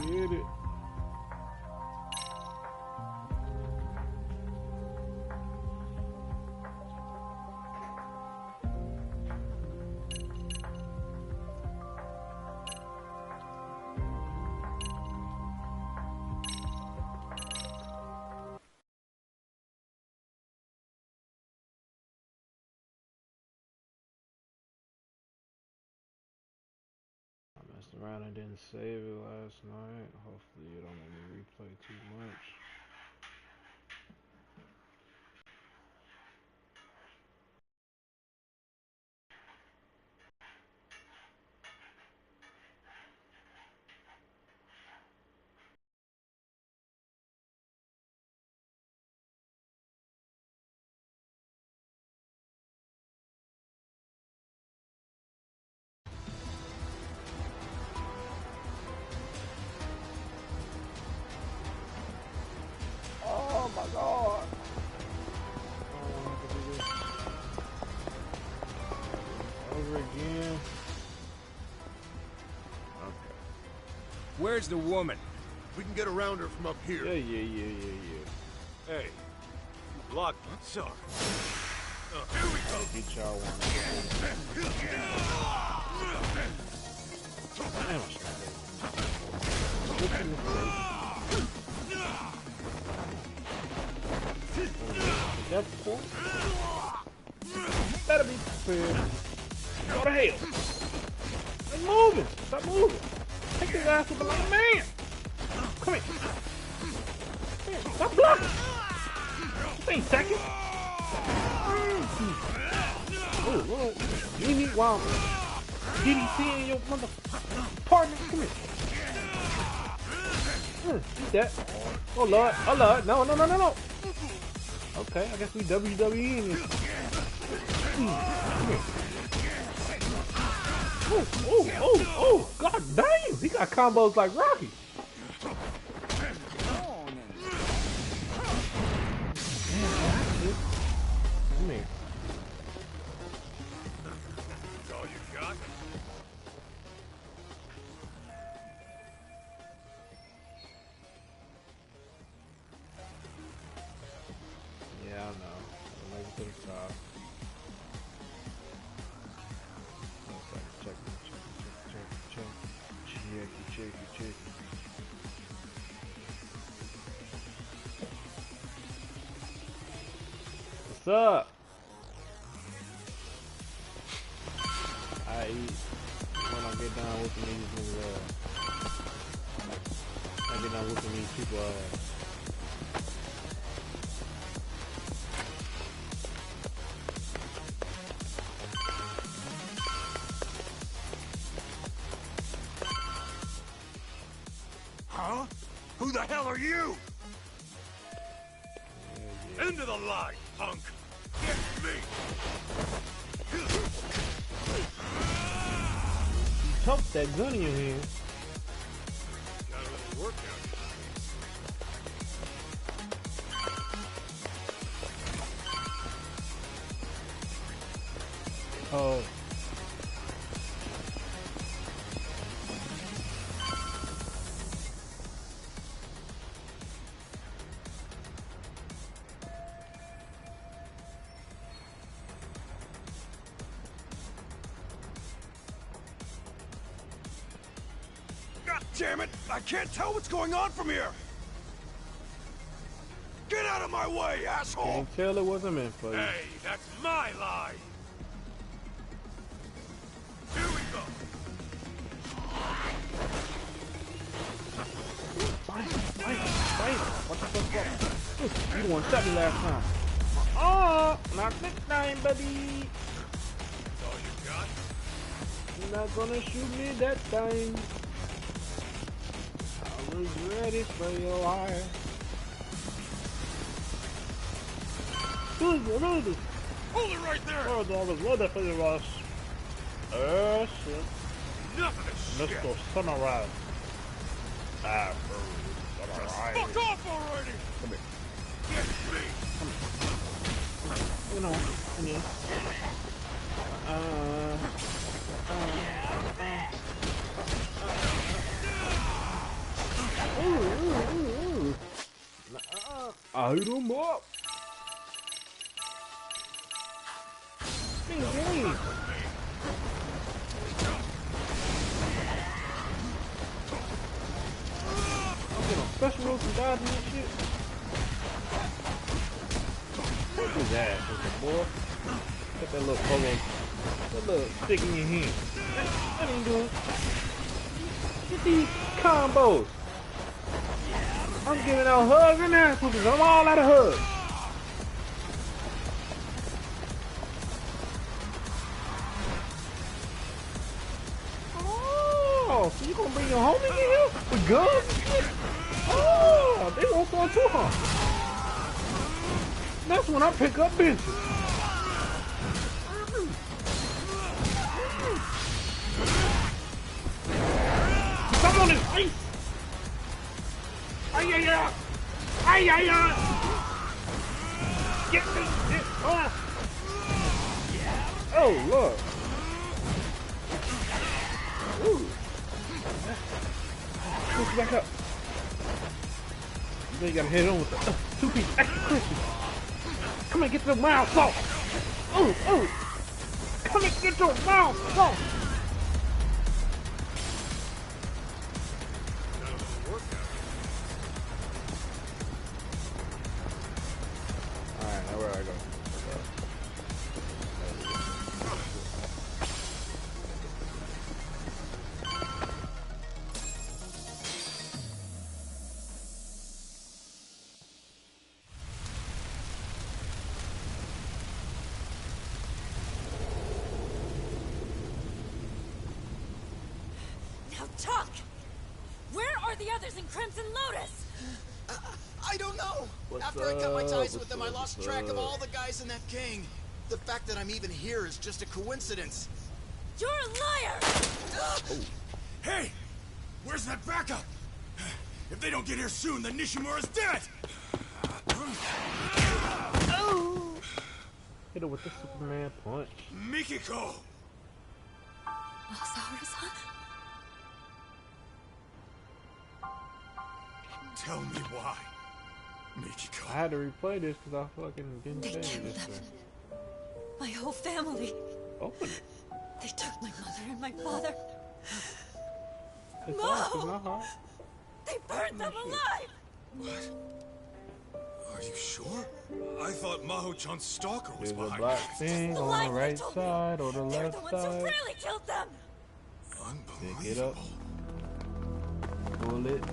Get it. Messed around and didn't save it last night. Hopefully you don't make me replay too much. Oh my god! Over again. Okay. Where's the woman? We can get around her from up here. Yeah. Hey, you blocked me. Sorry. Here we go. Get y'all one. Damn, I shot that. Is that the point? Better be prepared. Go to hell. Stop moving. Stop moving. Take his ass up like a man. Come here. Man, stop blocking. This ain't second. Oh, Lord. You need wild. DDC and your mother partner. Come here. Eat that. Oh, Lord. Oh, Lord. No. Okay, I guess we WWE in this. Oh, god damn! He got combos like Rocky. Come here. That's all you got? Yeah, I know. I'll make it to the top. Check. What's up? I eat when I get done with these niggas. I get done with these people. Huh? Who the hell are you? Yeah. Into the light, punk! Get me! You tucked that gun in your hand. Got a little workout. Oh. God damn it! I can't tell what's going on from here! Get out of my way, asshole! Can't tell it wasn't meant for you. Hey, that's my line! Here we go! Fight. What the fuck? You the one shot me last time. Oh, not this time, buddy. That's all you got? You're not gonna shoot me that time. I was ready for your eye. Really? Hold it right there! Oh, I was ready for your ass. Shit. Enough of this Let's shit! go summarize. Summarize. Fuck off already! Come here. Get me! You know, come here. Light him up. Dang, dang. I'm getting special moves and dodging and shit. What is that, boy? Got that little polo, that little stick in your hand. That ain't good. Get these combos. I'm giving out hugs and ass whoopings. I'm all out of hugs. Oh, so you gonna bring your homie in here with guns and shit? Oh, they won't go too hard. That's when I pick up benches. Come on his face. Ay, ay, ay. Ay, ay, ay. Get me. Oh, Lord. Ooh. Push back up. Then you gotta hit on with the 2-piece extra crispy. Come and get the mild sauce. Ooh, ooh. Come and get your mild sauce. Alright, now where do I go? Now talk! Where are the others in Crimson Lotus? I don't know. What's After I cut my ties with them, I up? lost track of all the guys in that gang. The fact that I'm even here is just a coincidence. You're a liar! Hey! Where's that backup? If they don't get here soon, then Nishimura's dead! Oh! Hit her with the Superman punch. Mikiko! Masaharu-san? Tell me why. Mikiko. I had to replay this because I fucking didn't They say killed this. them. My whole family. Open it. They took my mother and my father. It's No! hard, it's not hard. They burned them alive! What? Are you sure? I thought Maho-chan's stalker was There's a behind black this. thing The on the lies they right told me. side or the They're left the ones who side. really killed them! Pick it up. Unbelievable. Pull it.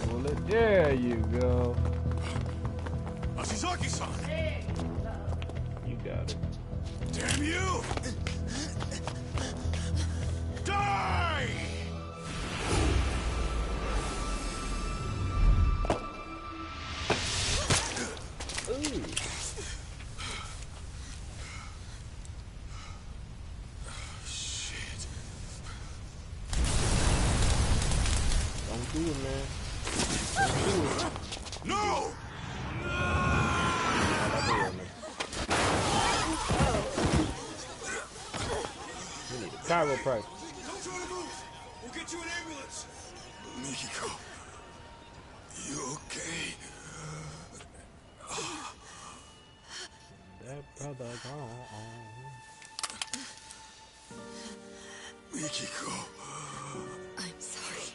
Pull it. There you go. Ashizaki-san! You got it. Damn you! Die! Ooh. Shit. Don't do it, man. Don't do it. No! We need a chiropractor. Don't try to move! We'll get you an ambulance! Mikiko, you okay? That brother gone. Mikiko. I'm sorry.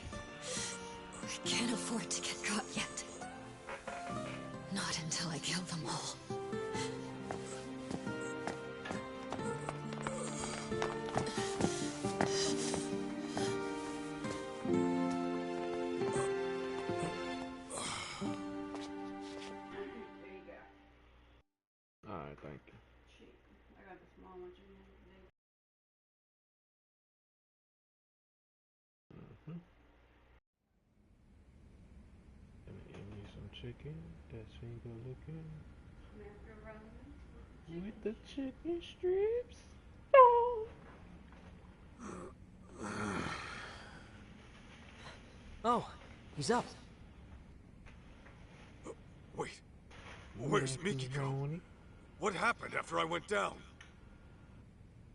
I can't afford to get caught yet. Not until I kill them all. Alright, thank you. I got the small ones. Gonna eat me some chicken. That's finger looking. With the chicken strips. Oh, he's up. Wait. Where's Mikiko? What happened after I went down?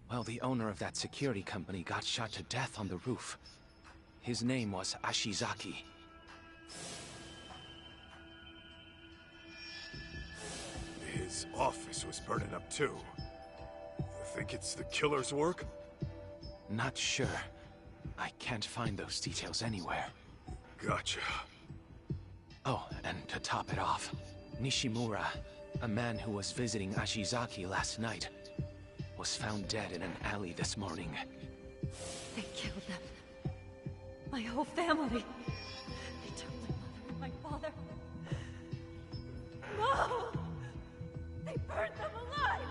Well, the owner of that security company got shot to death on the roof. His name was Ashizaki. His office was burning up too. You think it's the killer's work? Not sure. I can't find those details anywhere. Gotcha. Oh, and to top it off, Nishimura, a man who was visiting Ashizaki last night, was found dead in an alley this morning. They killed them. My whole family. They took my mother and my father. No! They burned them alive!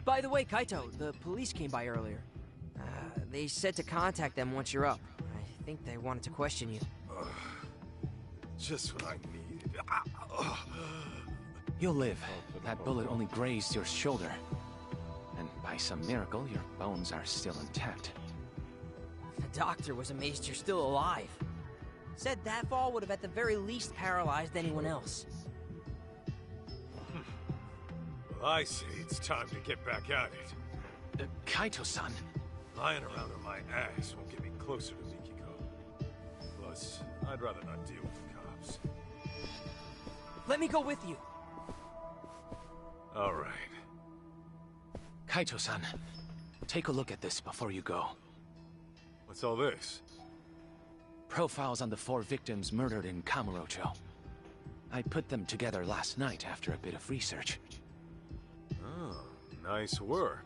By the way, Kaito, the police came by earlier. They said to contact them once you're up. I think they wanted to question you. Just what I needed. You'll live. That bullet only grazed your shoulder. And by some miracle, your bones are still intact. The doctor was amazed you're still alive. Said that fall would have at the very least paralyzed anyone else. Well, I say it's time to get back at it. Kaito-san. Lying around on my ass won't get me closer to Mikiko. Plus, I'd rather not deal with the cops. Let me go with you. All right. Kaito-san, take a look at this before you go. What's all this? Profiles on the 4 victims murdered in Kamurocho. I put them together last night after a bit of research. Oh, nice work.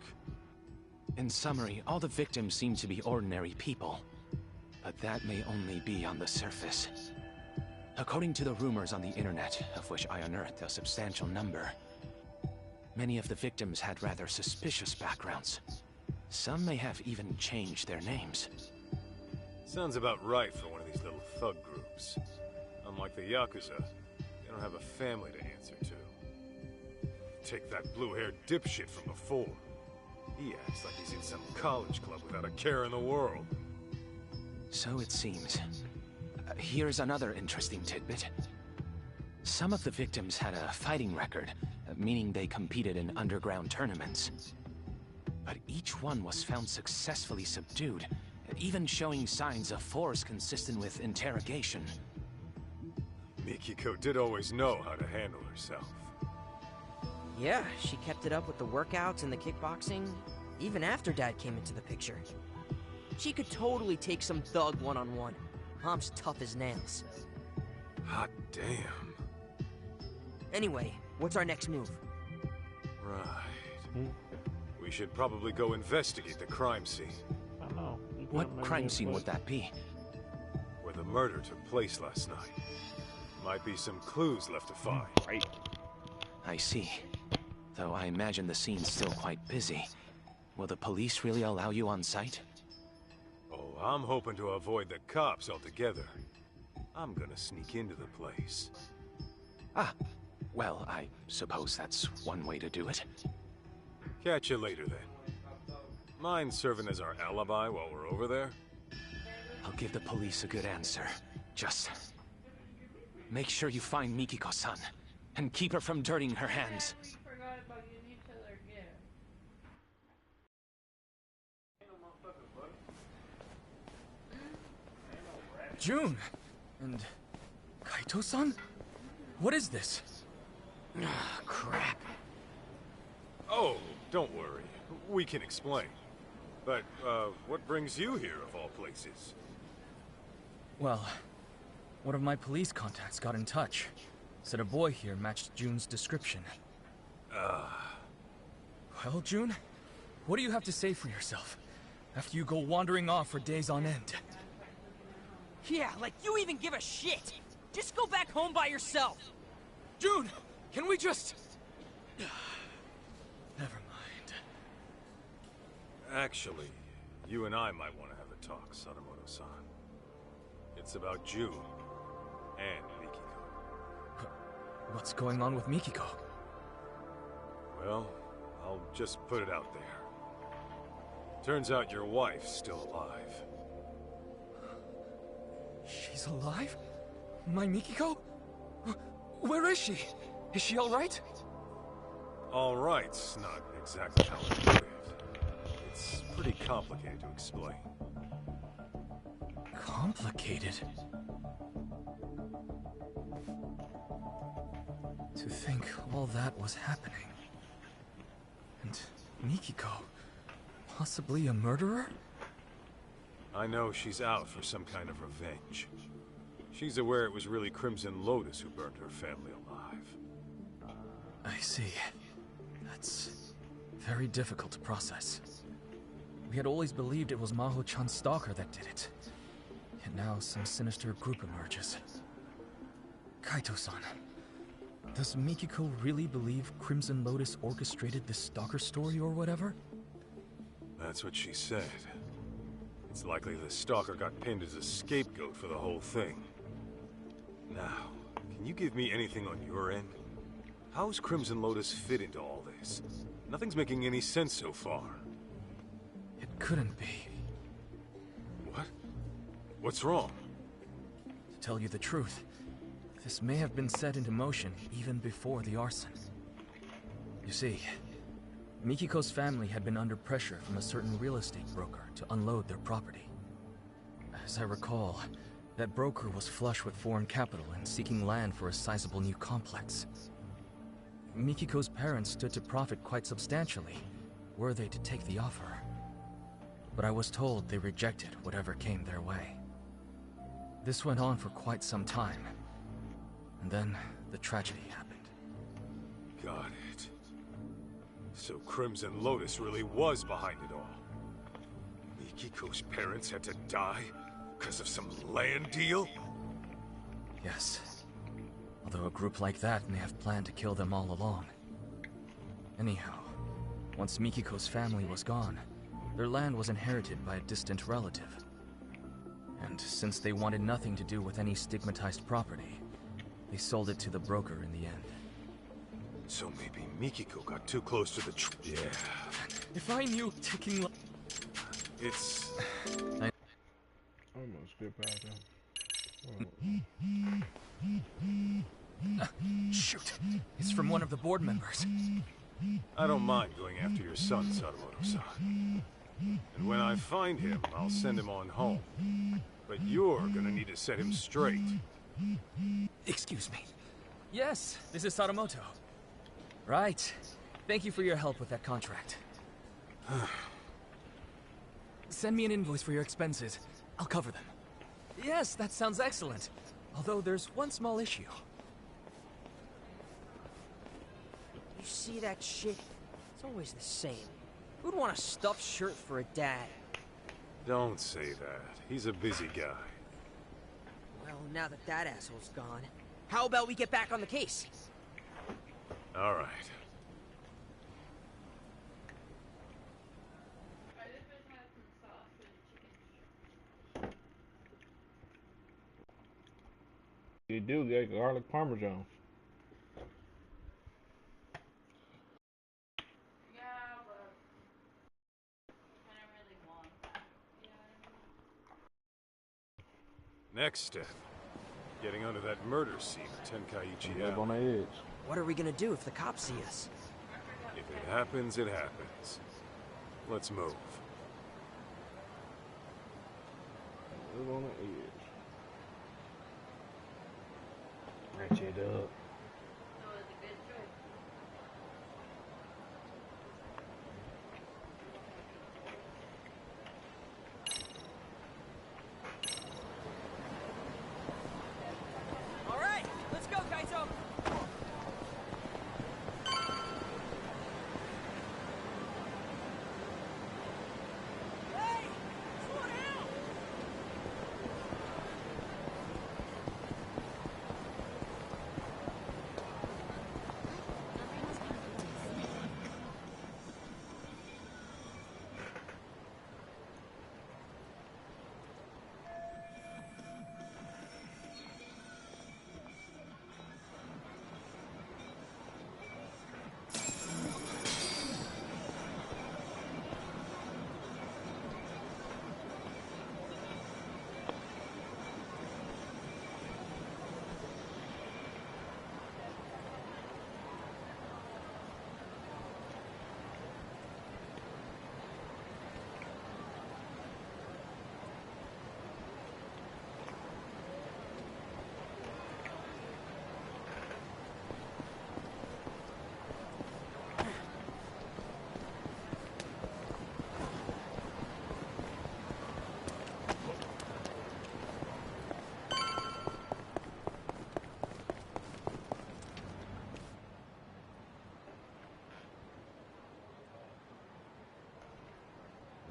In summary, all the victims seem to be ordinary people. But that may only be on the surface. According to the rumors on the internet, of which I unearthed a substantial number, many of the victims had rather suspicious backgrounds. Some may have even changed their names. Sounds about right for one of these little thug groups. Unlike the Yakuza, they don't have a family to answer to. Take that blue-haired dipshit from before. He acts like he's in some college club without a care in the world. So it seems. Here's another interesting tidbit. Some of the victims had a fighting record, meaning they competed in underground tournaments. But each one was found successfully subdued, even showing signs of force consistent with interrogation. Mikiko did always know how to handle herself. Yeah, she kept it up with the workouts and the kickboxing, even after Dad came into the picture. She could totally take some thug one-on-one. Mom's tough as nails. Hot damn. Anyway, what's our next move? Right. We should probably go investigate the crime scene. I know. What crime scene would that be? Where the murder took place last night. Might be some clues left to find. Right. I see. Though I imagine the scene's still quite busy. Will the police really allow you on site? Oh, I'm hoping to avoid the cops altogether. I'm gonna sneak into the place. Ah, well, I suppose that's one way to do it. Catch you later, then. Mind serving as our alibi while we're over there? I'll give the police a good answer. Just make sure you find Mikiko-san, and keep her from dirtying her hands. We forgot about getting each other a gift. June! And... Kaito-san? What is this? Ah, crap. Oh, don't worry. We can explain. But, what brings you here, of all places? Well, one of my police contacts got in touch. Said a boy here matched June's description. Well, June, what do you have to say for yourself? After you go wandering off for days on end? Yeah, like you even give a shit! Just go back home by yourself! June, can we just... Never mind. Actually, you and I might want to have a talk, Sadamoto-san. It's about June and Mikiko. What's going on with Mikiko? Well, I'll just put it out there. Turns out your wife's still alive. She's alive? My Mikiko? Where is she? Is she alright? All right's not exactly how I put it. It's pretty complicated to explain. Complicated? To think all that was happening. And Mikiko, possibly a murderer? I know she's out for some kind of revenge. She's aware it was really Crimson Lotus who burned her family alive. I see. That's very difficult to process. We had always believed it was Maho-chan's stalker that did it. Yet now some sinister group emerges. Kaito-san, does Mikiko really believe Crimson Lotus orchestrated this stalker story or whatever? That's what she said. It's likely the stalker got pinned as a scapegoat for the whole thing. Now, can you give me anything on your end? How's Crimson Lotus fit into all this? Nothing's making any sense so far. It couldn't be. What? What's wrong? To tell you the truth, this may have been set into motion even before the arson. You see, Mikiko's family had been under pressure from a certain real estate broker to unload their property. As I recall, that broker was flush with foreign capital and seeking land for a sizable new complex. Mikiko's parents stood to profit quite substantially, were they to take the offer. But I was told they rejected whatever came their way. This went on for quite some time, and then the tragedy happened. Got it. So Crimson Lotus really was behind it all. Mikiko's parents had to die because of some land deal? Yes. Although a group like that may have planned to kill them all along. Anyhow, once Mikiko's family was gone, their land was inherited by a distant relative. And since they wanted nothing to do with any stigmatized property, they sold it to the broker in the end. So maybe Mikiko got too close to the yeah. If I knew taking... It's... I almost skip past him. Shoot! It's from one of the board members. I don't mind going after your son, Sadamoto-san. And when I find him, I'll send him on home. But you're gonna need to set him straight. Excuse me. Yes, this is Sadamoto. Right. Thank you for your help with that contract. Send me an invoice for your expenses. I'll cover them. Yes, that sounds excellent. Although there's one small issue. You see that shit? It's always the same. Who'd want a stuffed shirt for a dad? Don't say that. He's a busy guy. Well, now that that asshole's gone, how about we get back on the case? All right. I just wish I had some sauce for the chicken. You do get garlic parmesan. Yeah, but I don't really want that. You know what I mean? Next step. Getting onto that murder scene at Tenkaichi Live on the Alley. edge. What are we gonna do if the cops see us? If it happens, it happens. Let's move. Live on the edge. Ratchet up. So it's a good choice. All right, let's go, Kaito. Hey, slow down.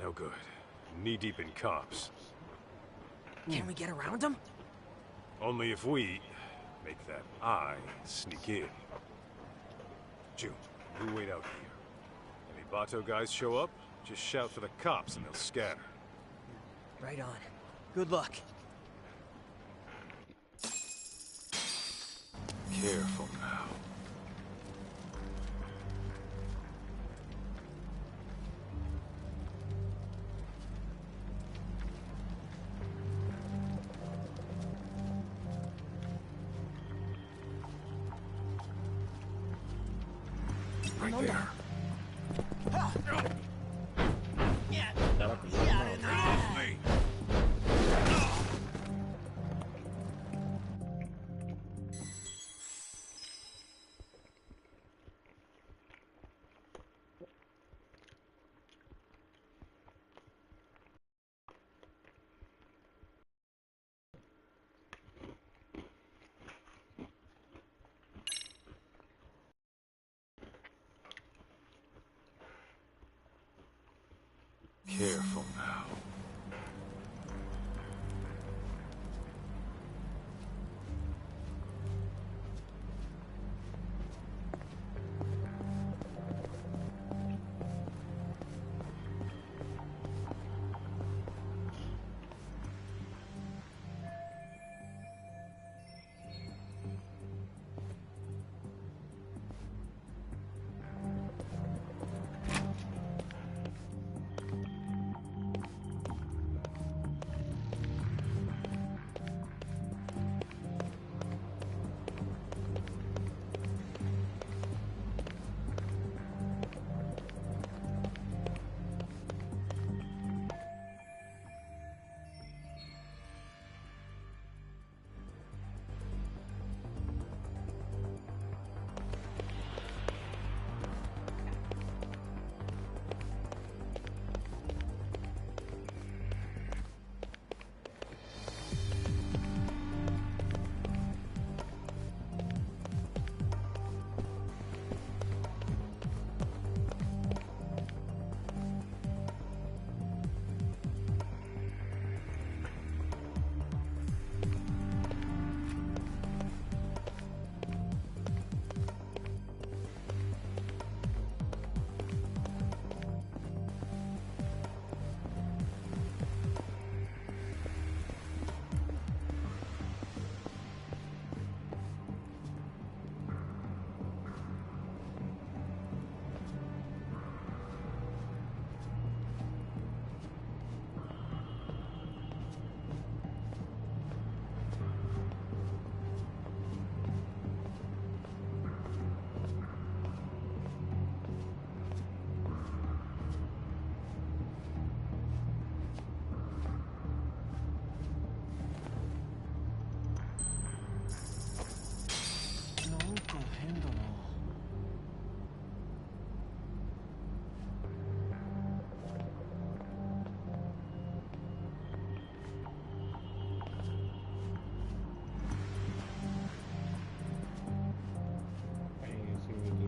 No good. Knee-deep in cops. Can we get around them? Only if we make that eye sneak in. June, you wait out here. Any Bato guys show up, just shout for the cops and they'll scatter. Right on. Good luck. Careful now. Right there. Careful now.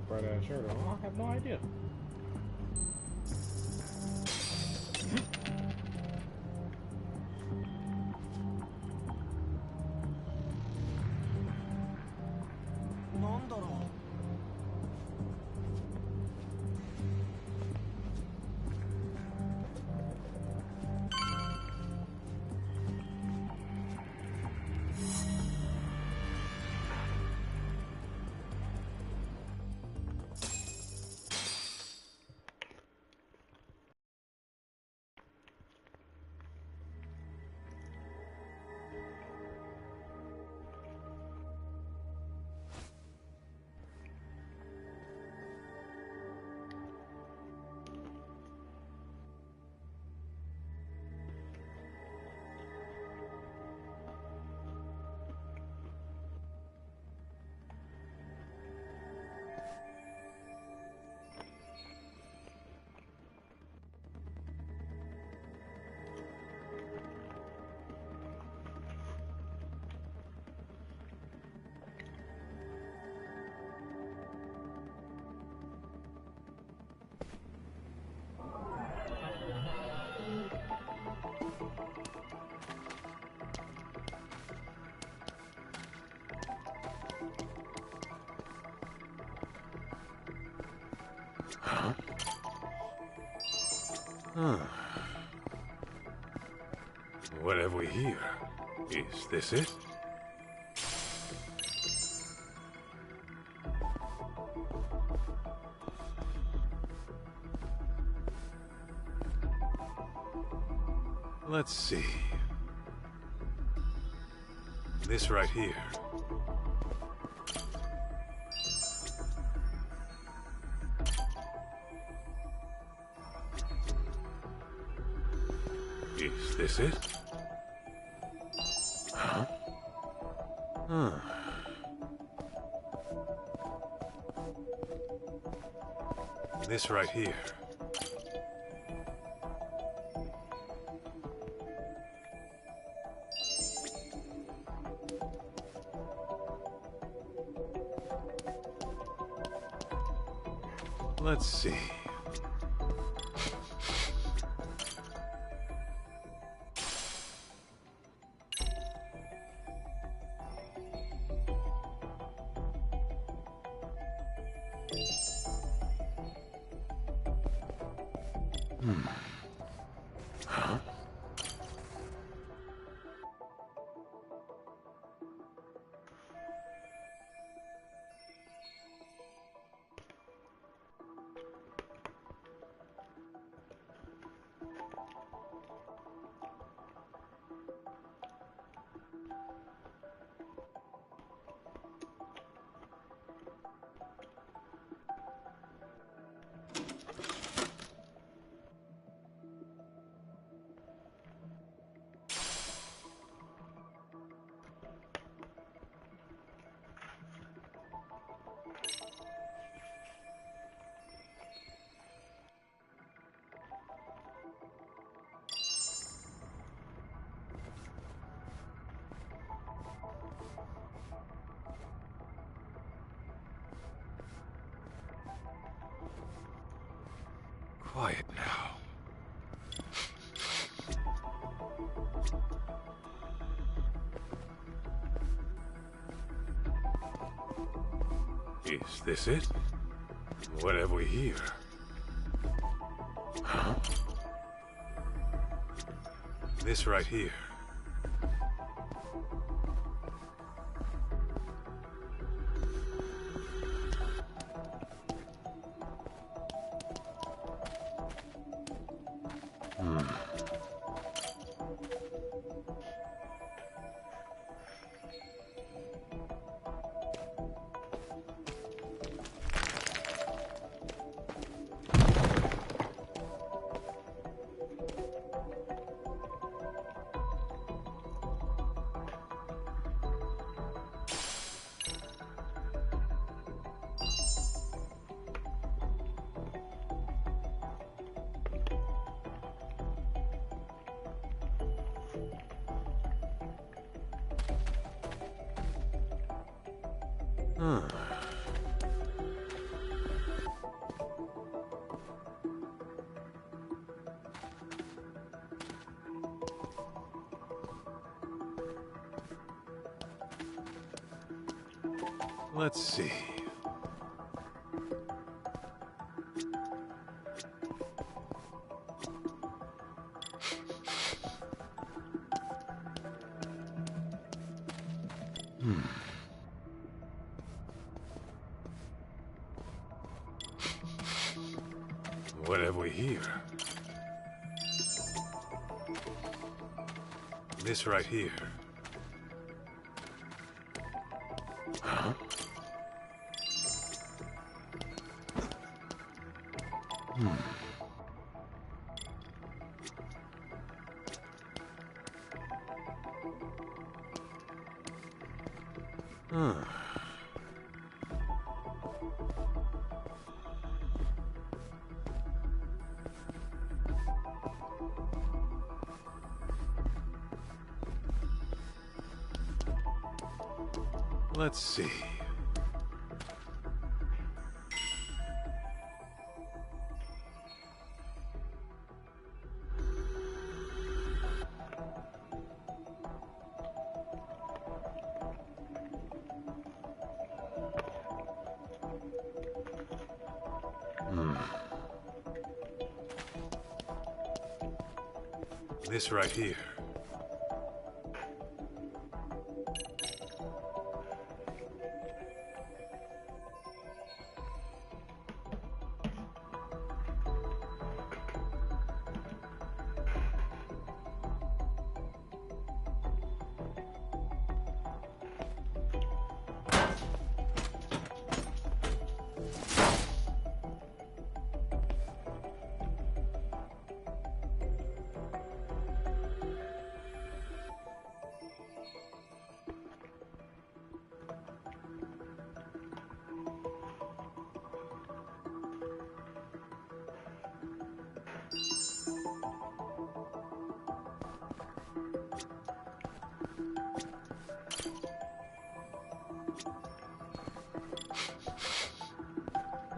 Bright ass shirt on. I have no idea. Huh? Huh. What have we here? Is this it? Let's see. This right here. Is this it? Huh? Huh. This right here. Let's see. Huh? Quiet now. Is this it? What have we here? Huh? This right here. Huh. Let's see. What have we here? This right here. Huh? Huh. Let's see. This right here.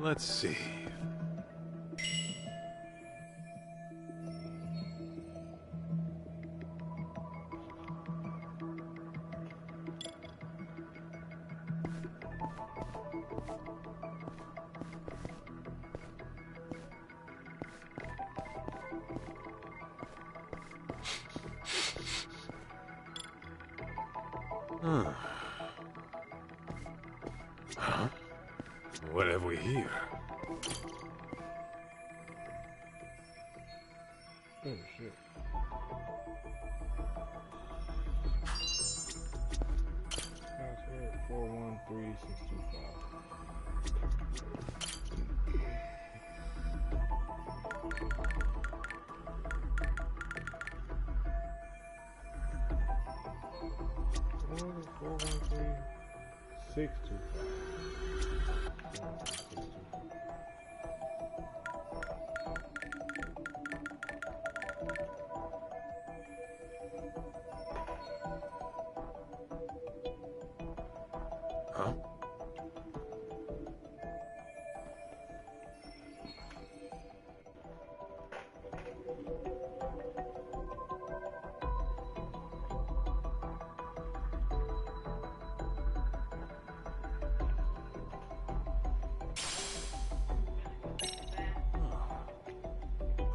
Let's see. Huh? What have we here? Oh shit. Password 413625. Huh?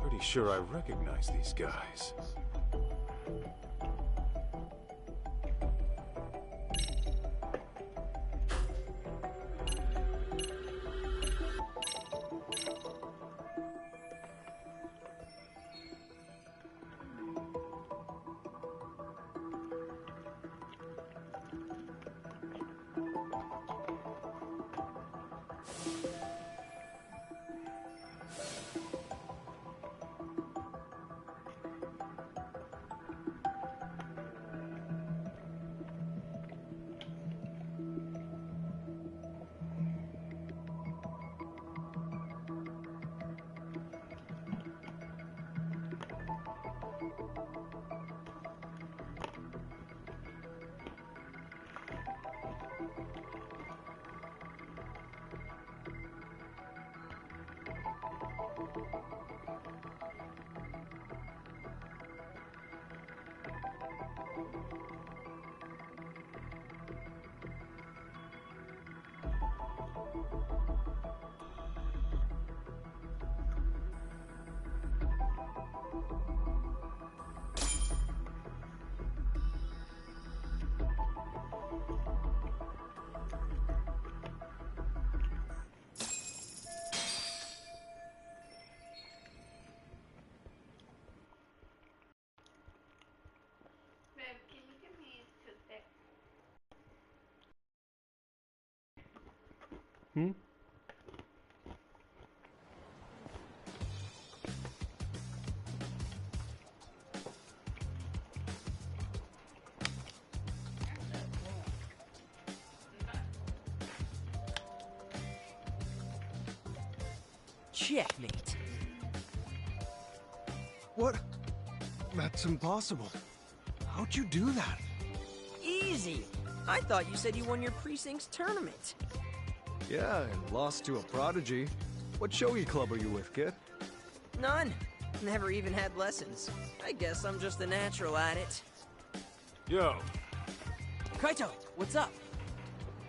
Pretty sure I recognize these guys. Babe, can you give me a toothpick? Hmm? Checkmate. What? That's impossible. How'd you do that? Easy. I thought you said you won your precinct's tournament. Yeah, and lost to a prodigy. What shogi club are you with, kid? None. Never even had lessons. I guess I'm just a natural at it. Yo, Kaito, what's up?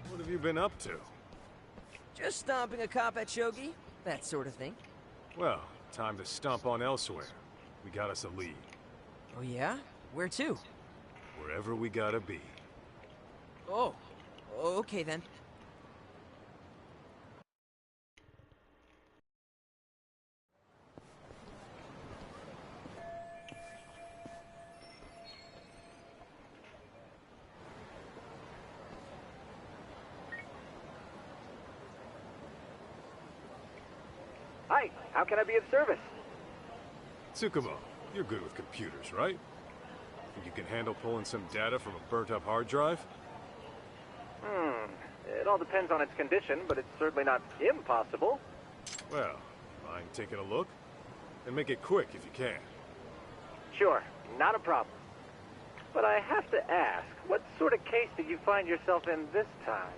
what have you been up to? Just stomping a cop at shogi. that sort of thing. Well, time to stomp on elsewhere. We got us a lead. Oh yeah? Where to? Wherever we gotta be. Oh, okay then. Hi, how can I be of service? Tsukumo, you're good with computers, right? Think you can handle pulling some data from a burnt-up hard drive? It all depends on its condition, but it's certainly not impossible. Well, mind taking a look? And make it quick if you can. Sure, not a problem. But I have to ask, what sort of case did you find yourself in this time?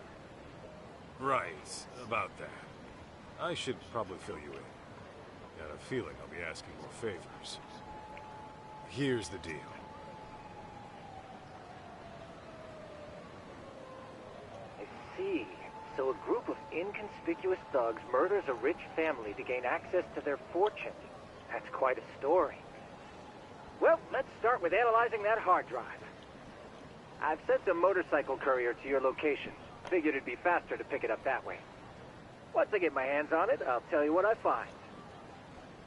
Right, about that. I should probably fill you in. Got a feeling I'll be asking more favors. Here's the deal. I see. So a group of inconspicuous thugs murders a rich family to gain access to their fortune. That's quite a story. Well, let's start with analyzing that hard drive. I've sent a motorcycle courier to your location. Figured it'd be faster to pick it up that way. Once I get my hands on it, I'll tell you what I find.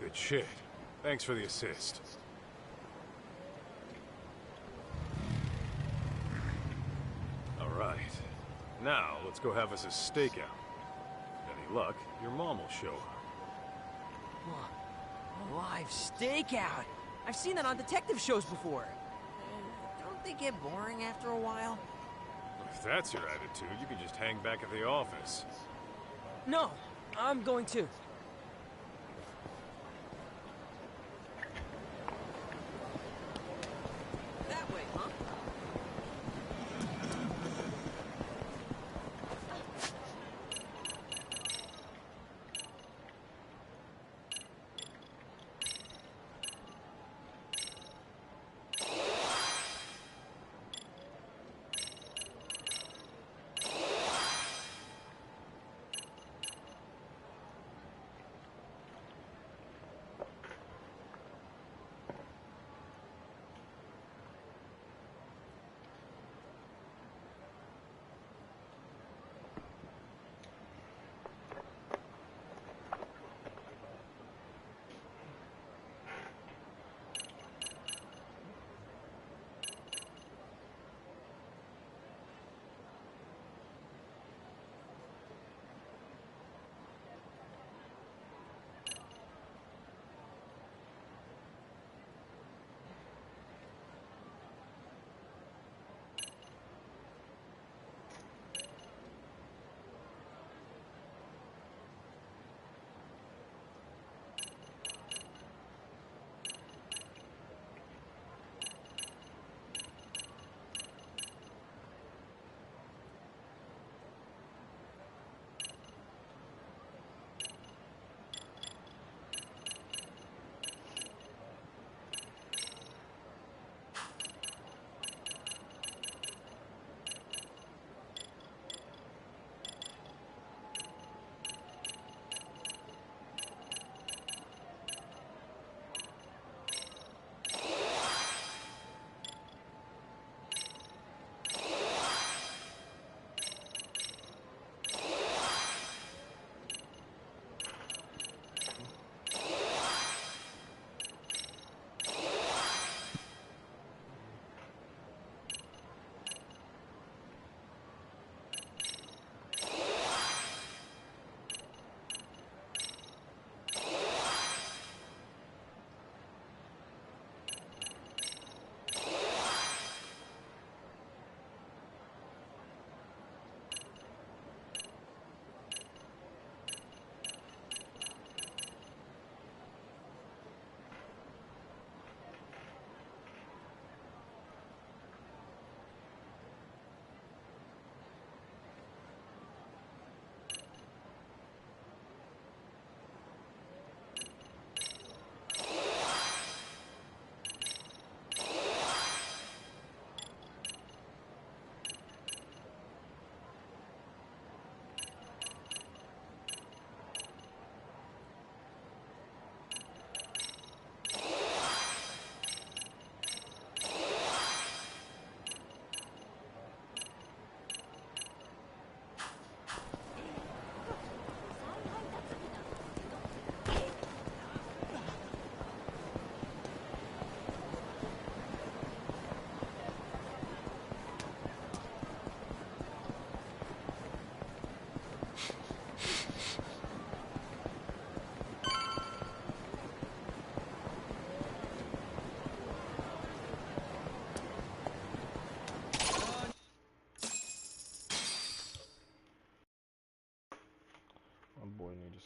Good shit. Thanks for the assist. All right. Now, let's go have us a stakeout. With any luck, your mom will show up. A live stakeout! I've seen that on detective shows before. Don't they get boring after a while? If that's your attitude, you can just hang back at the office. No, I'm going to. That way, huh?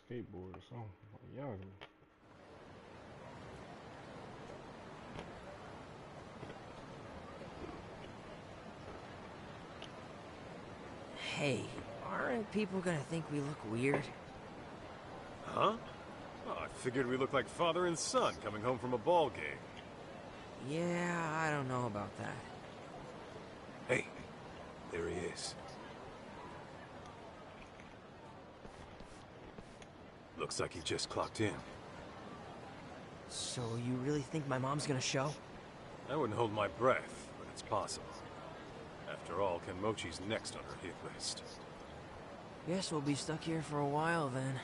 skateboard or something. Like young. Hey, aren't people gonna think we look weird? Huh? Oh, I figured we looked like father and son coming home from a ball game. Yeah, I don't know about that. Hey, there he is. Looks like he just clocked in. So you really think my mom's gonna show? I wouldn't hold my breath, but it's possible. After all, Kenmochi's next on her hit list. Guess we'll be stuck here for a while then.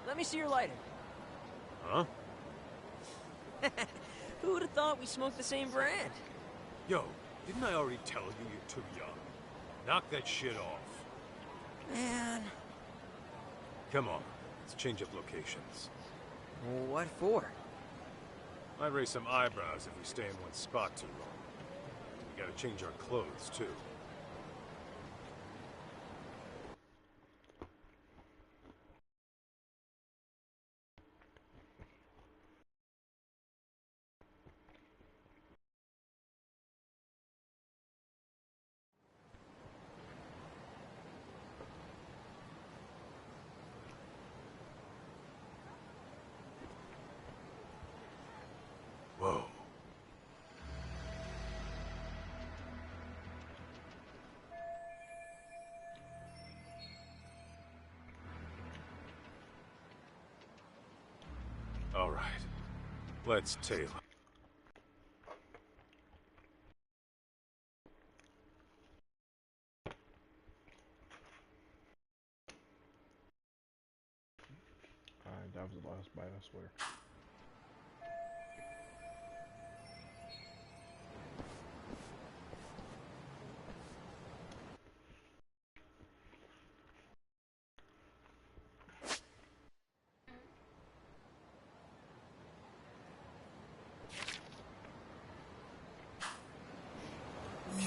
Let me see your lighter. Huh? Who would have thought we smoked the same brand? Yo, didn't I already tell you you're too young? Knock that shit off. Man. Come on, let's change up locations. What for? Might raise some eyebrows if we stay in one spot too long. We gotta change our clothes, too. Whoa. All right. Let's tail him. Alright, that was the last bite, I swear.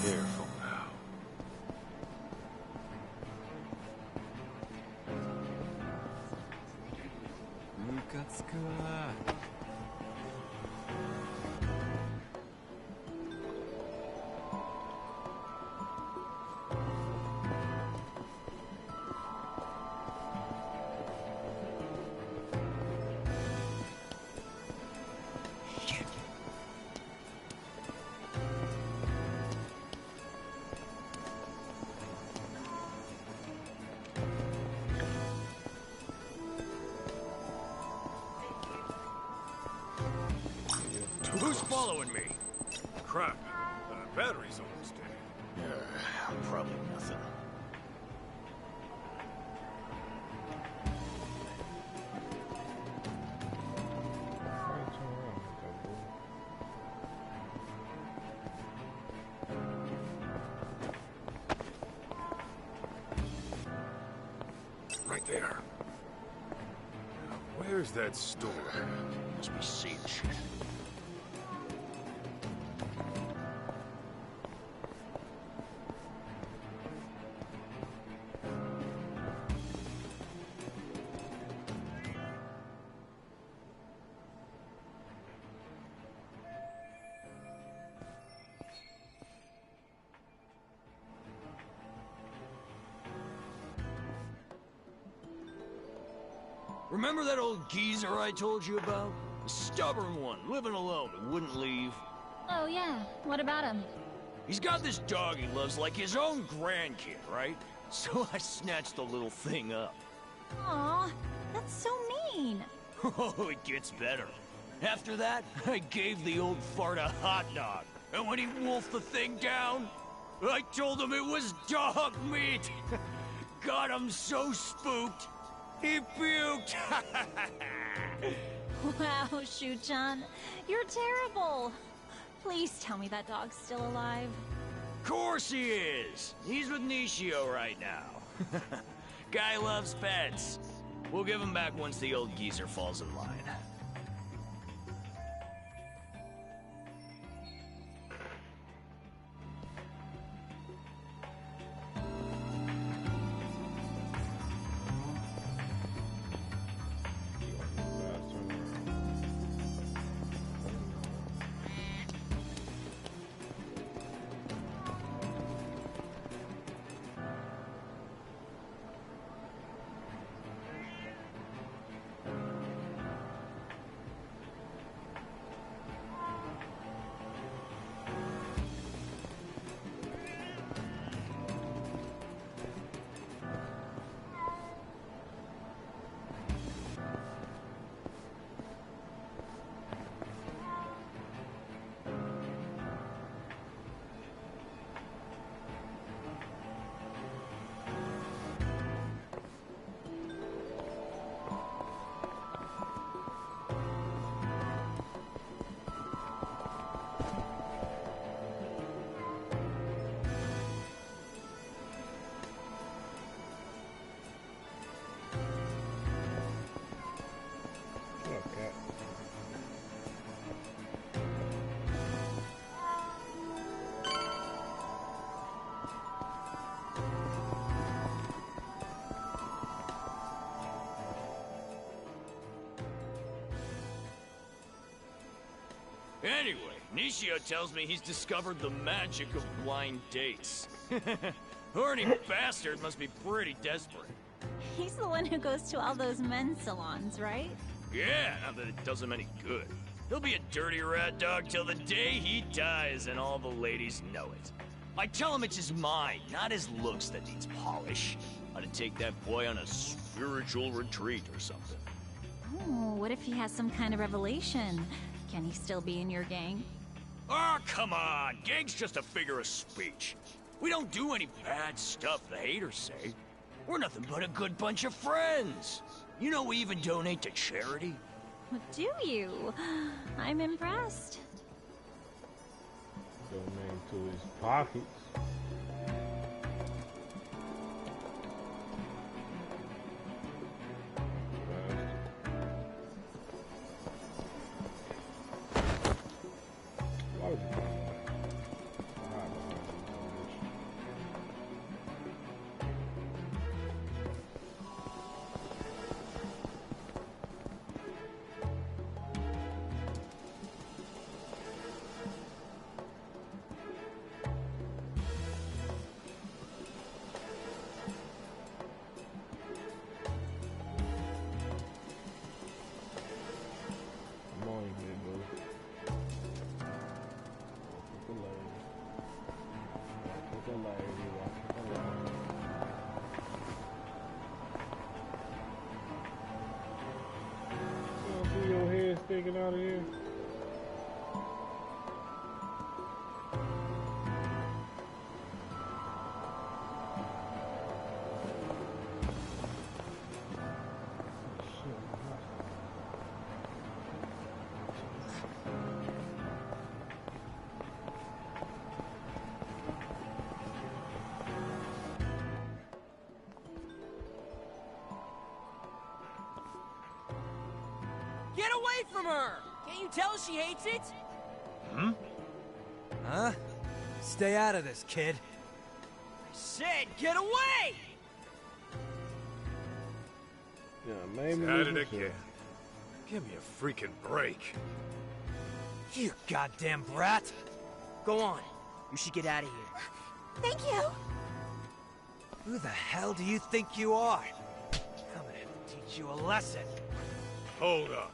Careful now. Who's following me? Crap. Battery's almost dead. Probably nothing. Why you turn around like that, boy? Right there. Now, where's that store? Must be seeing shit. Remember that old geezer I told you about? The stubborn one, living alone, who wouldn't leave. Oh, yeah. What about him? He's got this dog he loves like his own grandkid, right? So I snatched the little thing up. Aw, that's so mean. Oh, it gets better. After that, I gave the old fart a hot dog. And when he wolfed the thing down, I told him it was dog meat. Got him so spooked, he puked. Wow, Shu-chan. You're terrible. Please tell me that dog's still alive. Course he is. He's with Nishio right now. Guy loves pets. We'll give him back once the old geezer falls in line. Anyway, Nishio tells me he's discovered the magic of blind dates. Horny bastard must be pretty desperate. He's the one who goes to all those men's salons, right? Yeah, not that it does him any good. He'll be a dirty rat dog till the day he dies, and all the ladies know it. I tell him it's his mind, not his looks that needs polish. Ought to take that boy on a spiritual retreat or something. Oh, what if he has some kind of revelation? Can he still be in your gang? Oh, come on! Gang's just a figure of speech. We don't do any bad stuff the haters say. We're nothing but a good bunch of friends. You know we even donate to charity. Do you? I'm impressed. Donate to his pockets. Sticking out of here. Get away from her! Can't you tell she hates it? Hmm? Huh? Stay out of this, kid. I said, get away! Yeah, maybe. At it again. Give me a freaking break. You goddamn brat! Go on. You should get out of here. Thank you! Who the hell do you think you are? Coming here to teach you a lesson. Hold up.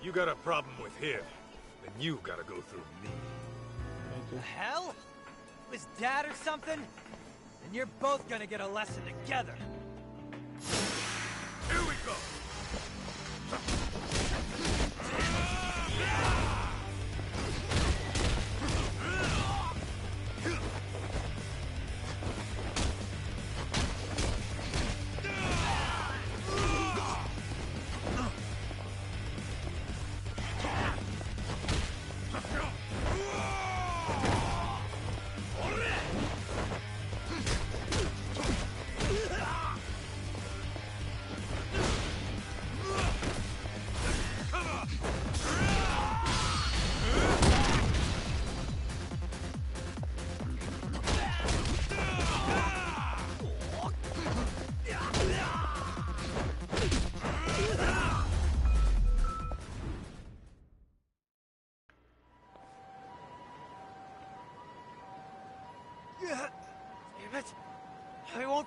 You got a problem with him, then you gotta go through me. The hell? Was Dad or something? And you're both gonna get a lesson together. Here we go!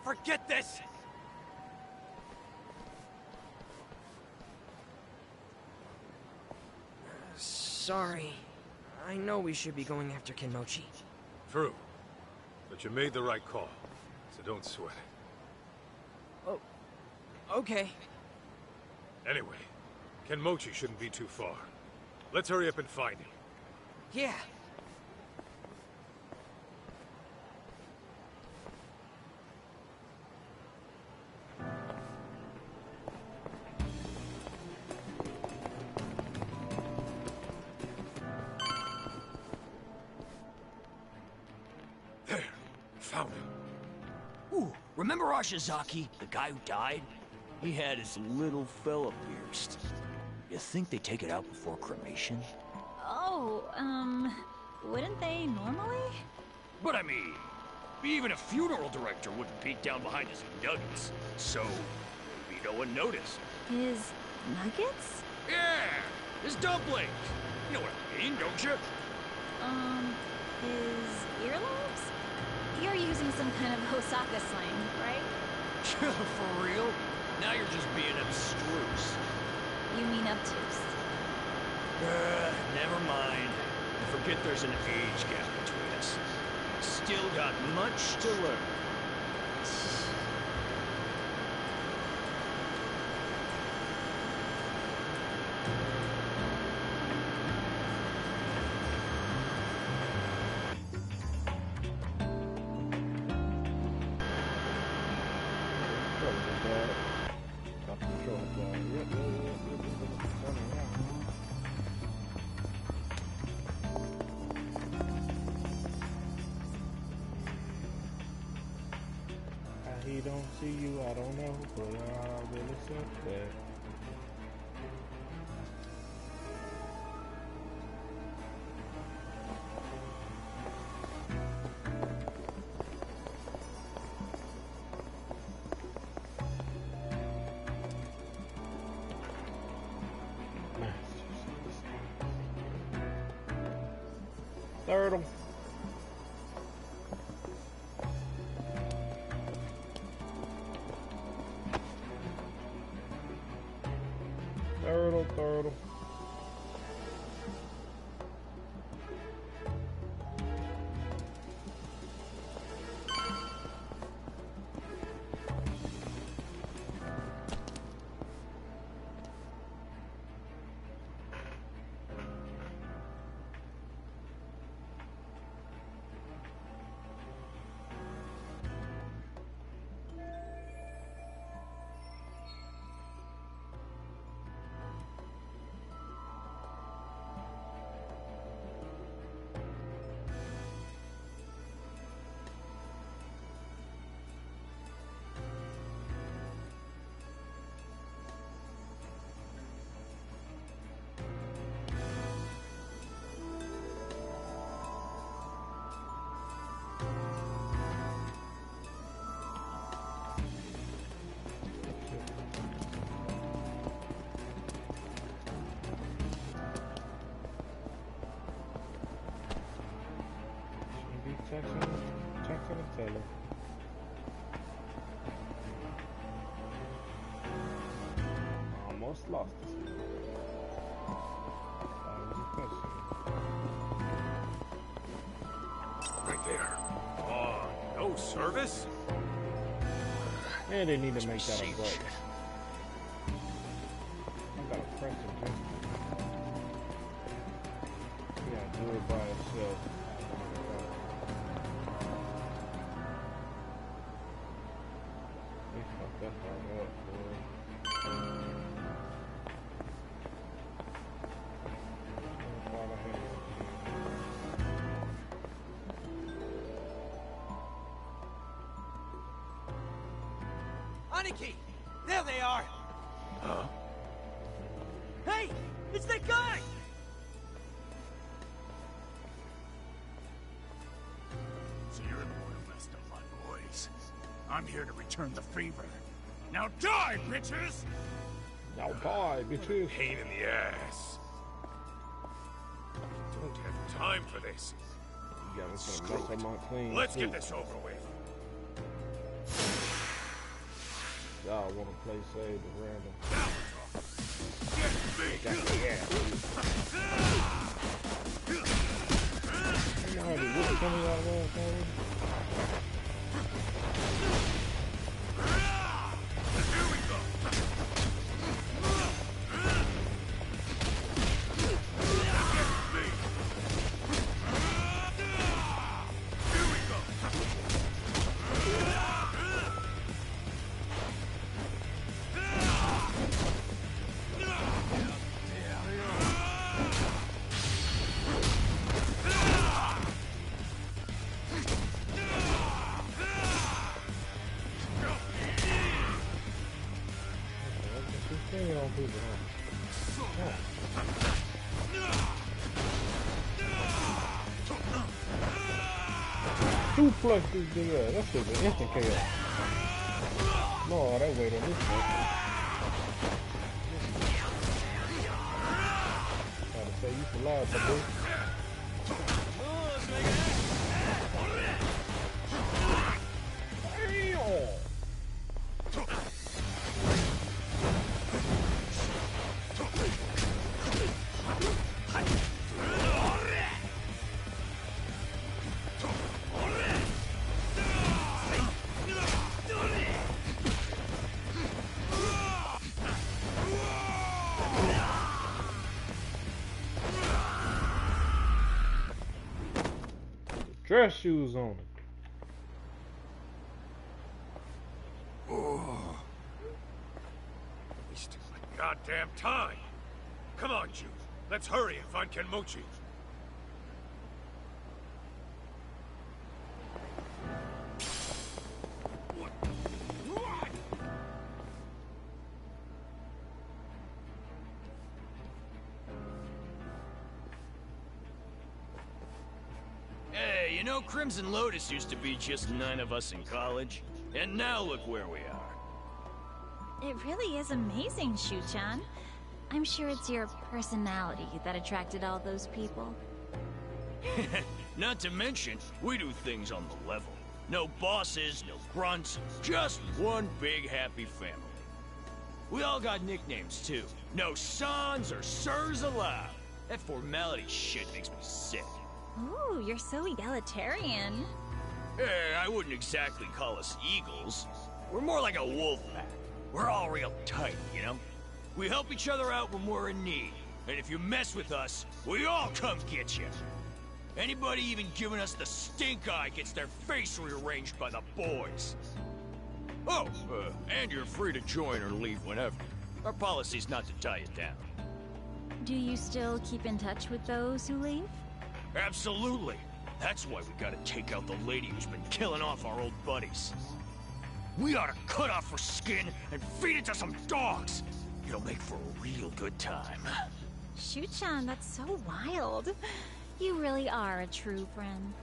Don't forget this! Sorry. I know we should be going after Kenmochi. True. But you made the right call, so don't sweat it. Oh, okay. Anyway, Kenmochi shouldn't be too far. Let's hurry up and find him. Yeah. There, found him. Ooh, remember Ashizaki, the guy who died? He had his little fella pierced. You think they take it out before cremation? Oh, wouldn't they normally? But I mean, even a funeral director wouldn't peek down behind his nuggets. So, maybe no one noticed. His nuggets? Yeah, his dumplings. You know what I mean, don't you? His earlobes? You're using some kind of Osaka slang, right? For real? Now you're just being abstruse. You mean obtuse? Never mind. Forget there's an age gap between us. Still got much to learn. He don't see you, I don't know, but I really sense that. Turtle. Turtle. Texting and Taylor. Almost lost this. Right there. Oh, no service? Man, they need to make that a break. I gotta press it just. Yeah, do it by itself. That part up, Aniki! There they are! Huh? Hey! It's that guy! So you're the one who messed up my boys. I'm here to return the favor. Now die, bitches! Now die, bitches! Pain in the ass. Don't have time for this. You gotta mess up my clean. Let's get this over with. Y'all wanna play save the random. You know how to whip some of y'all ass already? Suplex this big ass. That shit's an instant KO. No, that weight on this one. Gotta say you for life, my boy. Dress shoes on it. Oh. Wasting my goddamn time. Come on, Jude. Let's hurry and find Kenmochi. Hey, you know Crimson Lotus used to be just 9 of us in college, and now look where we are. It really is amazing, Shu-chan. I'm sure it's your personality that attracted all those people. Not to mention, we do things on the level. No bosses, no grunts, just one big happy family. We all got nicknames too. No sons or sirs allowed. That formality shit makes me sick. Ooh, you're so egalitarian. Hey, I wouldn't exactly call us eagles. We're more like a wolf pack. We're all real tight, you know? We help each other out when we're in need. And if you mess with us, we all come get you. Anybody even giving us the stink eye gets their face rearranged by the boys. Oh, and you're free to join or leave whenever. Our policy's not to tie you down. Do you still keep in touch with those who leave? Absolutely. That's why we gotta take out the lady who's been killing off our old buddies. We ought to cut off her skin and feed it to some dogs. It'll make for a real good time. Shu-chan, that's so wild. You really are a true friend.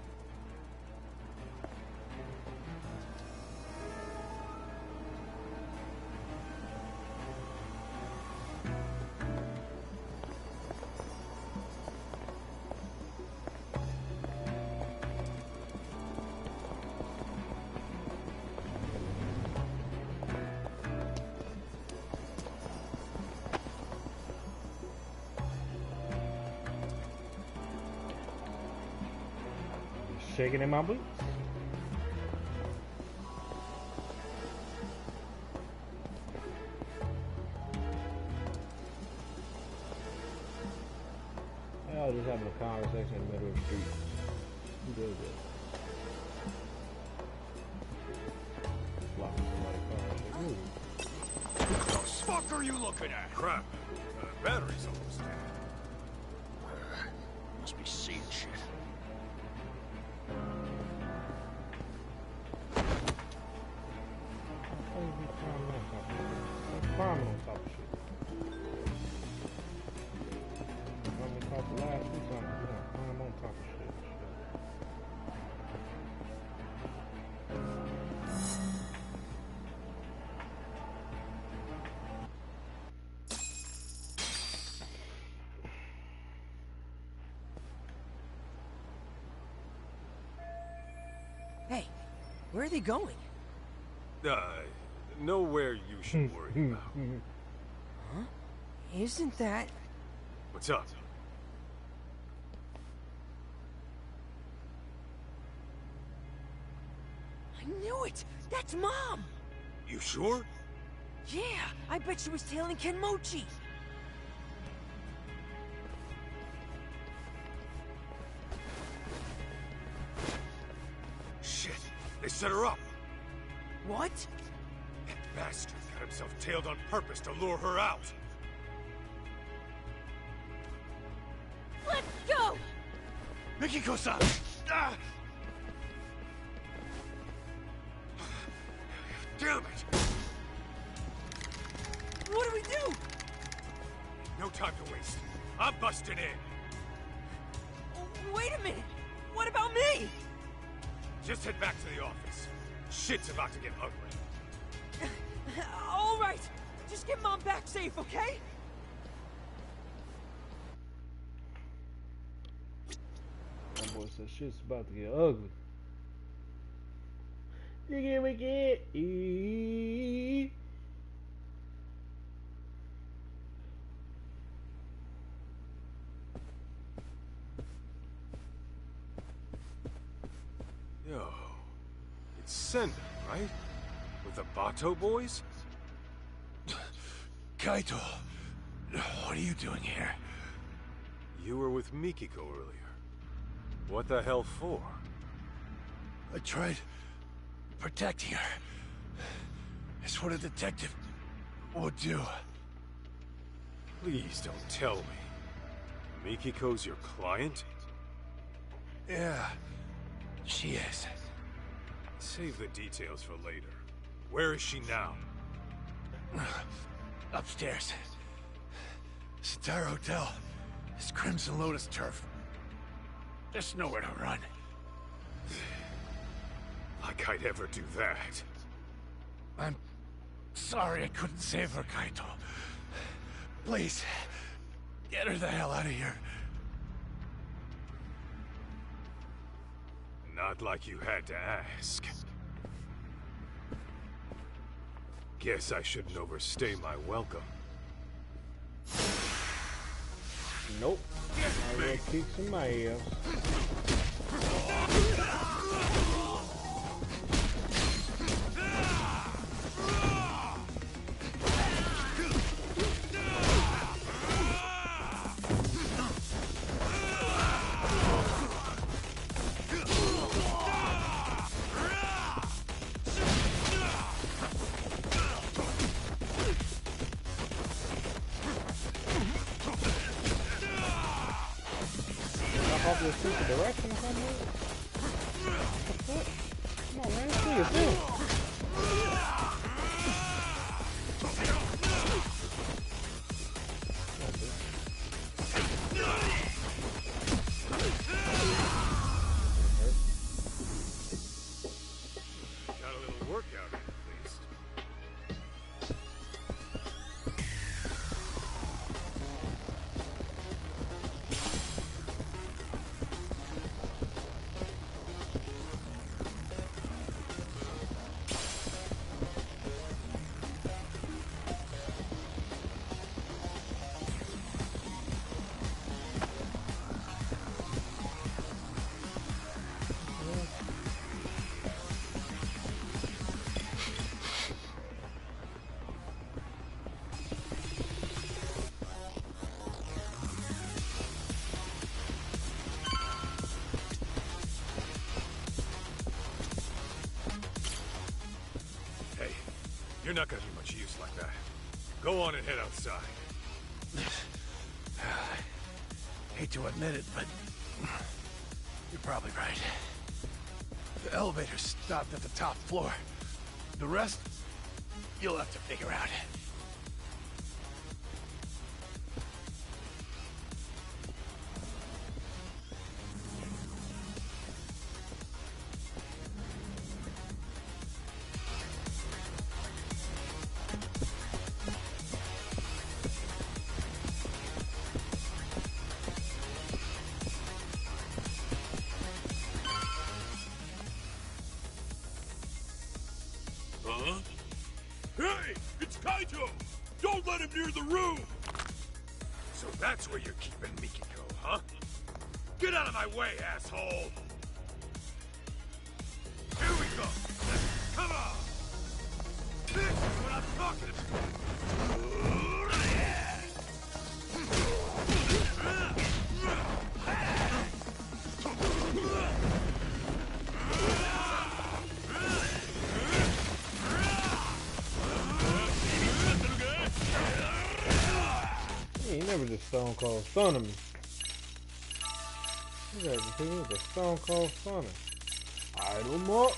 Shaking in my boots. I was just having a conversation in the middle of the street. Who does that? Blocking somebody's car. What the fuck are you looking at? Crap. Battery's almost dead. Must be seeing shit. Climbing on top of shit. I'm gonna talk the last few times. We're gonna climb on top of shit. Hey, where are they going? Nowhere you should worry about. Huh? Isn't that... What's up? I knew it! That's Mom! You sure? Yeah, I bet she was tailing Kenmochi. Shit, they set her up. What? That bastard got himself tailed on purpose to lure her out. Let's go! Mikiko-san! Ah! Damn it! What do we do? No time to waste. I'm busting in. Wait a minute! What about me? Just head back to the office. Shit's about to get ugly. All right! Just get Mom back safe, okay? That boy said shit's about to get ugly. We get. Yo, it's Senda, right? With the Bato boys? Kaito, what are you doing here? You were with Mikiko earlier. What the hell for? I tried protecting her. It's what a detective would do. Please don't tell me. Mikiko's your client? Yeah, she is. Save the details for later. Where is she now? Upstairs. This entire hotel is Crimson Lotus turf. There's nowhere to run. Like I'd ever do that. I'm sorry I couldn't save her, Kaito. Please, get her the hell out of here. Not like you had to ask. Guess I shouldn't overstay my welcome. Nope. I will kick some ass. Off your stupid direction or something? What the fuck? Come on, man. Do your thing. Got a little workout in at least. You're not gonna be much use like that. Go on and head outside. Hate to admit it, but you're probably right. The elevator stopped at the top floor. The rest, you'll have to figure out. Huh? won't let him near the room! So that's where you're keeping Mikiko, huh? Get out of my way, asshole! Here we go! Come on! This is what I'm talking about! He never just Stone Cold Son of me. He was a Stone Cold Son of me. Idle him up.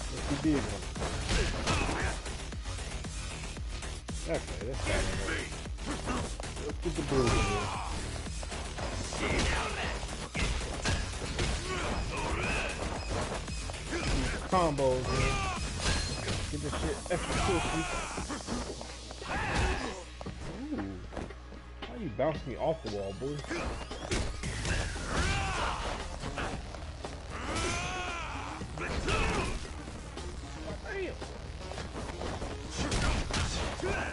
What's he did one? Okay, that's fine. Let's get the blue in here. Combos, man. Get this shit extra quickly. Ooh. How you bounce me off the wall, boy? Damn.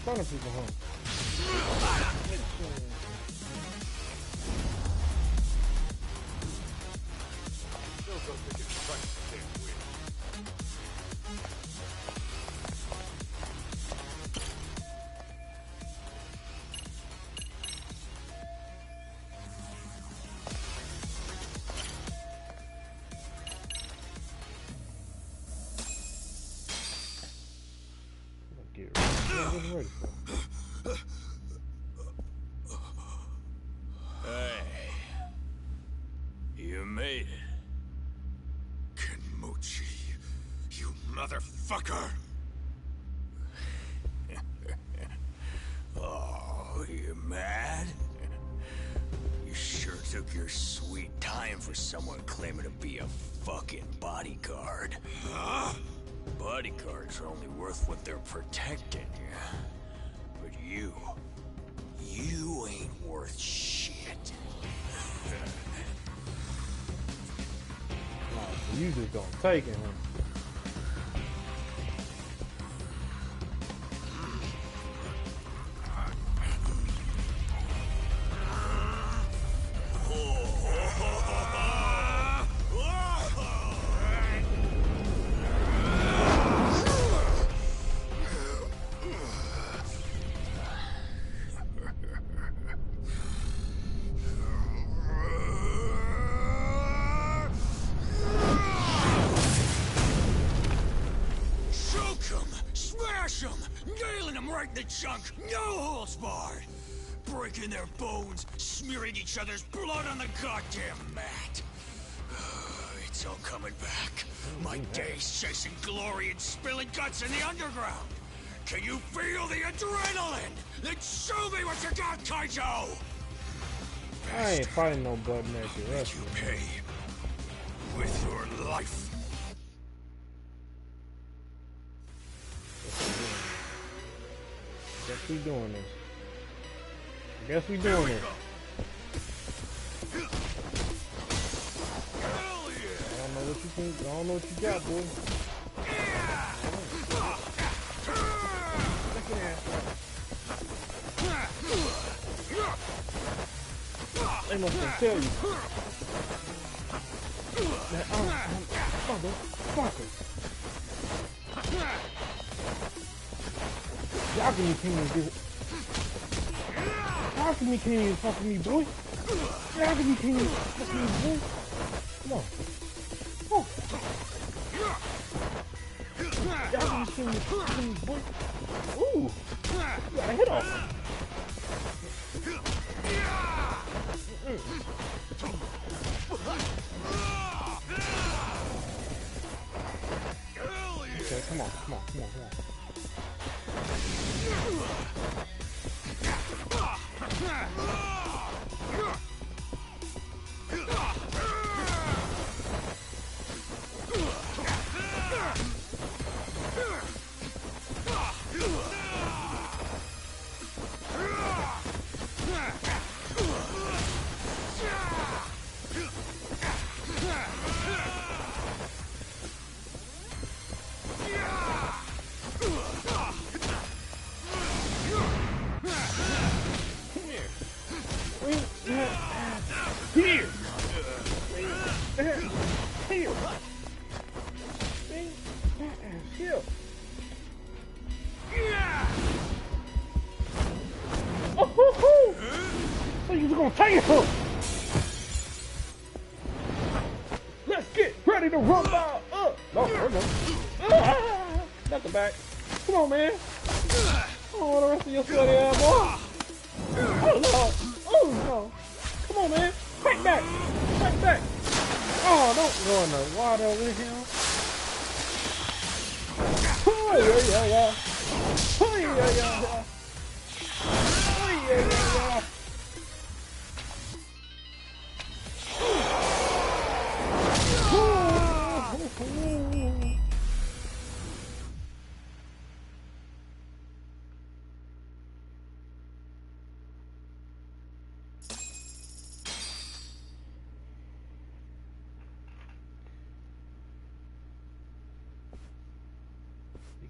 Son of people home. Ready for. Hey. You made it. Kenmochi, you motherfucker! Oh, you mad? You sure took your sweet time for someone claiming to be a fucking bodyguard. Huh? Bodyguards are only worth what they're protecting, yeah? But you ain't worth shit. Oh, so you just gonna take it, huh? Chunk, no holds barred. Breaking their bones, smearing each other's blood on the goddamn mat. It's all coming back. My days chasing glory and spilling guts in the underground. Can you feel the adrenaline? Then show me what you got, Kaijo! I ain't fighting no butt naked. That's you pay with your life. Guess we doing this. Guess we doing this. I don't know what you think. I don't know what you got, boy. They must have tell you. Man, motherfucker. Y'all can be How can you can't even fuck with me, boy? How can you can't even fuck with me, boy? Come on. Oh. Y'all can you fuck with me, boy? Ooh. You got a hit off. Come on, come on, come on, come on. So you just gonna take him? Let's get ready to rumble up. No, no. Nothing back. Come on, man. Oh, the rest of your sweaty ass boy. Oh, Lord. Oh, no. Come on, man. Fight back. Fight back. Oh, don't go in the water over here. Oh, yeah, yeah, yeah. Oh, yeah, yeah, yeah. Oh, yeah, yeah, yeah.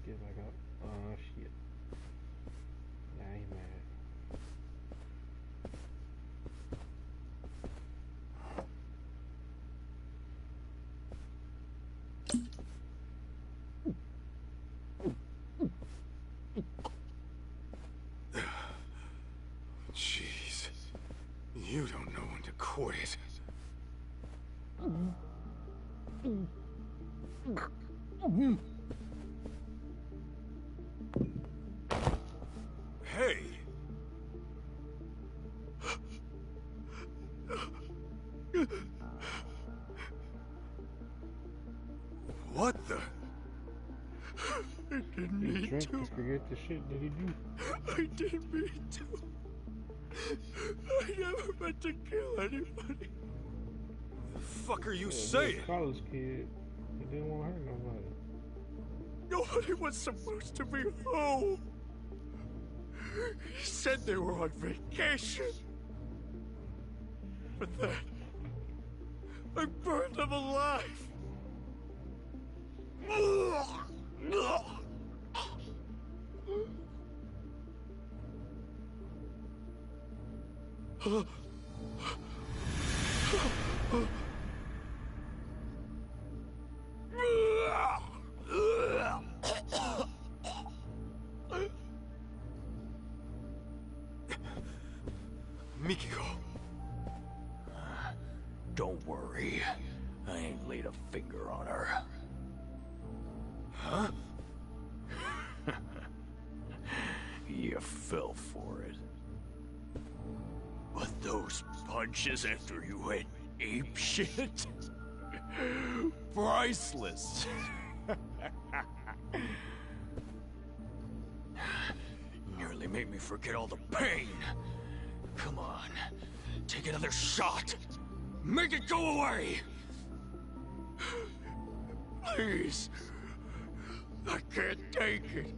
Get back up. Oh shit. Yeah, I ain't mad. Jeez. You don't know when to quit. Hey! What the? I didn't mean to. Forget the shit that he do. I didn't mean to. I never meant to kill anybody. The fuck are you saying? He's a college kid. He didn't want to hurt nobody. Nobody was supposed to be home. He said they were on vacation. But then, I burned them alive. Mikiko. Don't worry. I ain't laid a finger on her. Huh? You fell for it. But those punches after you went apeshit? Priceless. Nearly made me forget all the pain. Come on, take another shot. Make it go away! Please. I can't take it.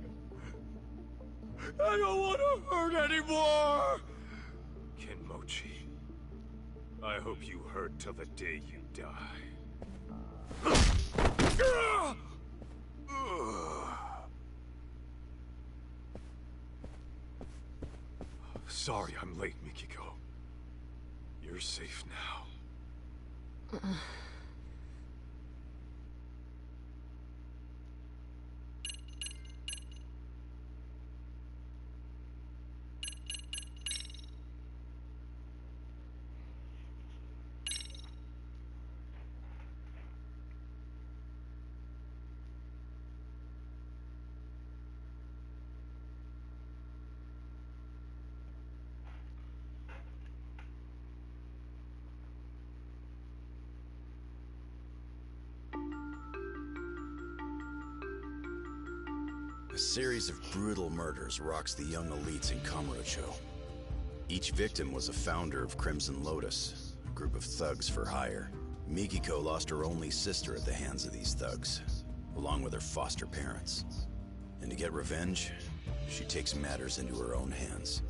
I don't want to hurt anymore! Kenmochi, I hope you hurt till the day you die. Sorry I'm late, Mikiko. You're safe now. A series of brutal murders rocks the young elites in Kamurocho. Each victim was a founder of Crimson Lotus, a group of thugs for hire. Mikiko lost her only sister at the hands of these thugs, along with her foster parents. And to get revenge, she takes matters into her own hands.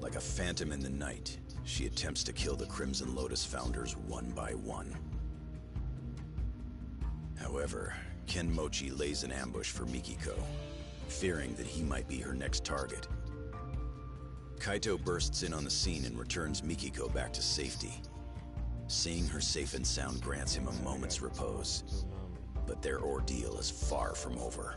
Like a phantom in the night, she attempts to kill the Crimson Lotus founders one by one. However, Ken Mochi lays an ambush for Mikiko, fearing that he might be her next target. Kaito bursts in on the scene and returns Mikiko back to safety. Seeing her safe and sound grants him a moment's repose, but their ordeal is far from over.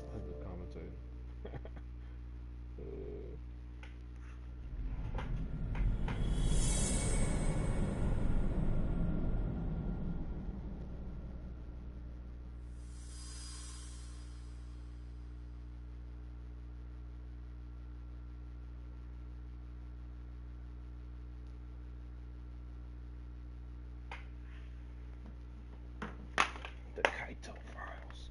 The Kaito Files.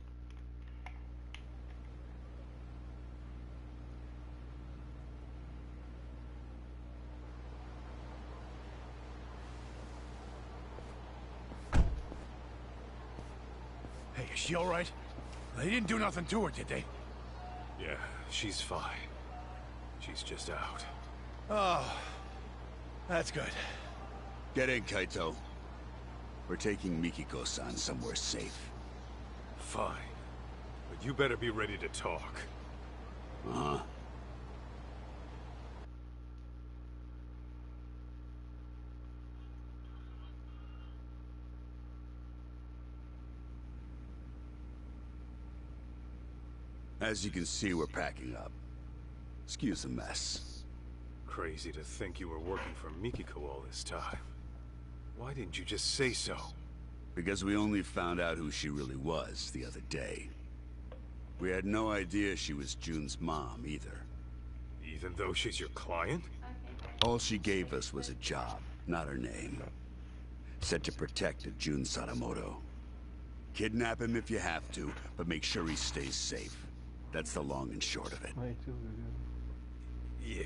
Hey, is she all right? They didn't do nothing to her, did they? Yeah, she's fine. She's just out. Oh, that's good. Get in, Kaito. We're taking Mikiko-san somewhere safe. Fine. But you better be ready to talk. Uh-huh. As you can see, we're packing up. Excuse the mess. Crazy to think you were working for Mikiko all this time. Why didn't you just say so? Because we only found out who she really was the other day. We had no idea she was June's mom, either. Even though she's your client? All she gave us was a job, not her name. Said to protect Jun Sadamoto. Kidnap him if you have to, but make sure he stays safe. That's the long and short of it. Yeah,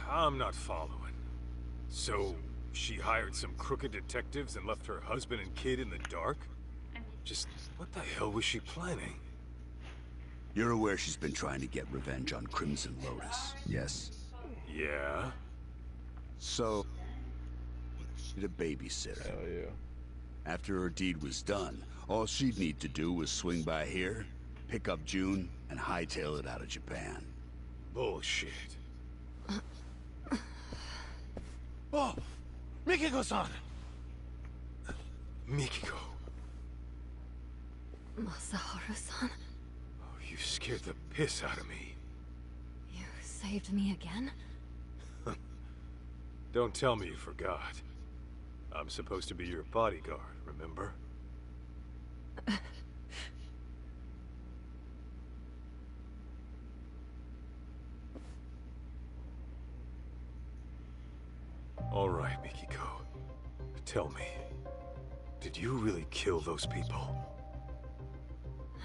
I'm not following. So, she hired some crooked detectives and left her husband and kid in the dark? Just, what the hell was she planning? You're aware she's been trying to get revenge on Crimson Lotus, yes? Yeah? So, she's a babysitter. Hell yeah. After her deed was done, all she'd need to do was swing by here, pick up June, and hightail it out of Japan. Bullshit. Oh! Mikiko-san! Mikiko. Masaharu-san, Oh, you scared the piss out of me. you saved me again? Don't tell me you forgot. I'm supposed to be your bodyguard, remember? All right, Mikiko. Tell me, did you really kill those people?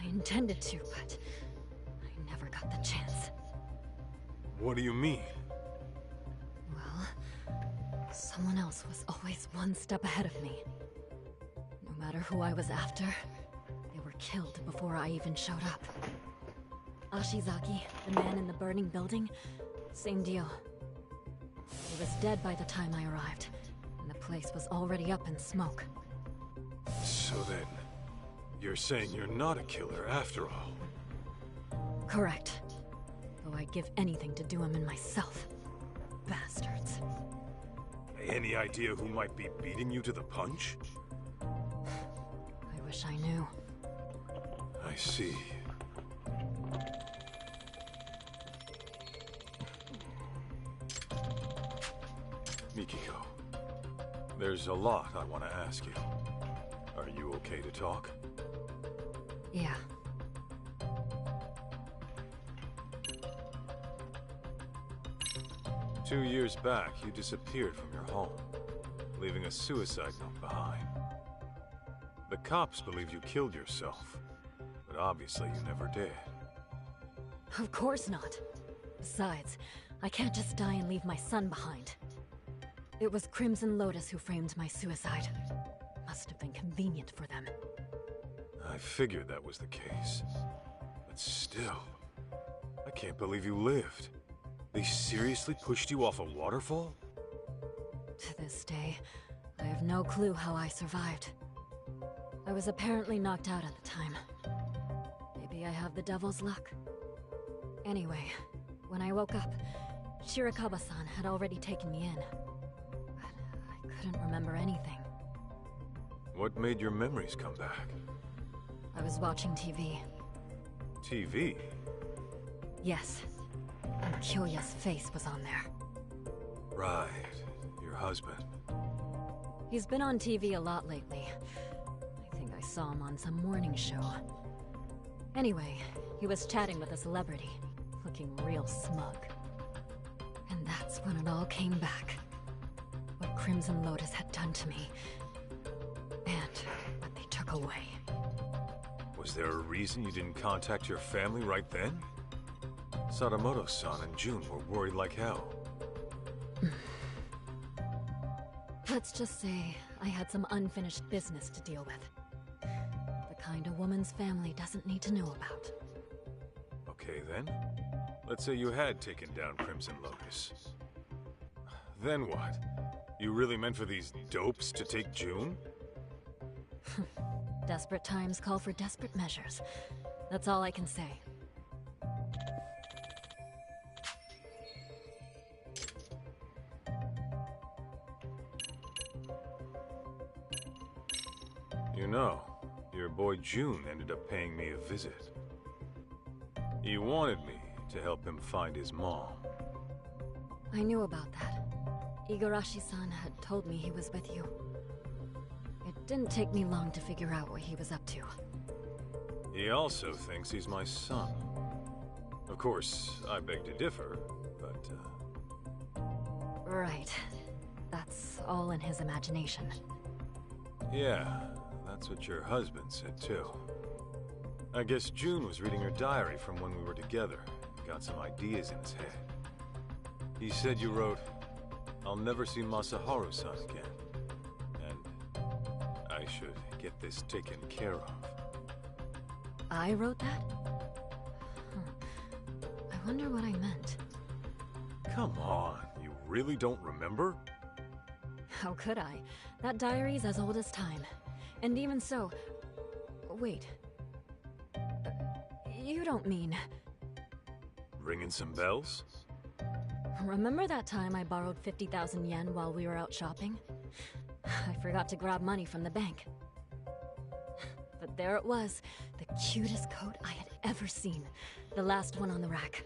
I intended to, but I never got the chance. What do you mean? Well, someone else was always one step ahead of me. No matter who I was after, they were killed before I even showed up. Ashizaki, the man in the burning building, same deal. He was dead by the time I arrived, and the place was already up in smoke. So then, you're saying you're not a killer after all? Correct. Though I'd give anything to do him in myself. Bastards. Any idea who might be beating you to the punch? I wish I knew. I see. Mikiko, there's a lot I want to ask you. Are you okay to talk? Yeah. Two years back, you disappeared from your home, leaving a suicide note behind. The cops believe you killed yourself, but obviously you never did. Of course not. Besides, I can't just die and leave my son behind. It was Crimson Lotus who framed my suicide. Must have been convenient for them. I figured that was the case. But still, I can't believe you lived. They seriously pushed you off a waterfall? To this day, I have no clue how I survived. I was apparently knocked out at the time. Maybe I have the devil's luck. Anyway, when I woke up, Shirakawa-san had already taken me in. But I couldn't remember anything. What made your memories come back? I was watching TV. TV? Yes. And Kyoya's face was on there. Right. Your husband. He's been on TV a lot lately. I think I saw him on some morning show. Anyway, he was chatting with a celebrity, looking real smug. And that's when it all came back. What Crimson Lotus had done to me, and what they took away. Was there a reason you didn't contact your family right then? Sadamoto-san and June were worried like hell. Let's just say I had some unfinished business to deal with. The kind a woman's family doesn't need to know about. Okay then. Let's say you had taken down Crimson Lotus. Then what? You really meant for these dopes to take June? Desperate times call for desperate measures. That's all I can say. You know, your boy June ended up paying me a visit. He wanted me to help him find his mom. I knew about that. Igarashi-san had told me he was with you. It didn't take me long to figure out what he was up to. He also thinks he's my son. Of course, I beg to differ, but, Right. That's all in his imagination. yeah, that's what your husband said too. I guess June was reading her diary from when we were together. Got some ideas in his head. He said you wrote, "I'll never see Masaharu-san again. And I should get this taken care of." I wrote that? I wonder what I meant. Come on, you really don't remember? How could I? That diary's as old as time. And even so... Wait. You don't mean... Ringing some bells? Remember that time I borrowed 50,000 yen while we were out shopping? I forgot to grab money from the bank. But there it was, the cutest coat I had ever seen. The last one on the rack.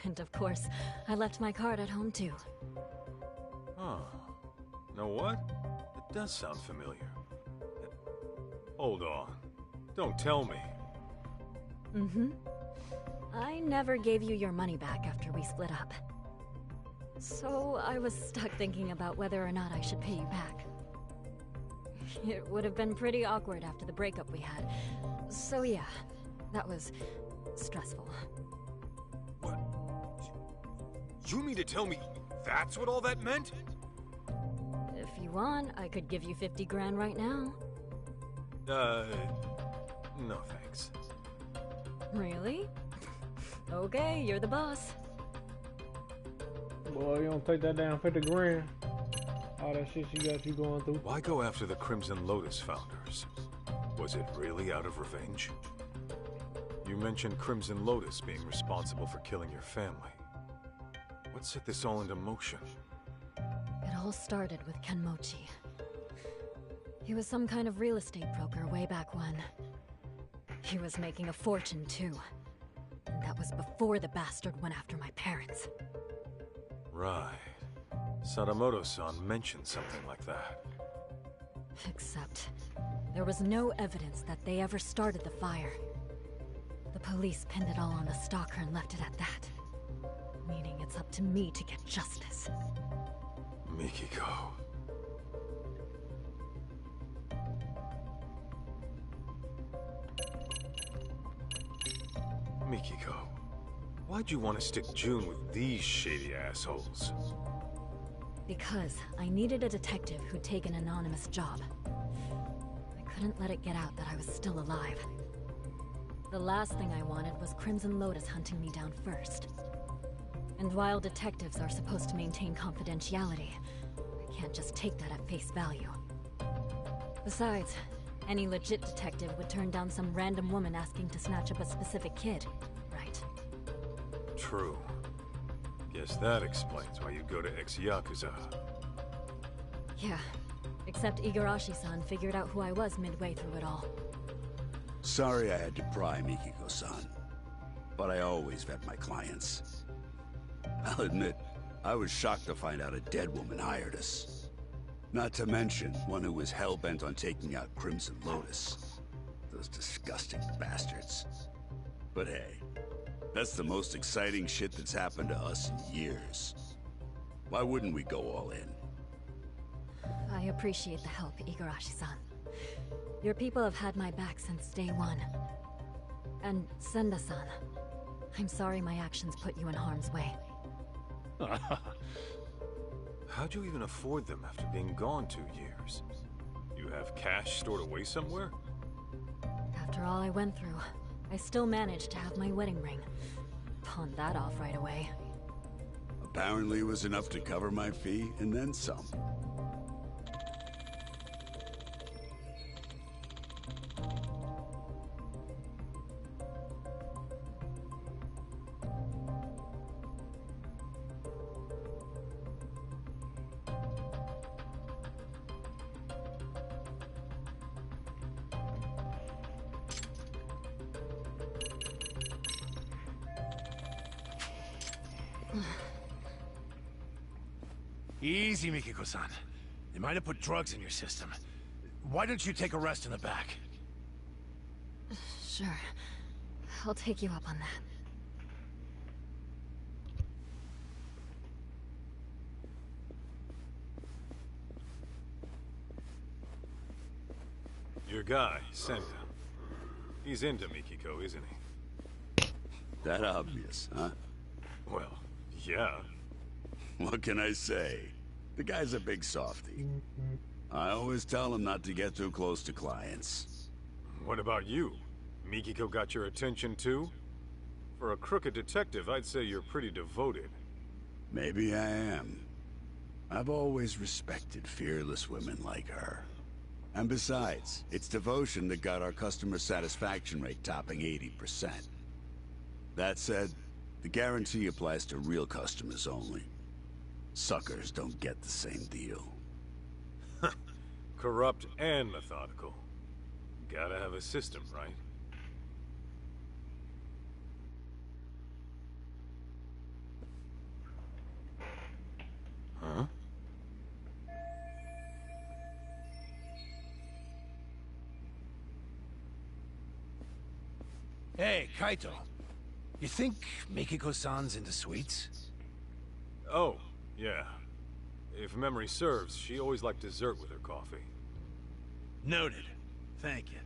And of course, I left my card at home too. Huh. Know what? It does sound familiar. Hold on. Don't tell me. Mm-hmm. I never gave you your money back after we split up. So I was stuck thinking about whether or not I should pay you back. It would have been pretty awkward after the breakup we had. So yeah, that was stressful. What? You mean to tell me that's what all that meant? If you want, I could give you 50 grand right now. No thanks. Really? Okay, you're the boss. Boy, you don't take that down 50 grand. All that shit she got you going through. Why go after the Crimson Lotus founders? Was it really out of revenge? You mentioned Crimson Lotus being responsible for killing your family. What set this all into motion? It all started with Kenmochi. He was some kind of real estate broker way back when. He was making a fortune too. And that was before the bastard went after my parents. Right. Sadamoto-san mentioned something like that. Except, there was no evidence that they ever started the fire. The police pinned it all on the stalker and left it at that. Meaning it's up to me to get justice. Mikiko. Mikiko, Why'd you want to stick June with these shady assholes? Because I needed a detective who'd take an anonymous job. I couldn't let it get out that I was still alive. The last thing I wanted was Crimson Lotus hunting me down first. And while detectives are supposed to maintain confidentiality, I can't just take that at face value. Besides, any legit detective would turn down some random woman asking to snatch up a specific kid, right? True. Guess that explains why you go to ex-Yakuza. Yeah, except Igarashi-san figured out who I was midway through it all. Sorry I had to pry, Mikiko-san. But I always vet my clients. I'll admit, I was shocked to find out a dead woman hired us. Not to mention, one who was hell-bent on taking out Crimson Lotus. Those disgusting bastards. But hey, that's the most exciting shit that's happened to us in years. Why wouldn't we go all in? I appreciate the help, Igarashi-san. Your people have had my back since day one. And Senda-san, I'm sorry my actions put you in harm's way. How'd you even afford them after being gone 2 years? You have cash stored away somewhere? After all I went through, I still managed to have my wedding ring. Pawned that off right away. Apparently it was enough to cover my fee, and then some. Easy, Mikiko-san. They might have put drugs in your system. Why don't you take a rest in the back? Sure. I'll take you up on that. Your guy, Senda. He's into Mikiko, isn't he? That obvious, huh? Well, yeah. What can I say? The guy's a big softie. I always tell him not to get too close to clients. What about you? Mikiko got your attention too? For a crooked detective, I'd say you're pretty devoted. Maybe I am. I've always respected fearless women like her. And besides, it's devotion that got our customer satisfaction rate topping 80%. That said, the guarantee applies to real customers only. Suckers don't get the same deal. Corrupt and methodical. Gotta have a system, right? Huh? Hey, Kaito. You think Mikiko-san's into sweets? Oh, yeah. If memory serves, she always liked dessert with her coffee. Noted. Thank you.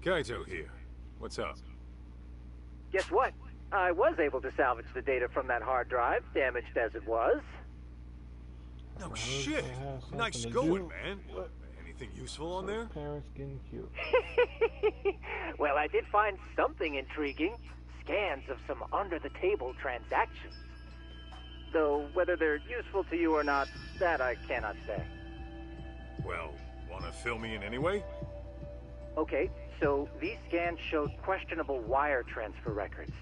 Kaito here. What's up? Guess what? I was able to salvage the data from that hard drive, damaged as it was. No shit! Nice going, man. Anything useful on there? Parents getting cute. Well, I did find something intriguing. Scans of some under-the-table transactions. Though, whether they're useful to you or not, that I cannot say. Well, wanna fill me in anyway? Okay, so these scans showed questionable wire transfer records.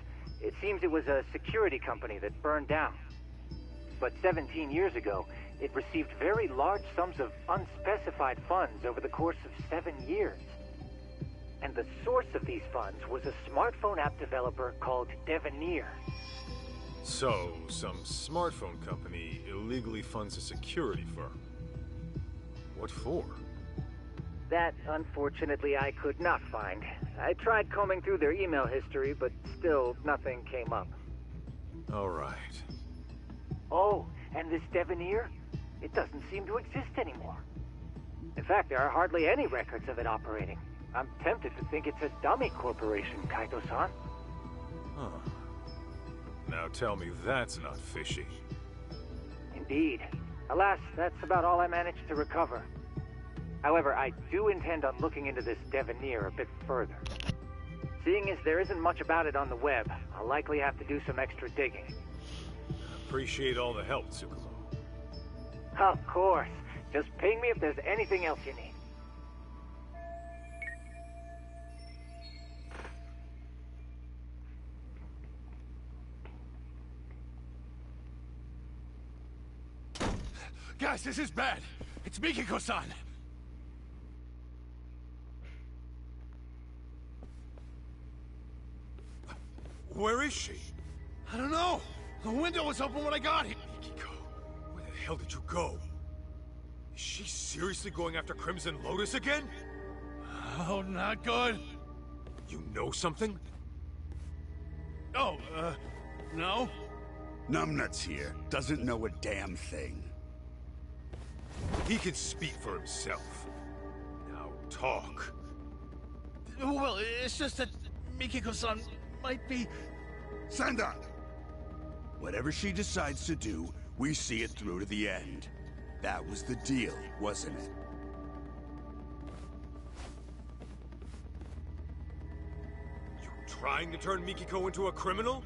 It seems it was a security company that burned down. But 17 years ago, it received very large sums of unspecified funds over the course of 7 years. And the source of these funds was a smartphone app developer called Devenir. So, some smartphone company illegally funds a security firm. What for? That, unfortunately, I could not find. I tried combing through their email history, but still nothing came up. Alright. Oh, and this Devenir? it doesn't seem to exist anymore. In fact, there are hardly any records of it operating. I'm tempted to think it's a dummy corporation, Kaito-san. Huh. Now tell me that's not fishy. Indeed. Alas, that's about all I managed to recover. However, I do intend on looking into this Devenir a bit further. Seeing as there isn't much about it on the web, I'll likely have to do some extra digging. Appreciate all the help, Tsukumo. Of course. Just ping me if there's anything else you need. Guys, this is bad. It's Mikiko-san. Where is she? I don't know. The window was open when I got here. Mikiko, where the hell did you go? Is she seriously going after Crimson Lotus again? Oh, not good. You know something? Oh, no? Numbnuts here. Doesn't know a damn thing. He can speak for himself. Now talk. Well, it's just that Mikiko-san might be... Senda! Whatever she decides to do, we see it through to the end. That was the deal, wasn't it? You trying to turn Mikiko into a criminal?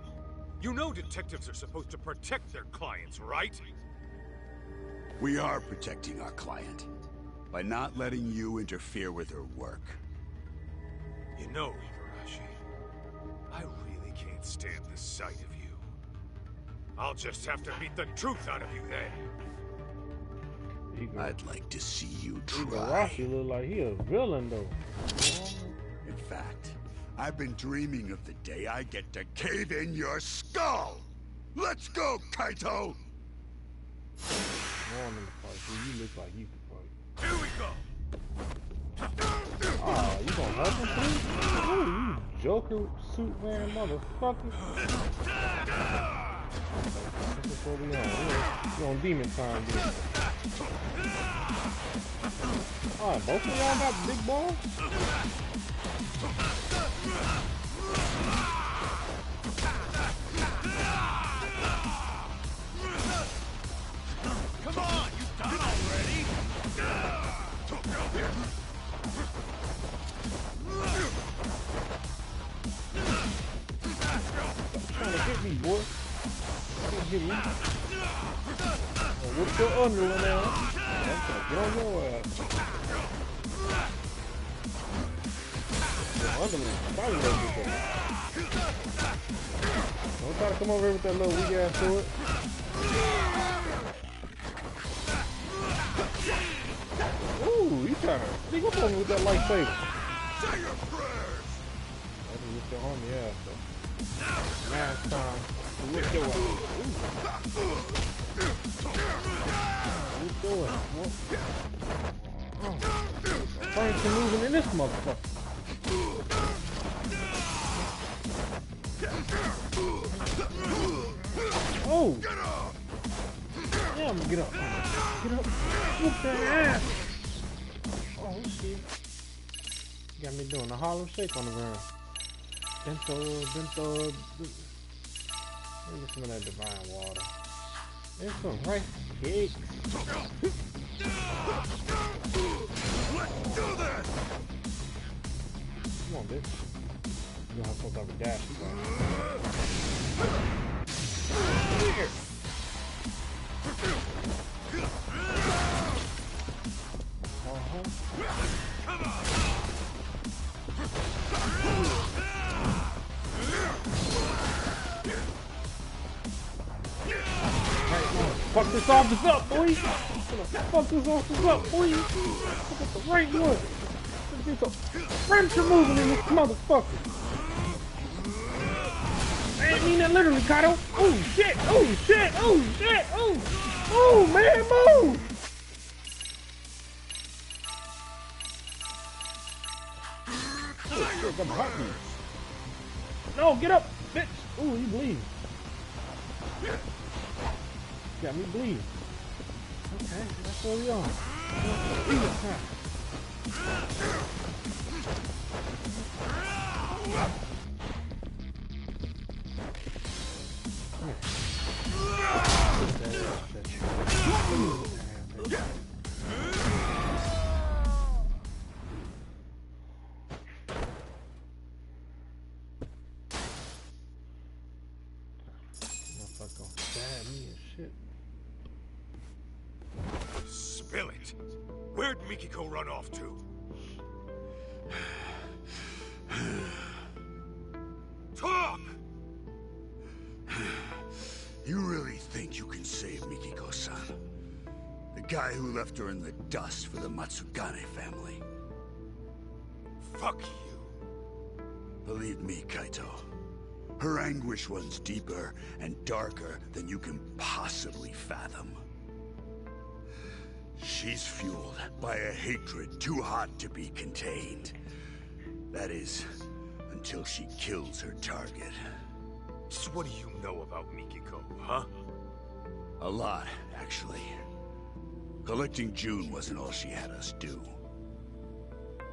You know detectives are supposed to protect their clients, right? We are protecting our client by not letting you interfere with her work. You know, Igarashi, I really can't stand the sight of you. I'll just have to beat the truth out of you then. I'd like to see you try. Igarashi look like he a villain though. In fact, I've been dreaming of the day I get to cave in your skull. Let's go, Kaito! You look like you could fight. Here we go. Oh, you gonna help him too? Oh, you Joker suit wearing motherfucker. This is what we on. We on demon time, dude. Alright, both of y'all got big balls? Come on, you done already? Trying to hit me, boy. Can't hit me. Oh, what's your underling now? Get on your ass. Your underling probably knows this thing. Don't try to come over here with that little weak ass sword. Ooh, you trying to sneak up on me with that lightsaber. Say your prayers! I can whip your arm, yeah, so. Last time, we whipped your ass. What you doing? Frank's moving in this motherfucker. Oh! Yeah, I'm gonna get up. Get up. Whoop that ass. Oh, shit. Got me doing a Harlem Shake on the ground. Bento. Let me get some of that divine water. There's some rice cakes. Let's do this! Come on, bitch. You don't have some type of dash. Here. Fuck this office up, boy! Fuck this office up, boy! Fuck up the right one! Get some French moving in this motherfucker! I ain't mean that literally, Kato! Oh shit! Oh shit! Oh shit! Oh! Oh man, move! Oh shit, got my heart beating. No, get up, bitch! Ooh, you bleeding. Got me bleeding. Okay, that's where we are. Motherfucker gonna stab me and shit. Spill it. Where'd Mikiko run off to? Talk! You really think you can save Mikiko-san? The guy who left her in the dust for the Matsugane family. Fuck you. Believe me, Kaito. Her anguish runs deeper and darker than you can possibly fathom. She's fueled by a hatred too hot to be contained. That is, until she kills her target. So what do you know about Mikiko, huh? A lot, actually. Collecting June wasn't all she had us do.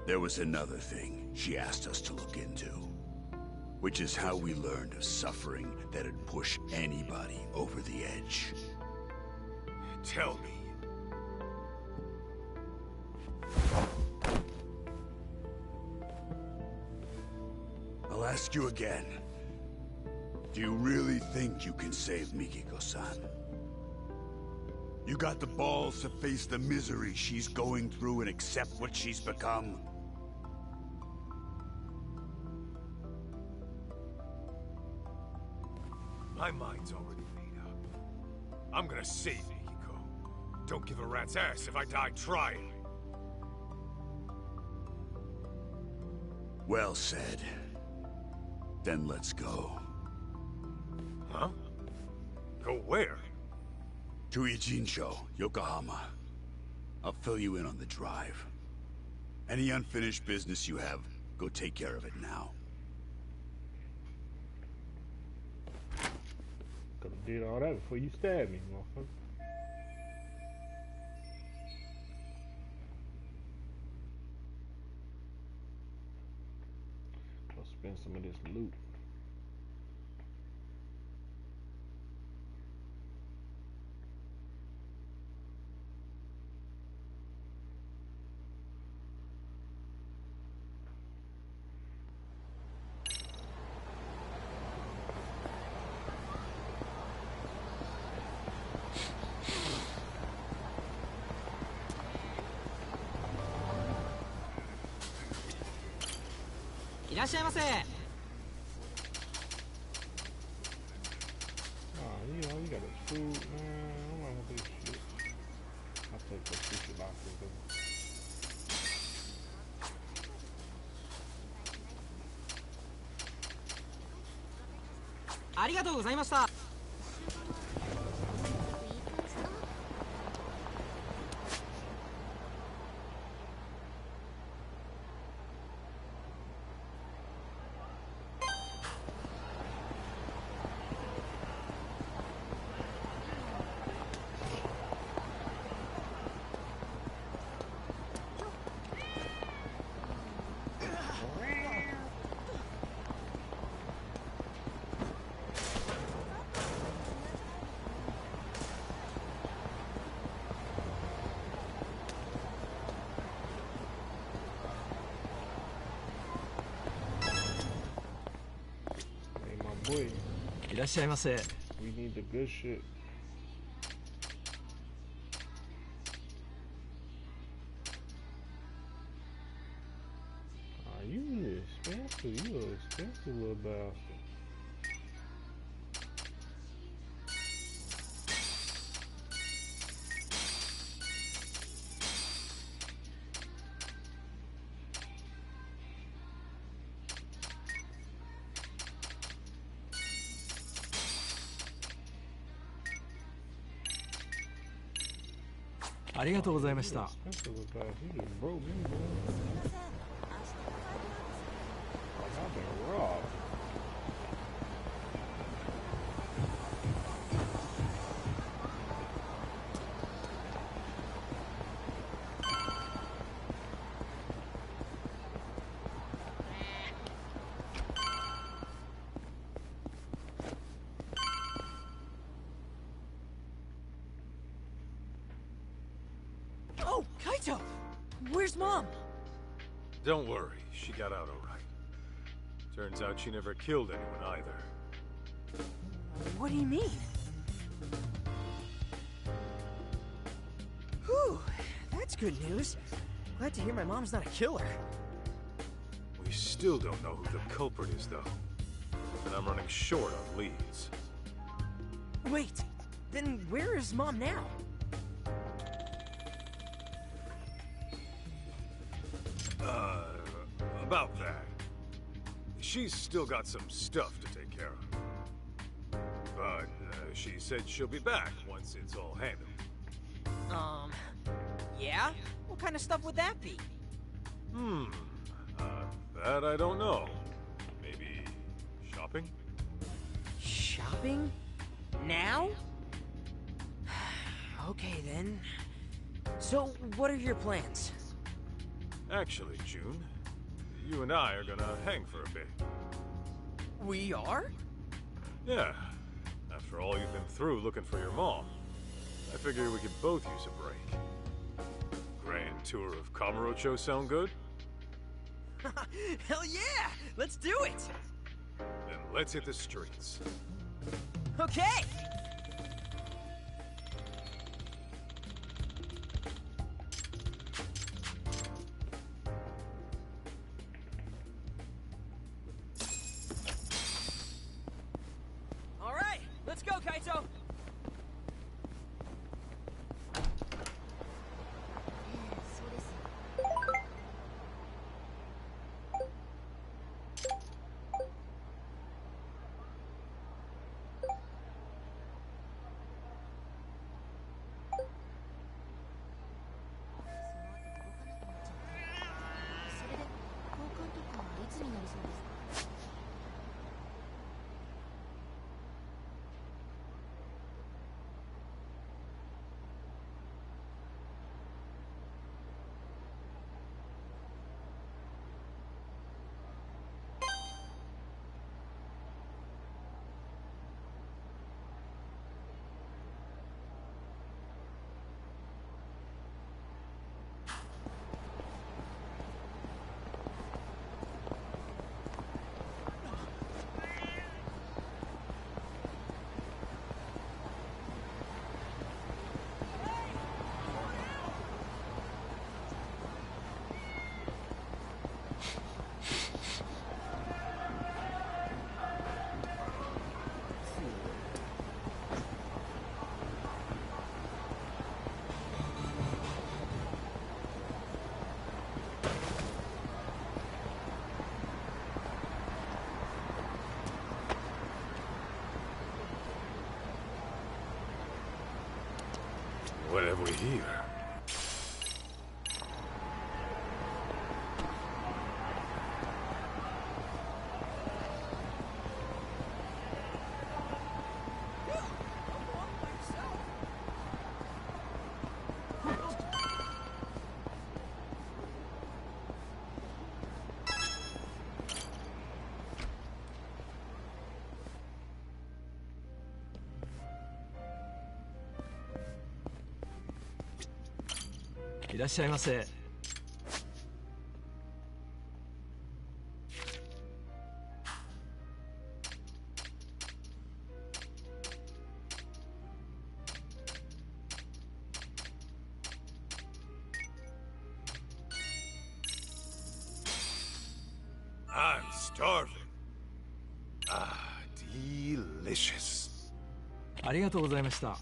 There was another thing she asked us to look into. Which is how we learned of suffering that'd push anybody over the edge. Tell me. I'll ask you again. Do you really think you can save Mikiko-san? You got the balls to face the misery she's going through and accept what she's become? My mind's already made up. I'm gonna save Mikiko. Don't give a rat's ass if I die trying. Well said. Then let's go. Huh? Go where? To Ijincho, Yokohama. I'll fill you in on the drive. Any unfinished business you have, go take care of it now. Could've did all that before you stabbed me, motherfucker. I'll spend some of this loot. Iらっしゃいませ。Oh, you know, you got this food, man. I don't want this shit. I'll take the sushi boxes, though. ありがとうございました。Boy, いらっしゃいませ。 we need the good shit. You expensive. You an expensive little bastard. I ありがとうございました。 What Where's Mom? Don't worry, she got out all right. Turns out she never killed anyone either. What do you mean? Whew, that's good news. Glad to hear my mom's not a killer. We still don't know who the culprit is, though. And I'm running short on leads. Wait, then where is Mom now? About that. She's still got some stuff to take care of. But she said she'll be back once it's all handled. Yeah? What kind of stuff would that be? That I don't know. Maybe shopping? Shopping? Now? Okay then. So, what are your plans? Actually, June, you and I are gonna hang for a bit. We are? Yeah. After all you've been through looking for your mom, I figure we could both use a break. Grand tour of Kamurocho sound good? Hell yeah! Let's do it! Then let's hit the streets. Okay! All right, let's go, Kaito! What have we here?いらっしゃいませ。I'm starving. Ah, delicious. ありがとうございました。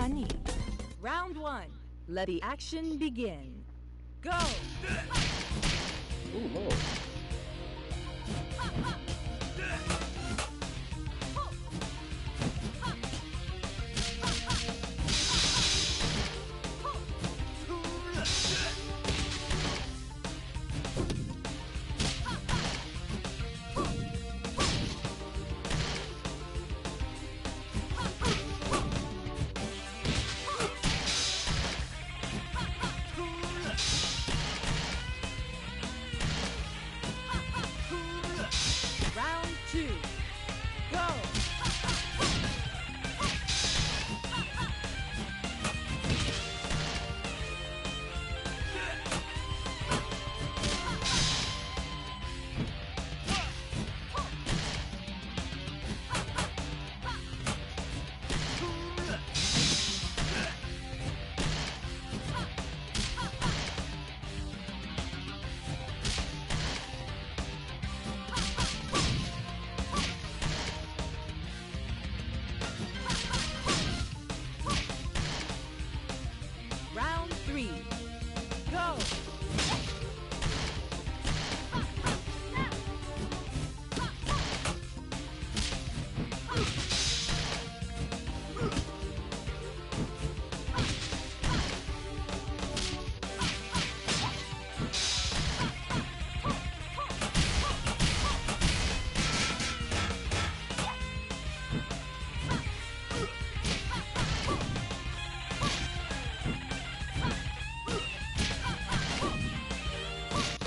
Honey. Round 1. Let the action begin. Go! Ooh, Lord. Round 2. Go! Round 3. Go!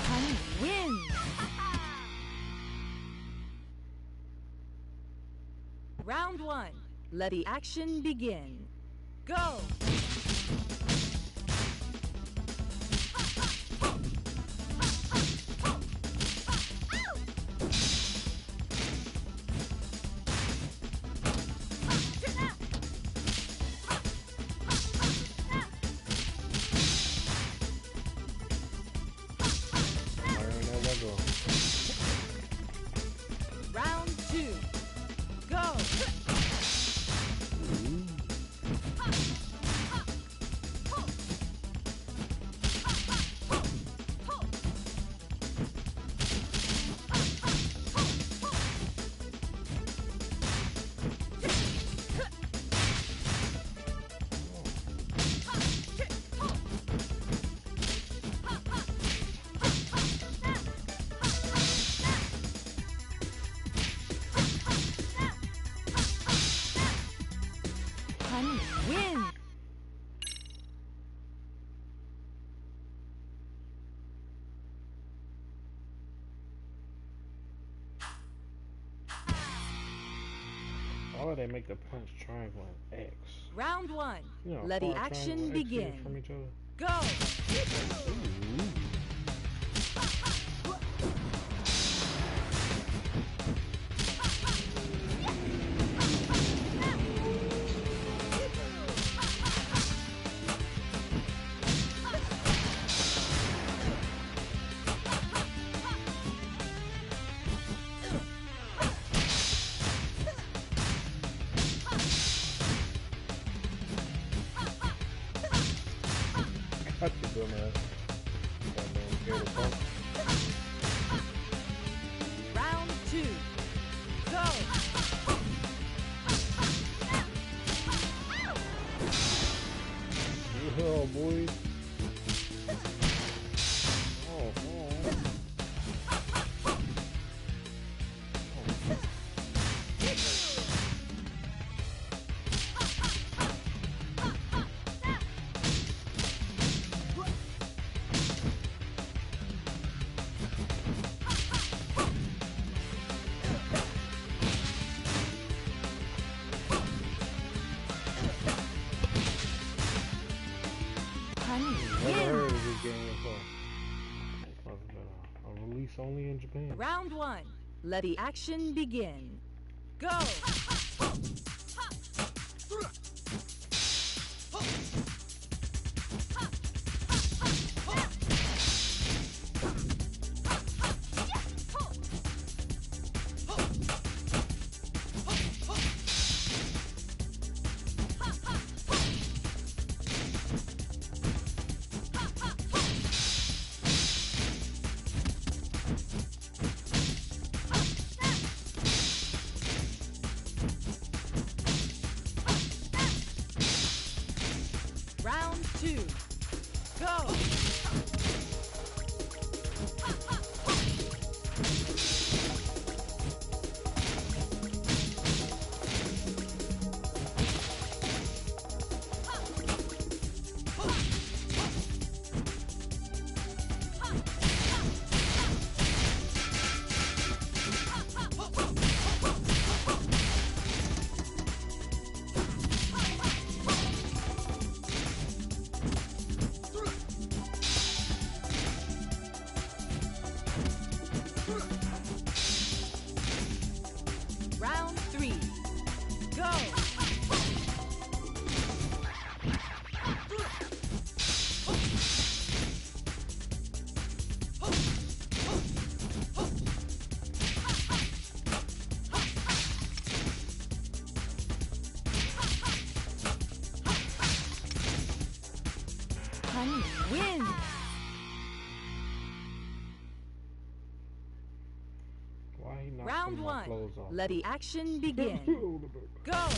Honey wins! Round 1. Let the action begin. Go! Round 2. Go! Honey wins! Why would they make the punch triangle and X? Round 1. You know, Let the far action triangle X here begin. from each other. Go! That's a dumbass. That man scared of punch. Round 2. Go! Oh, boy. Oh, oh. Honey Never heard wins! of this game before. Must have been a release only in Japan. Round 1. Let the action begin. Go! 2. Go! Round 3. Go! Honey wins! Why he not Round putting my 1. clothes on? Let the action begin. Go!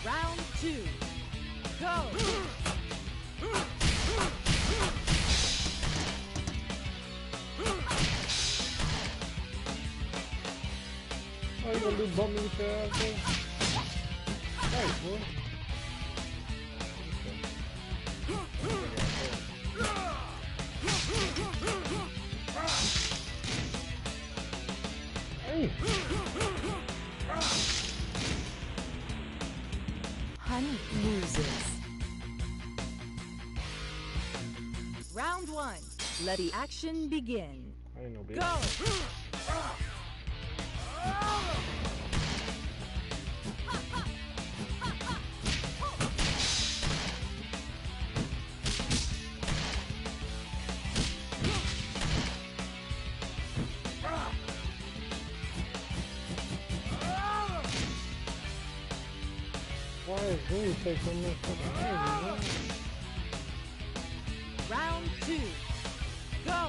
Round 2. Go! Oh, you gonna do bump me with your ass, boy? Nice, boy. Hey. Honey loses. Round 1. Let the action begin. I ain't no bitch. Go! Why is Green take so much fucking energy, man? Round 2. Go!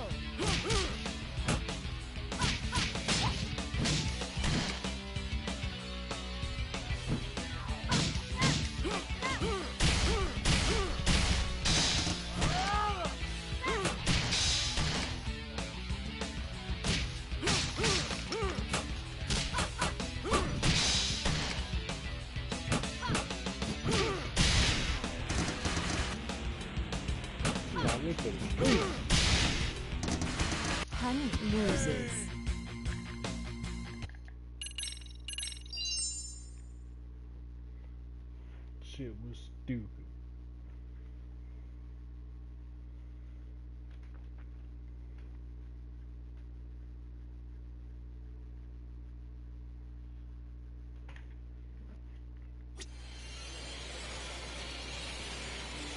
Got me to the street. Honey loses. Shit was stupid.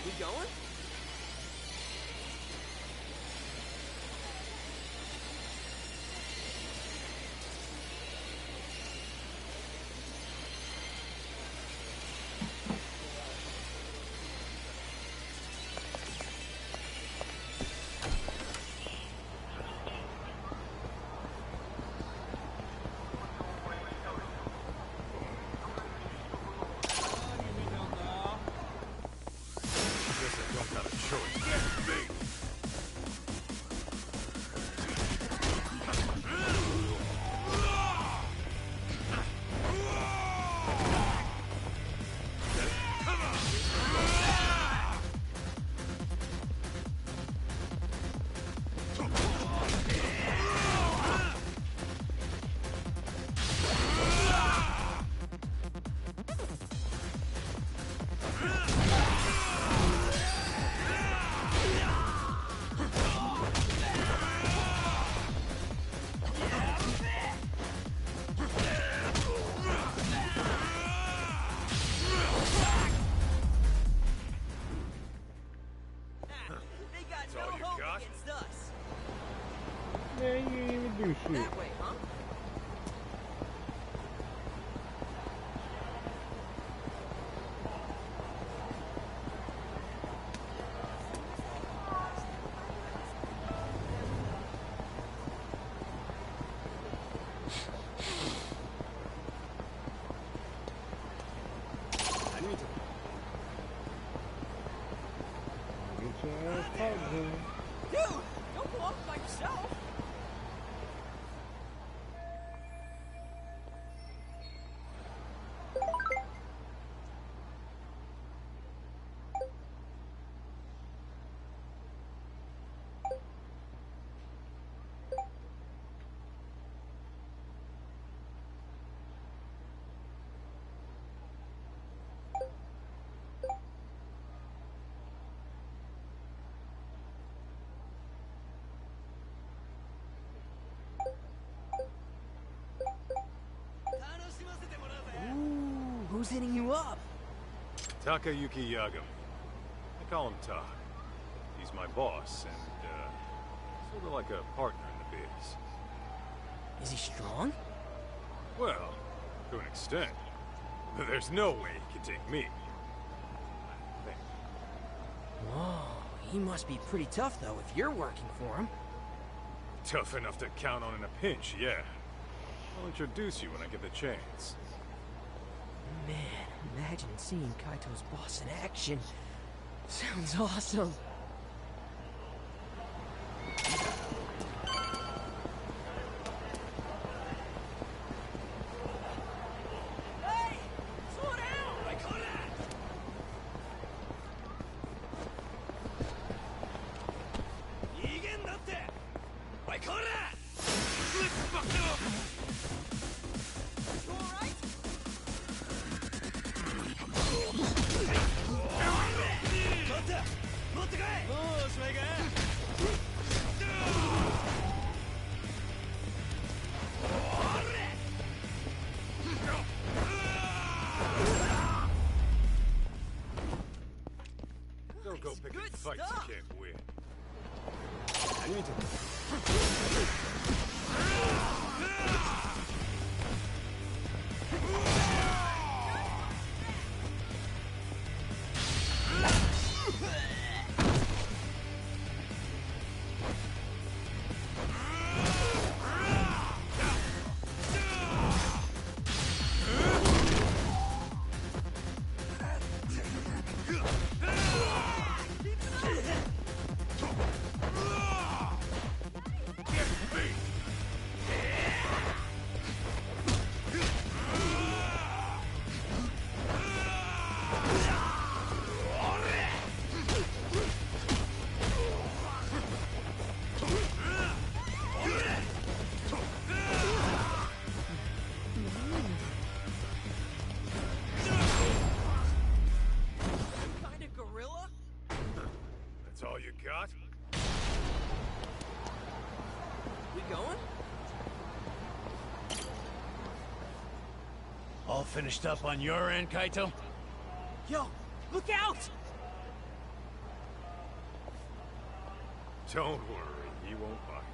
We going? Guess I don't got a choice. Me! They got That's no all you hope got? against us. Man, you didn't even do shit. That way, huh? Get your ass caught, dude. Dude, don't go off by yourself. Ooh, who's hitting you up? Takayuki Yagami. I call him Tak. He's my boss, and, sort of like a partner in the biz. Is he strong? Well, to an extent. There's no way he can take me. I think. Whoa, he must be pretty tough, though, if you're working for him. Tough enough to count on in a pinch, yeah. I'll introduce you when I get the chance. Man, imagine seeing Kaito's boss in action. Sounds awesome. Hey! Slow down! I caught that! I caught that! Let's fuck up! You alright? Don't go picking fights you can't win. That's all you got? We going? All finished up on your end, Kaito? Yo, look out! Don't worry, he won't bite.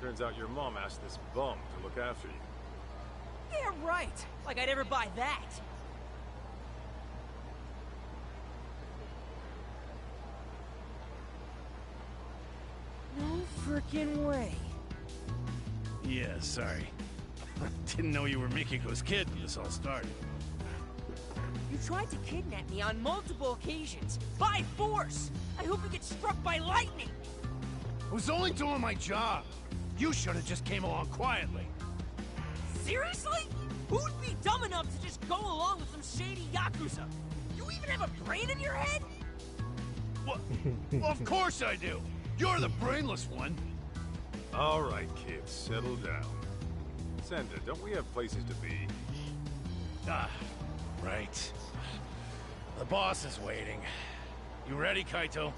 Turns out your mom asked this bum to look after you. Yeah, right. Like I'd ever buy that. No frickin' way. Yeah, sorry. Didn't know you were Mikiko's kid when this all started. You tried to kidnap me on multiple occasions, by force! I hope you get struck by lightning! I was only doing my job. You should have just came along quietly. Seriously? Who'd be dumb enough to just go along with some shady Yakuza? You even have a brain in your head? What? Well, of course I do. You're the brainless one. All right, kids, settle down. Senda, don't we have places to be? Ah, right. The boss is waiting. You ready, Kaito?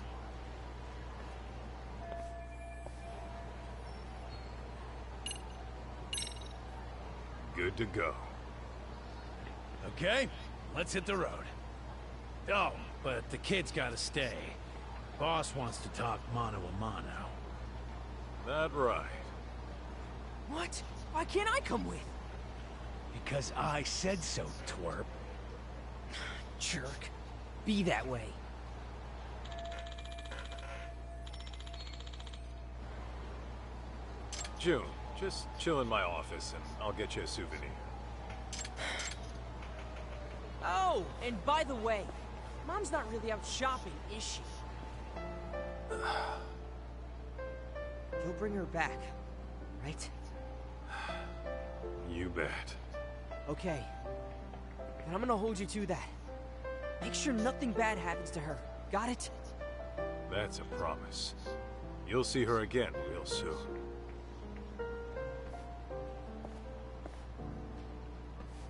Good to go. Okay, let's hit the road. Oh, but the kid's gotta stay. Boss wants to talk mano a mano. That right. What? Why can't I come with? Because I said so, twerp. Jerk. Be that way. June, just chill in my office and I'll get you a souvenir. Oh, and by the way, Mom's not really out shopping, is she? You'll bring her back, right? You bet. Okay. And I'm gonna hold you to that. Make sure nothing bad happens to her. Got it? That's a promise. You'll see her again real soon.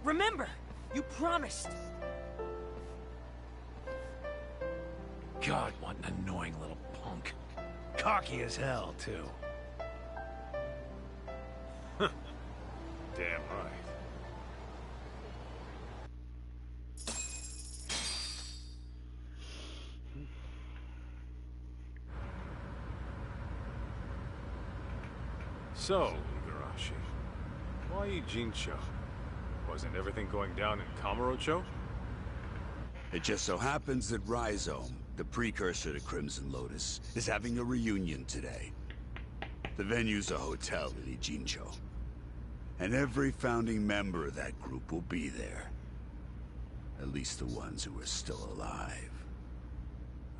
Remember! You promised! God, what an annoying little punk. Cocky as hell, too. Damn right. So, Igarashi, why Ijincho? Wasn't everything going down in Kamurocho? It just so happens that Rhizome, the precursor to Crimson Lotus, is having a reunion today. The venue's a hotel in Ijincho. And every founding member of that group will be there. At least the ones who are still alive.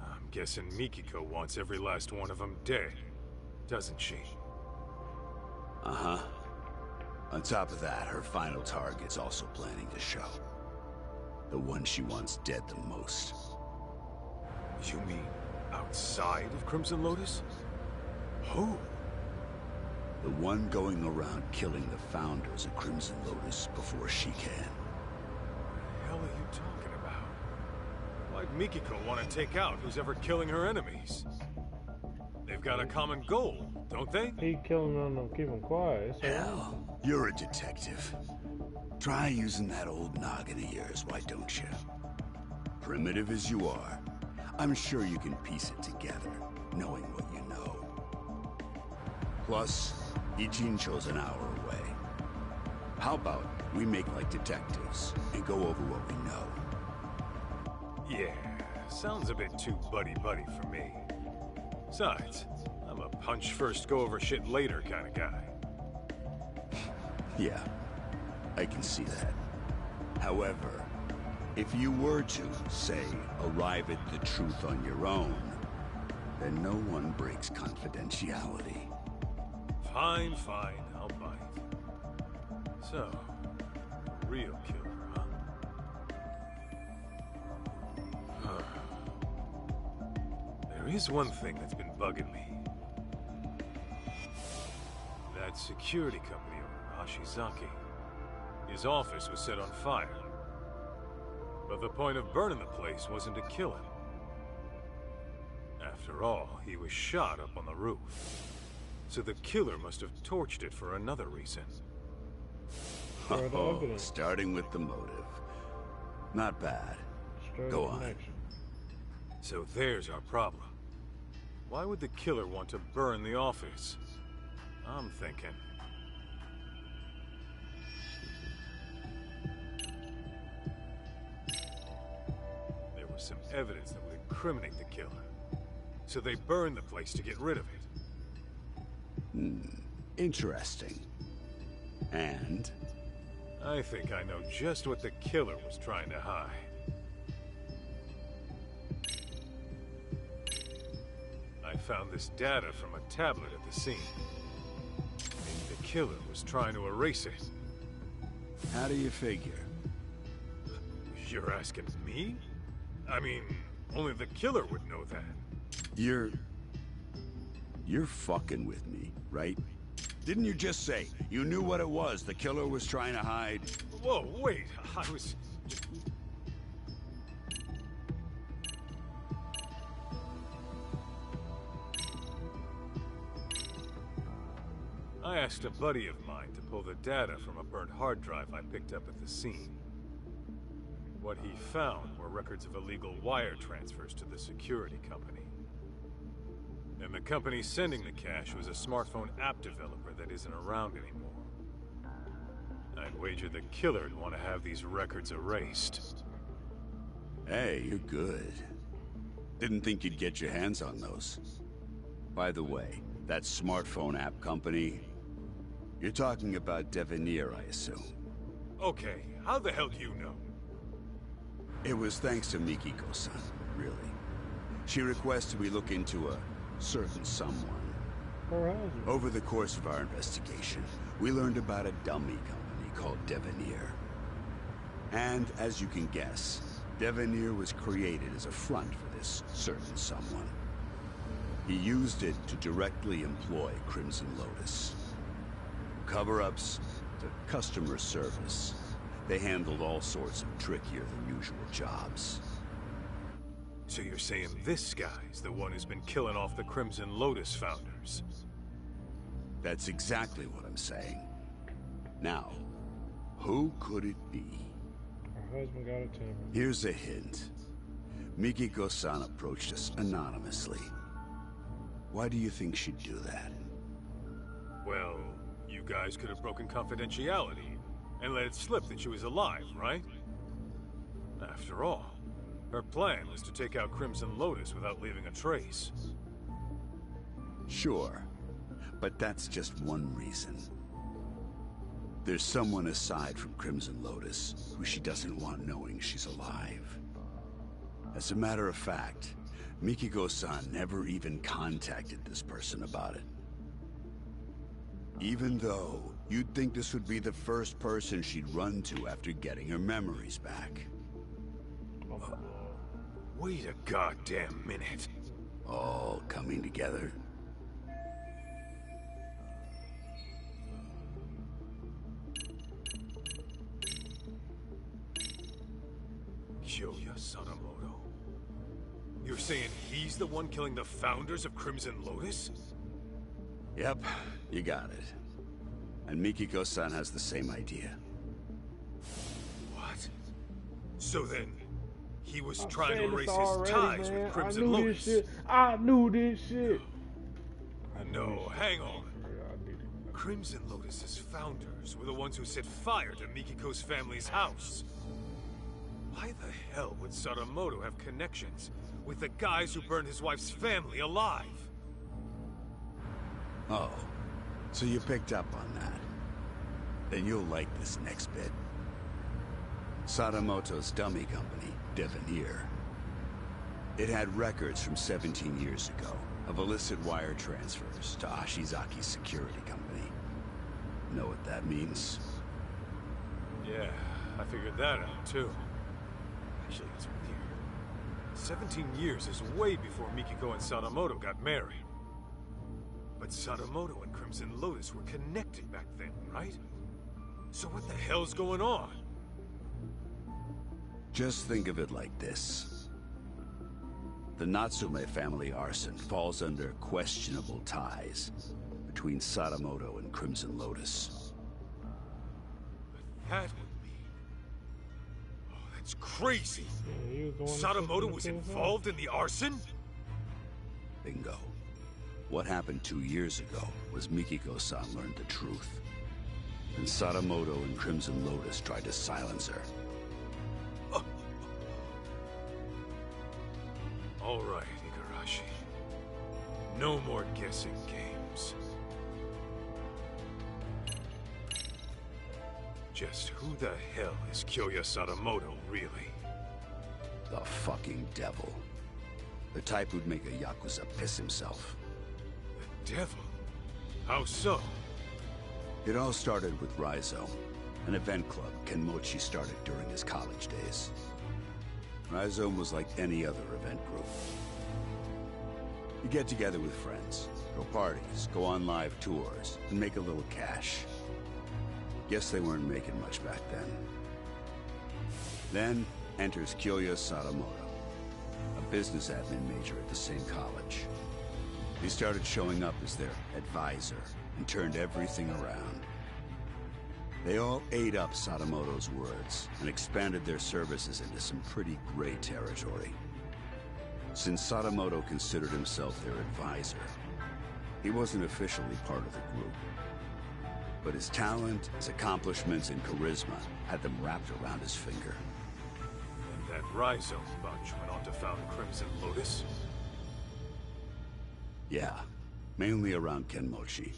I'm guessing Mikiko wants every last one of them dead, doesn't she? Uh-huh. On top of that, her final target's also planning to show. The one she wants dead the most. You mean outside of Crimson Lotus? Who? The one going around killing the founders of Crimson Lotus before she can. What the hell are you talking about? Why'd Mikiko want to take out who's ever killing her enemies? They've got a common goal, don't they? He killing them and keep them quiet. So Hell, you're a detective. Try using that old noggin of yours, why don't you? Primitive as you are, I'm sure you can piece it together, knowing what you know. Plus, Ijincho's an hour away. How about we make like detectives and go over what we know? Yeah, sounds a bit too buddy-buddy for me. Besides, I'm a punch first, go over shit later kind of guy. Yeah, I can see that. However, if you were to, say, arrive at the truth on your own, then no one breaks confidentiality. Fine, fine, I'll bite. So, real killer, huh? There is one thing that's been bugging me. That security company owner, Ashizaki. His office was set on fire. But the point of burning the place wasn't to kill him. After all, he was shot up on the roof. So the killer must have torched it for another reason. Oh, starting with the motive. Not bad. Go on. So there's our problem. Why would the killer want to burn the office? I'm thinking. There was some evidence that would incriminate the killer. So they burned the place to get rid of it. Interesting. And? I think I know just what the killer was trying to hide. I found this data from a tablet at the scene. Maybe the killer was trying to erase it. How do you figure? You're asking me? I mean, only the killer would know that. You're fucking with me, right? Didn't you just say you knew what it was the killer was trying to hide? Whoa, wait, I was... I asked a buddy of mine to pull the data from a burnt hard drive I picked up at the scene. What he found were records of illegal wire transfers to the security company. And the company sending the cash was a smartphone app developer that isn't around anymore. I'd wager the killer'd want to have these records erased. Hey, you're good. Didn't think you'd get your hands on those. By the way, that smartphone app company... You're talking about Devenir, I assume. Okay, how the hell do you know? It was thanks to Mikiko-san, really. She requested we look into a certain someone. Over the course of our investigation, we learned about a dummy company called Devenir. And, as you can guess, Devenir was created as a front for this certain someone. He used it to directly employ Crimson Lotus. Cover-ups to customer service. They handled all sorts of trickier than usual jobs. So you're saying this guy's the one who's been killing off the Crimson Lotus founders? That's exactly what I'm saying. Now, who could it be? Her husband got a temper. Here's a hint. Mikiko-san approached us anonymously. Why do you think she'd do that? Well, you guys could have broken confidentiality and let it slip that she was alive, right? After all, her plan was to take out Crimson Lotus without leaving a trace. Sure, but that's just one reason. There's someone aside from Crimson Lotus who she doesn't want knowing she's alive. As a matter of fact, Mikiko-san never even contacted this person about it. Even though you'd think this would be the first person she'd run to after getting her memories back. Wait a goddamn minute. All coming together. Kyoya Sadamoto? You're saying he's the one killing the founders of Crimson Lotus? Yep, you got it. And Mikiko-san has the same idea. What? So then, he was I'm trying to saying erase this his already, ties man. with Crimson I knew Lotus. this shit. I knew this shit. No, hang on. Crimson Lotus's founders were the ones who set fire to Mikiko's family's house. Why the hell would Sadamoto have connections with the guys who burned his wife's family alive? Oh, so you picked up on that. Then you'll like this next bit. Sadamoto's dummy company, Devenir. It had records from 17 years ago of illicit wire transfers to Ashizaki's security company. Know what that means? Yeah, I figured that out too. Actually, it's weird. 17 years is way before Mikiko and Sadamoto got married. But Sadamoto and Crimson Lotus were connected back then, right? So what the hell's going on? Just think of it like this. The Natsume family arson falls under questionable ties between Sadamoto and Crimson Lotus. That would mean... Oh, that's crazy! Yeah, Sadamoto was involved in the arson? Bingo. What happened 2 years ago was Mikiko-san learned the truth. And Sadamoto and Crimson Lotus tried to silence her. All right, Igarashi. No more guessing games. Just who the hell is Kyoya Sadamoto, really? The fucking devil. The type who'd make a Yakuza piss himself. The devil? How so? It all started with Raizo, an event club Kenmochi started during his college days. Raizo was like any other event group. You get together with friends, throw parties, go on live tours, and make a little cash. Guess they weren't making much back then. Then enters Kyoya Sadamoto, a business admin major at the same college. He started showing up as their advisor and turned everything around. They all ate up Sadamoto's words and expanded their services into some pretty gray territory. Since Sadamoto considered himself their advisor, he wasn't officially part of the group. But his talent, his accomplishments, and charisma had them wrapped around his finger. And that Rhizome bunch went on to found Crimson Lotus? Yeah, mainly around Kenmochi.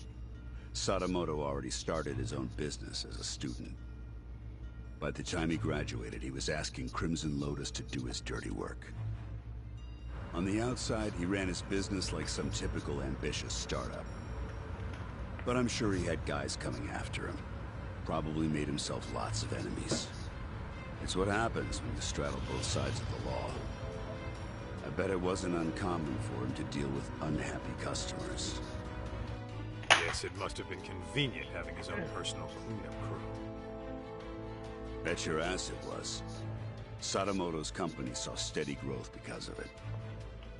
Sadamoto already started his own business as a student. By the time he graduated, he was asking Crimson Lotus to do his dirty work. On the outside, he ran his business like some typical ambitious startup. But I'm sure he had guys coming after him. Probably made himself lots of enemies. It's what happens when you straddle both sides of the law. I bet it wasn't uncommon for him to deal with unhappy customers. Yes, it must have been convenient having his own personal cleanup crew. Bet your ass it was. Sadamoto's company saw steady growth because of it.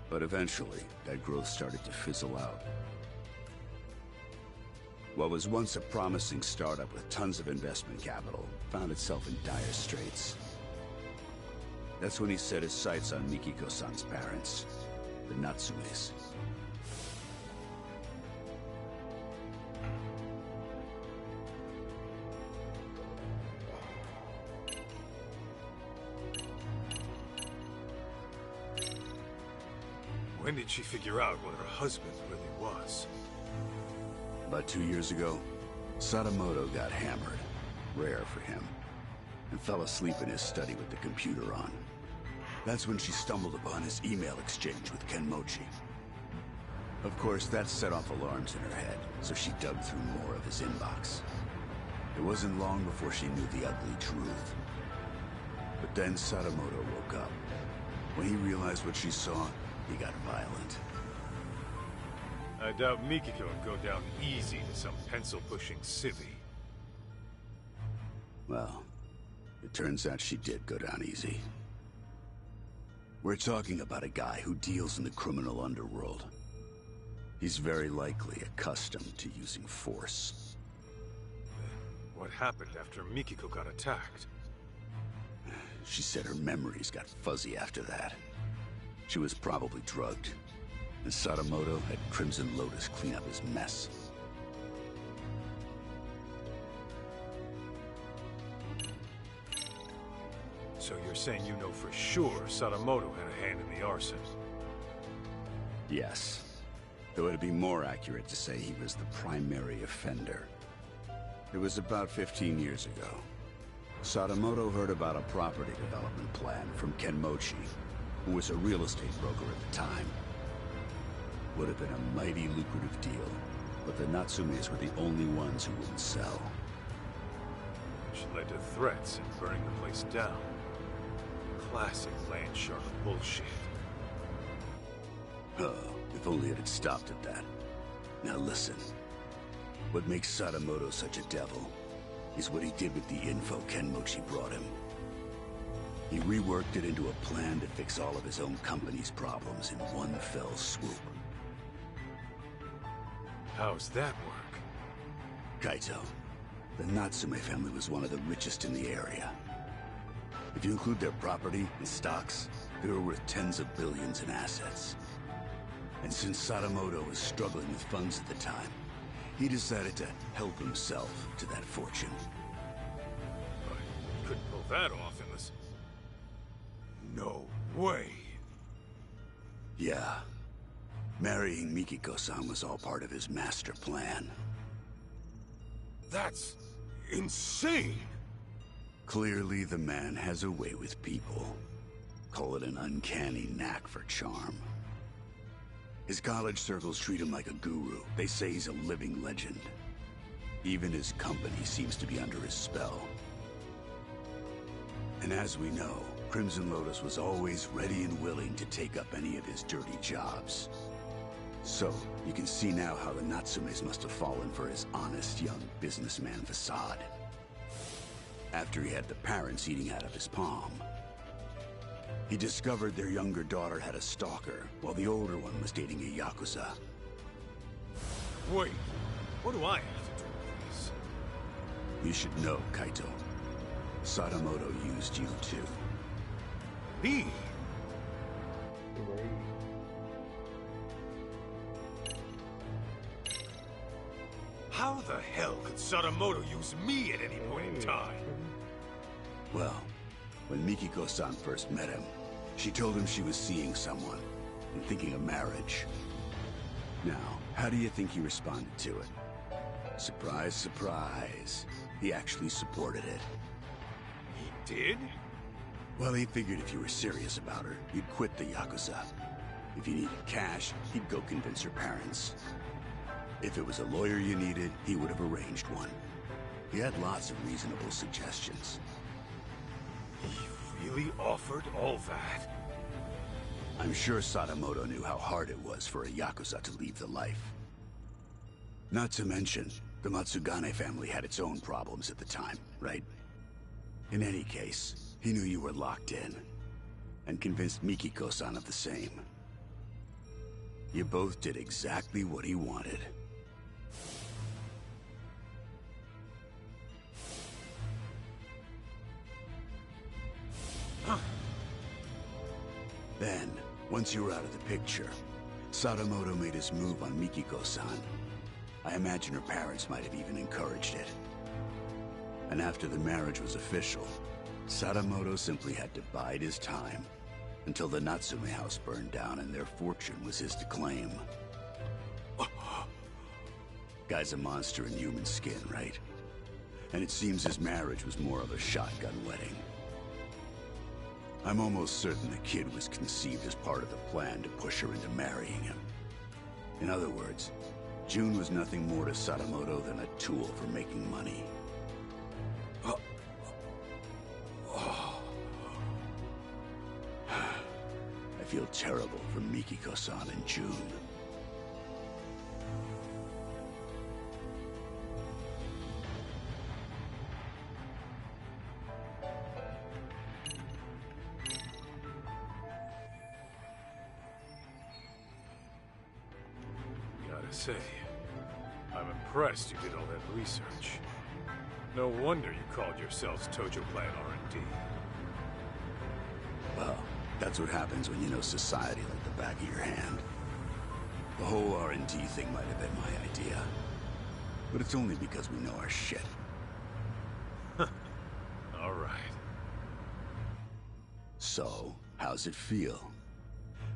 But eventually, that growth started to fizzle out. What was once a promising startup with tons of investment capital found itself in dire straits. That's when he set his sights on Mikiko-san's parents, the Natsumes. When did she figure out what her husband really was? About 2 years ago, Sadamoto got hammered, rare for him, and fell asleep in his study with the computer on. That's when she stumbled upon his email exchange with Kenmochi. Of course, that set off alarms in her head, so she dug through more of his inbox. It wasn't long before she knew the ugly truth. But then Sadamoto woke up. When he realized what she saw, he got violent. I doubt Mikiko would go down easy to some pencil-pushing civvy. Well, it turns out she did go down easy. We're talking about a guy who deals in the criminal underworld. He's very likely accustomed to using force. What happened after Mikiko got attacked? She said her memories got fuzzy after that. She was probably drugged, and Sadamoto had Crimson Lotus clean up his mess. So you're saying you know for sure Sadamoto had a hand in the arson? Yes. Though it'd be more accurate to say he was the primary offender. It was about 15 years ago. Sadamoto heard about a property development plan from Kenmochi, who was a real estate broker at the time. Would have been a mighty lucrative deal, but the Natsumes were the only ones who wouldn't sell. Which led to threats and burning the place down. Classic land shark bullshit. Oh, if only it had stopped at that. Now listen. What makes Sadamoto such a devil is what he did with the info Kenmochi brought him. He reworked it into a plan to fix all of his own company's problems in one fell swoop. How's that work? Kaito, the Natsume family was one of the richest in the area. If you include their property and stocks, they were worth tens of billions in assets. And since Sadamoto was struggling with funds at the time, he decided to help himself to that fortune. But he couldn't pull that off unless... No way! Yeah. Marrying Mikiko-san was all part of his master plan. That's... insane! Clearly, the man has a way with people. Call it an uncanny knack for charm. His college circles treat him like a guru. They say he's a living legend. Even his company seems to be under his spell. And as we know, Crimson Lotus was always ready and willing to take up any of his dirty jobs. So, you can see now how the Natsumes must have fallen for his honest young businessman facade. After he had the parents eating out of his palm, he discovered their younger daughter had a stalker, while the older one was dating a Yakuza. Wait, what do I have to do with this? You should know, Kaito. Sadamoto used you too. Me? Great. How the hell could Sadamoto use me at any point in time? Well, when Mikiko-san first met him, she told him she was seeing someone and thinking of marriage. Now, how do you think he responded to it? Surprise, surprise. He actually supported it. He did? Well, he figured if you were serious about her, you'd quit the Yakuza. If you needed cash, he'd go convince her parents. If it was a lawyer you needed, he would have arranged one. He had lots of reasonable suggestions. He really offered all that? I'm sure Sadamoto knew how hard it was for a Yakuza to leave the life. Not to mention, the Matsugane family had its own problems at the time, right? In any case, he knew you were locked in, and convinced Mikiko-san of the same. You both did exactly what he wanted. Then, once you were out of the picture, Sadamoto made his move on Mikiko-san. I imagine her parents might have even encouraged it. And after the marriage was official, Sadamoto simply had to bide his time until the Natsume house burned down and their fortune was his to claim. Guy's a monster in human skin, right? And it seems his marriage was more of a shotgun wedding. I'm almost certain the kid was conceived as part of the plan to push her into marrying him. In other words, June was nothing more to Sadamoto than a tool for making money. I feel terrible for Mikiko-san and June. Gotta say, I'm impressed you did all that research. No wonder you called yourselves Tojo Plan R&D. Well, that's what happens when you know society like the back of your hand. The whole R&D thing might have been my idea. But it's only because we know our shit. All right. So, how's it feel?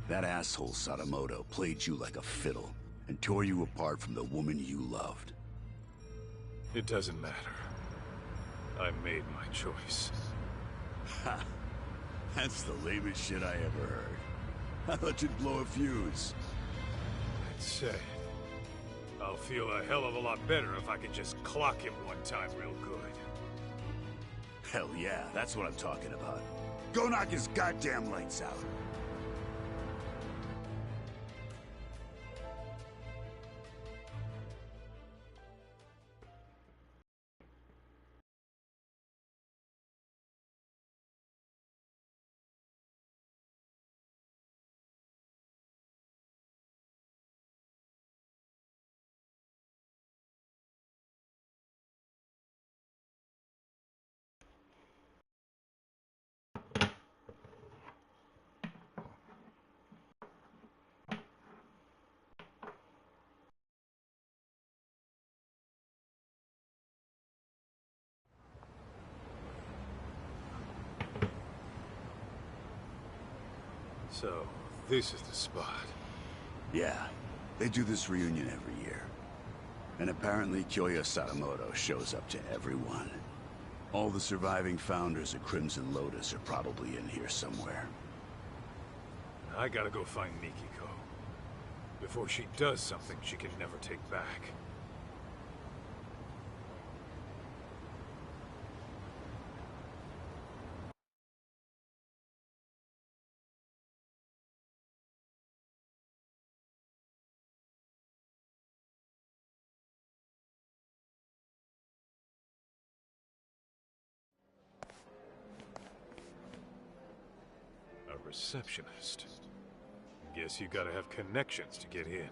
That asshole Sadamoto played you like a fiddle and tore you apart from the woman you loved. It doesn't matter. I made my choice. Ha! That's the lamest shit I ever heard. I thought you'd blow a fuse. That said, I'll feel a hell of a lot better if I can just clock him one time real good. Hell yeah, that's what I'm talking about. Go knock his goddamn lights out. So, this is the spot. Yeah, they do this reunion every year. And apparently Kyoya Sadamoto shows up to every one. All the surviving founders of Crimson Lotus are probably in here somewhere. I gotta go find Mikiko. Before she does something she can never take back. A receptionist. Guess you gotta have connections to get in.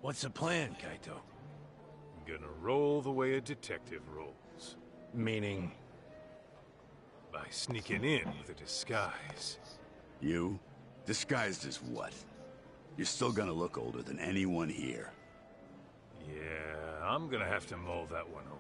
What's the plan, Kaito? Gonna roll the way a detective rolls. Meaning? By sneaking in with a disguise. You? Disguised as what? You're still gonna look older than anyone here. Yeah, I'm gonna have to mull that one over.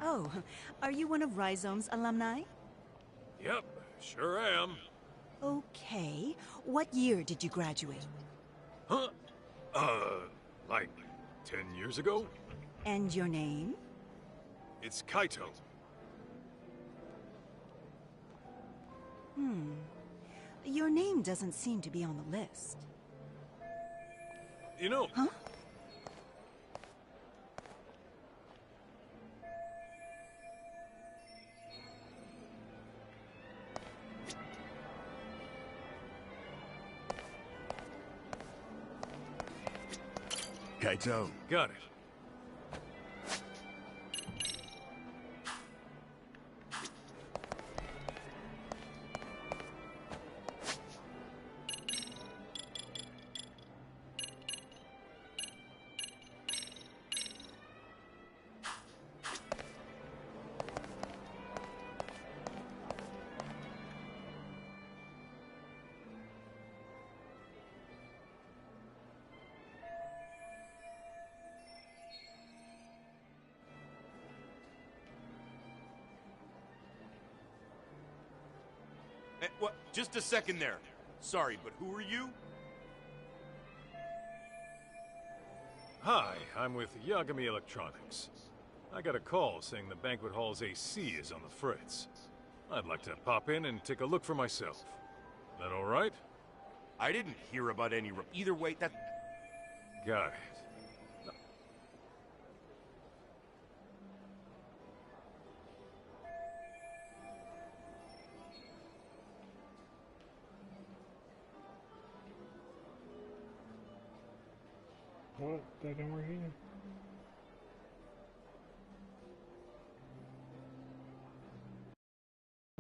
Oh, are you one of Rhizome's alumni? Yep, sure am. Okay. What year did you graduate? Huh? Like 10 years ago? And your name? It's Kaito. Your name doesn't seem to be on the list. You know... Huh? Kaito. Got it. What? Just a second there. Sorry, but who are you? Hi, I'm with Yagami Electronics. I got a call saying the banquet hall's AC is on the fritz. I'd like to pop in and take a look for myself. That all right? I didn't hear about any... Either way, that... Got it. What? That didn't work either.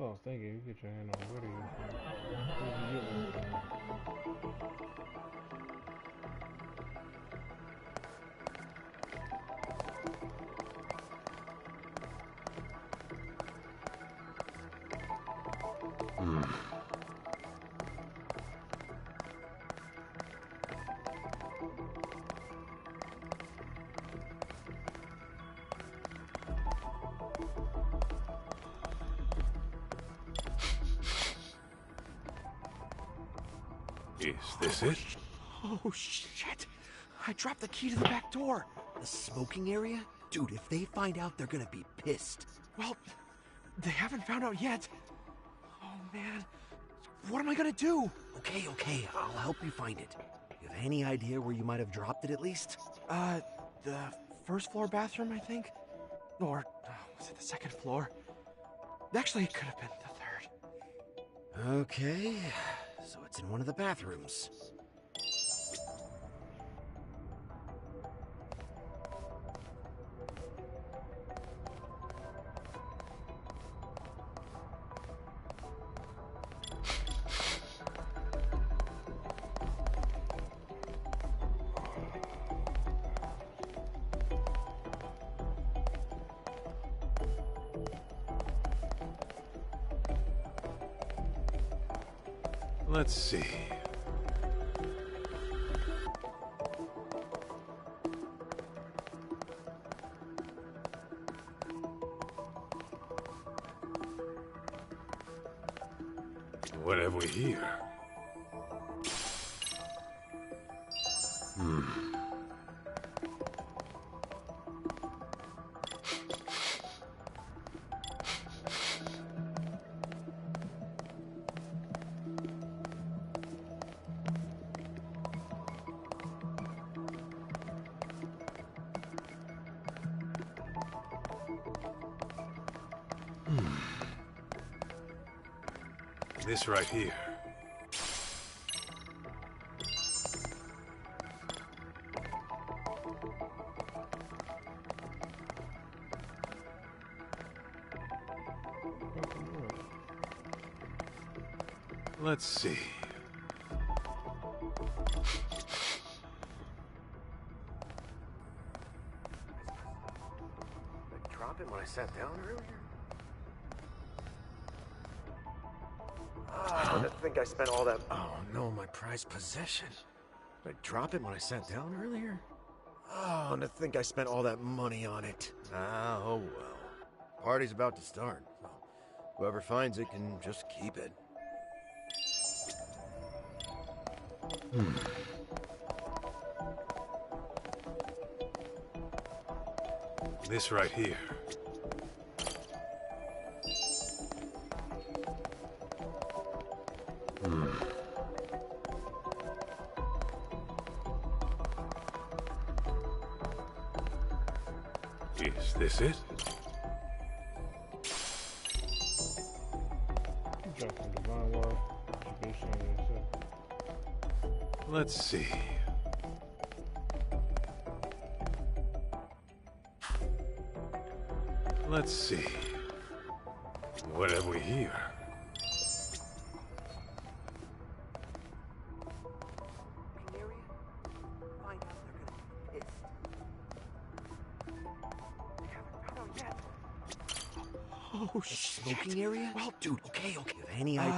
Oh, thank you. You get your hand on what are you? Is this it? Oh, shit! I dropped the key to the back door. The smoking area? Dude, if they find out, they're gonna be pissed. Well, they haven't found out yet. Oh, man. What am I gonna do? Okay, I'll help you find it. You have any idea where you might have dropped it at least? The first floor bathroom, I think? Or, was it the second floor? Actually, it could have been the third. Okay, so it's in one of the bathrooms. Let's see. What have we here? This right here. Let's see. Did I drop it when I sat down earlier? I think I spent all that... Oh no, my prized possession. Did I drop it when I sat down earlier? Oh, and to think I spent all that money on it. Ah, oh well. Party's about to start, so whoever finds it can just keep it. This right here. Is this it? Let's see. Let's see. What have we here? Oh, shit. Smoking area? Well, dude, okay. If any Okay.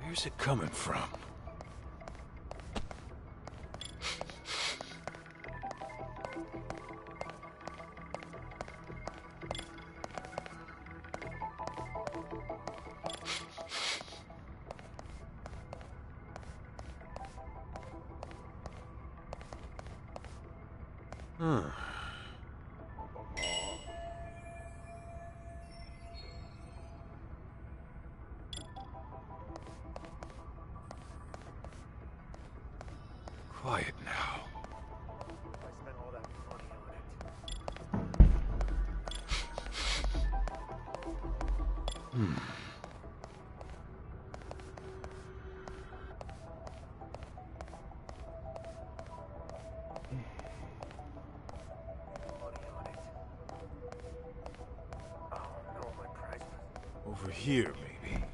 Where's it coming from? Quiet now. I spent all that money on it. Over here, maybe.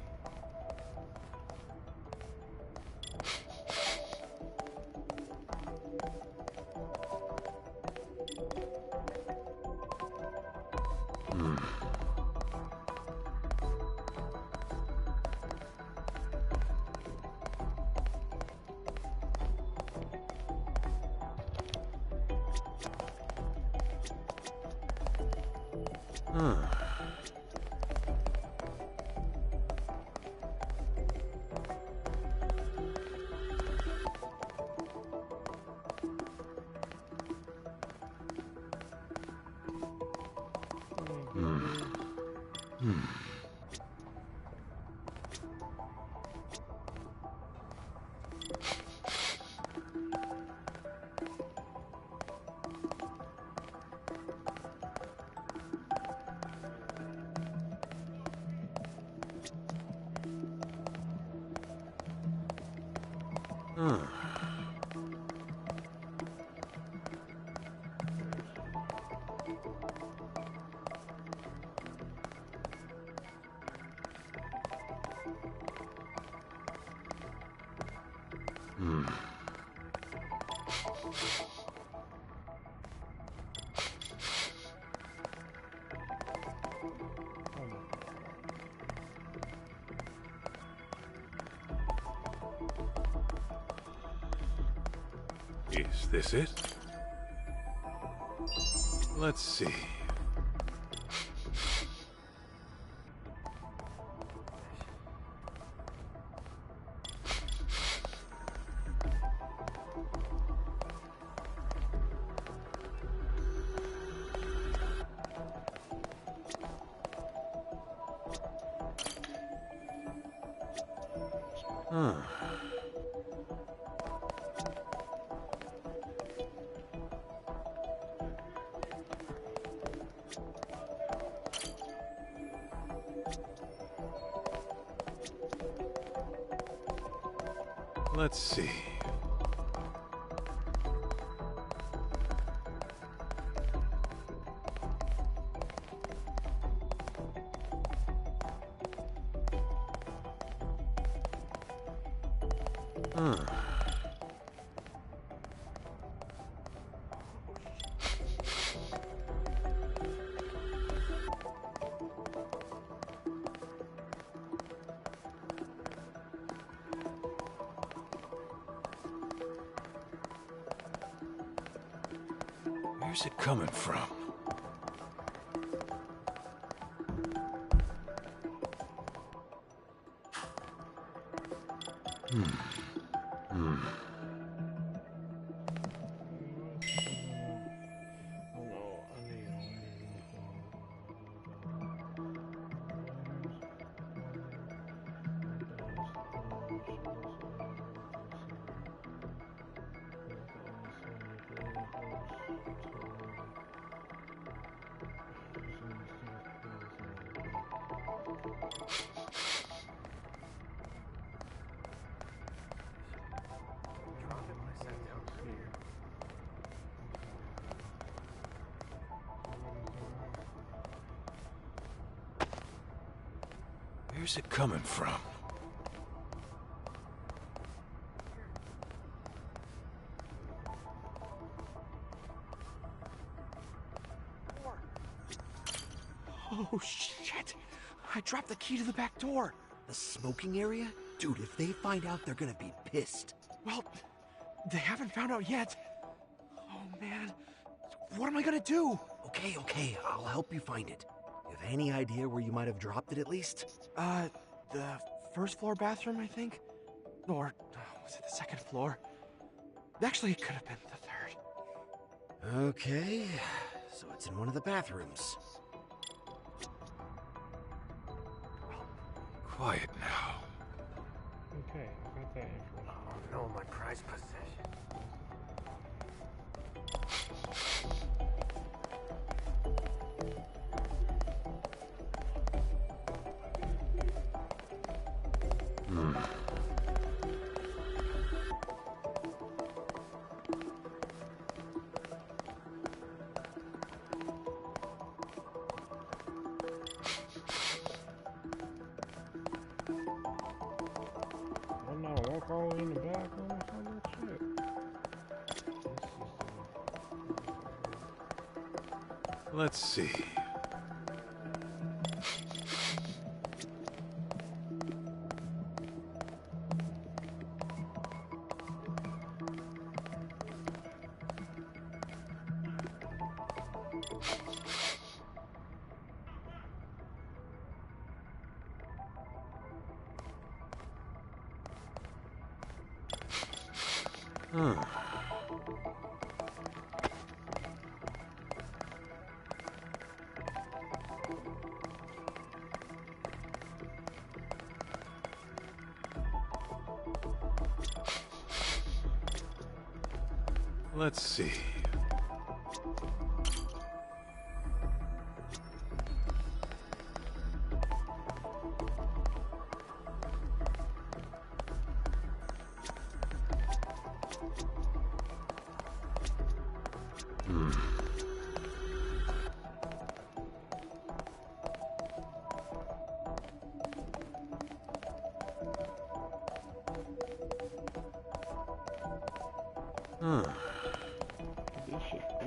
Is this it? Let's see. Let's see. Where's it coming from? Where's it coming from? Oh, shit! I dropped the key to the back door. The smoking area? Dude, if they find out, they're gonna be pissed. Well, they haven't found out yet. Oh, man. What am I gonna do? Okay, I'll help you find it. You have any idea where you might have dropped it at least? The first floor bathroom, I think? Or was it the second floor? Actually, it could have been the third. Okay, so it's in one of the bathrooms. Quiet now. Okay, I got that information. Oh no, my prized possession. Oh no, walk all the way in the bathroom or some shit. Let's see. Let's see.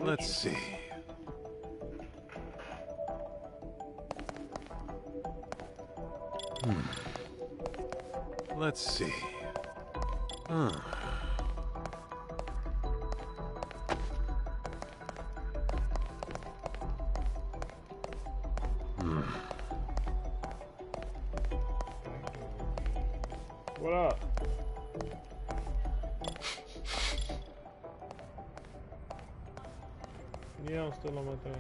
Let's see. Let's see. What up? Yeah, I'm still on my thing.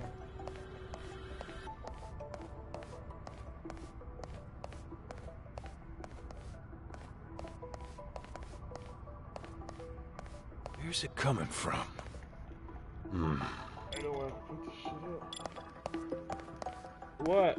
Where's it coming from? I don't want to put this shit up. What?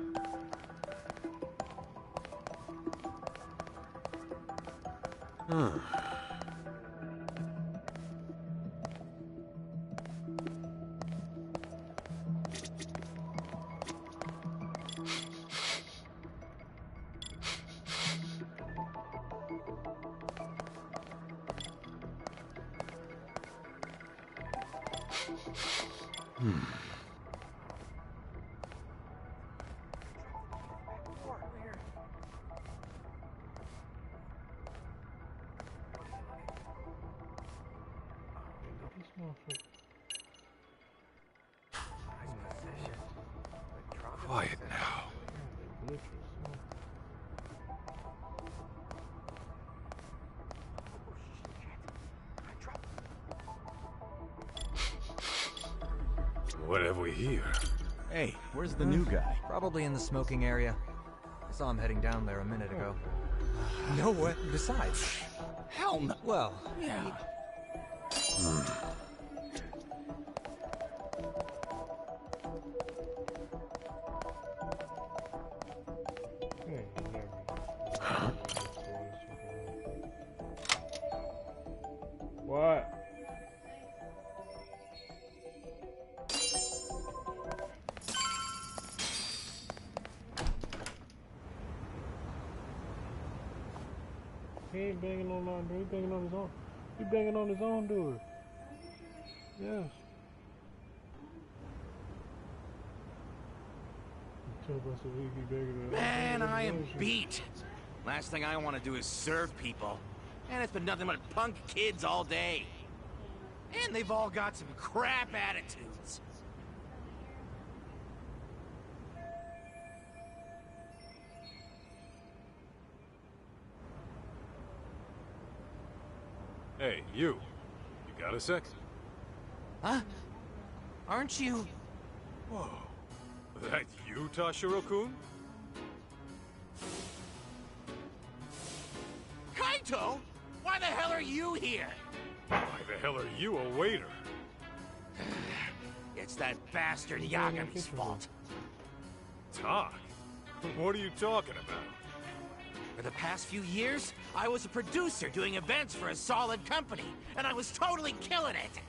Quiet now. What have we here? Hey, where's the new guy? Probably in the smoking area. I saw him heading down there a minute ago. No way. Besides, Hell no. well, Yeah. What? He ain't banging on my door. He banging on his own. He banging on his own door. Yes. Man, I am beat. Last thing I want to do is serve people. And it's been nothing but punk kids all day. And they've all got some crap attitudes. Hey, you. You got a sec? Huh? Aren't you? Whoa. That you, Tashiro-kun? Kaito? Why the hell are you here? Why the hell are you a waiter? It's that bastard Yagami's fault. Talk? What are you talking about? For the past few years, I was a producer doing events for a solid company, and I was totally killing it.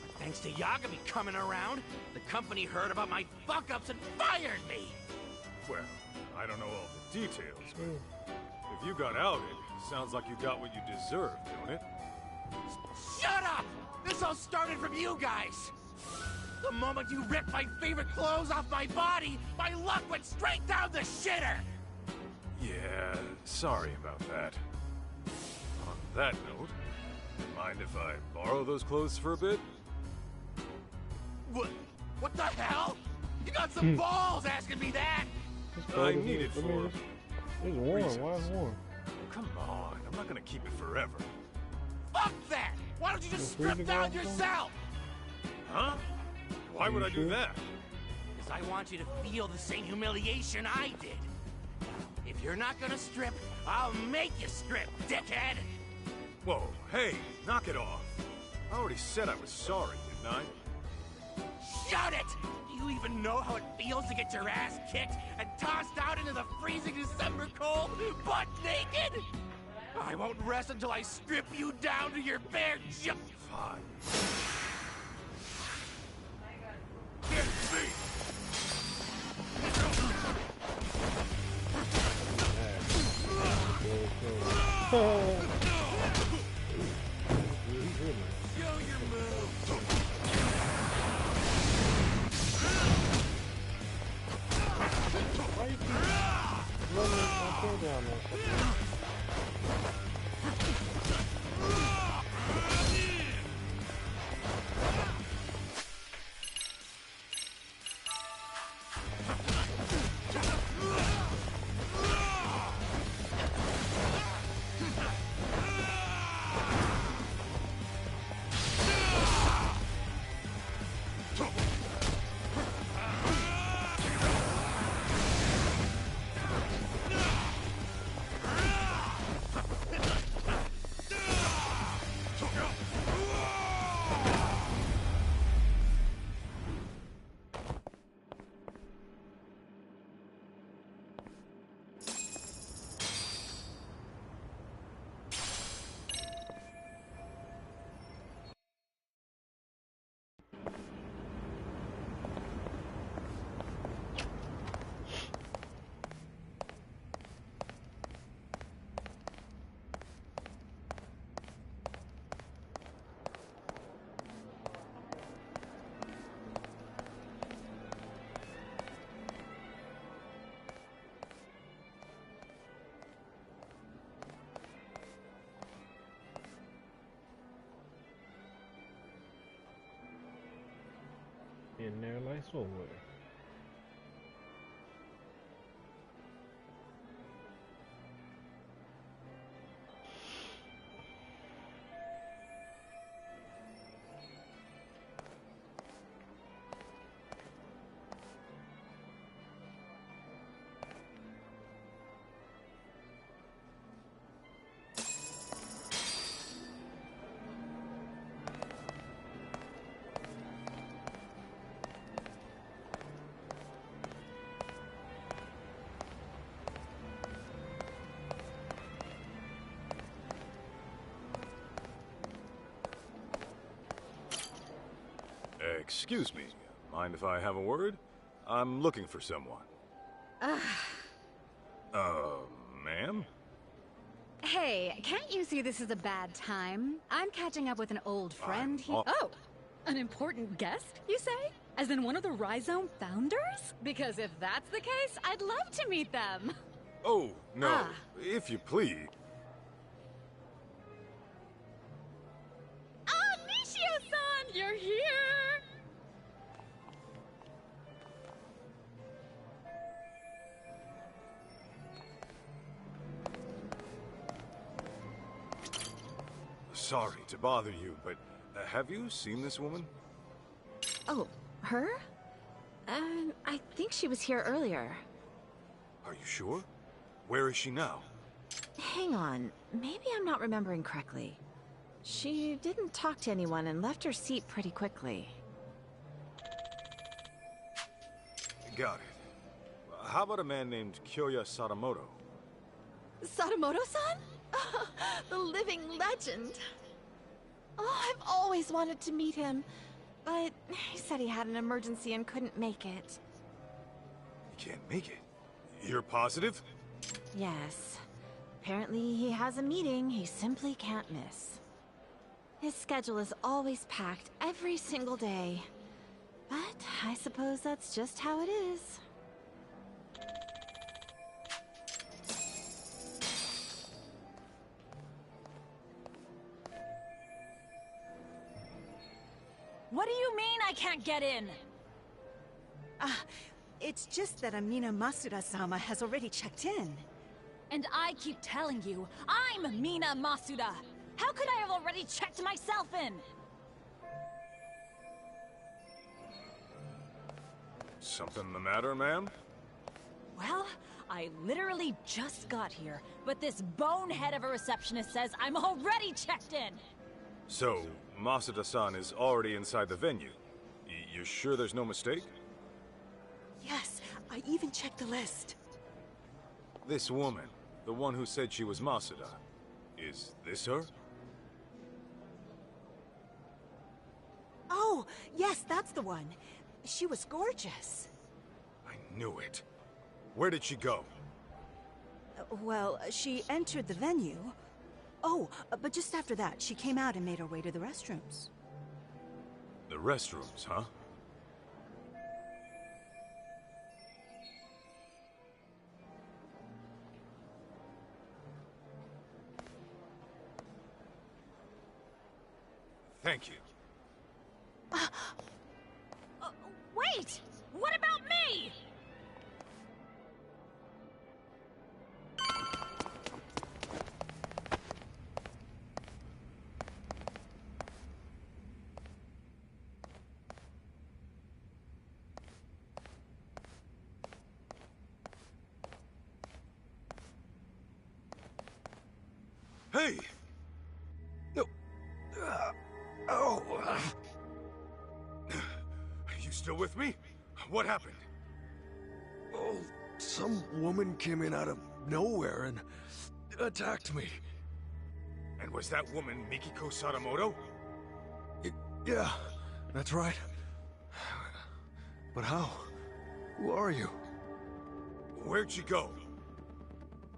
But thanks to Yagami coming around, the company heard about my fuck-ups and fired me. Well, I don't know all the details, but if you got outed, sounds like you got what you deserved, don't it? Shut up! This all started from you guys! The moment you ripped my favorite clothes off my body, my luck went straight down the shitter! Yeah, sorry about that. On that note, mind if I borrow those clothes for a bit? What the hell? You got some balls asking me that! I need it for... It's warm. Why is it warm? Come on, I'm not gonna keep it forever. Fuck that! Why don't you just strip down yourself? Huh? Why would I do that? Because I want you to feel the same humiliation I did. If you're not gonna strip, I'll make you strip, dickhead! Whoa, hey, knock it off. I already said I was sorry, didn't I? Shut it! Do you even know how it feels to get your ass kicked and tossed out into the freezing December cold, butt naked? I won't rest until I strip you down to your bare junk. Fine. Get me! Show your move. Why you keep running my tail down there? in there like so. Excuse me. Mind if I have a word? I'm looking for someone. Ma'am? Hey, can't you see this is a bad time? I'm catching up with an old friend. Oh, an important guest, you say? As in one of the Rhizome founders? Because if that's the case, I'd love to meet them. Oh, no. If you please. Ah, Nishio-san, you're here! Sorry to bother you, but have you seen this woman? Oh, her? I think she was here earlier. Are you sure? Where is she now? Hang on, maybe I'm not remembering correctly. She didn't talk to anyone and left her seat pretty quickly. Got it. How about a man named Kyoya Sadamoto? Sadamoto-san? The living legend. Oh, I've always wanted to meet him, but he said he had an emergency and couldn't make it. You can't make it. You're positive? Yes. Apparently he has a meeting he simply can't miss. His schedule is always packed every single day. But I suppose that's just how it is. What do you mean I can't get in? It's just that Amina Masuda-sama has already checked in. And I keep telling you, I'm Mina Masuda! How could I have already checked myself in? Something the matter, ma'am? Well, I literally just got here, but this bonehead of a receptionist says I'm already checked in! So, Masuda-san is already inside the venue. You sure there's no mistake? Yes, I even checked the list. This woman, the one who said she was Masuda, is this her? Oh, yes, that's the one. She was gorgeous. I knew it. Where did she go? Well, she entered the venue. Oh, but just after that, she came out and made her way to the restrooms. The restrooms, huh? Thank you. Wait! What about me? Hey! No. You still with me? What happened? Oh, some woman came in out of nowhere and attacked me. And was that woman Mikiko Sadamoto? Yeah, that's right. But how? Who are you? Where'd she go?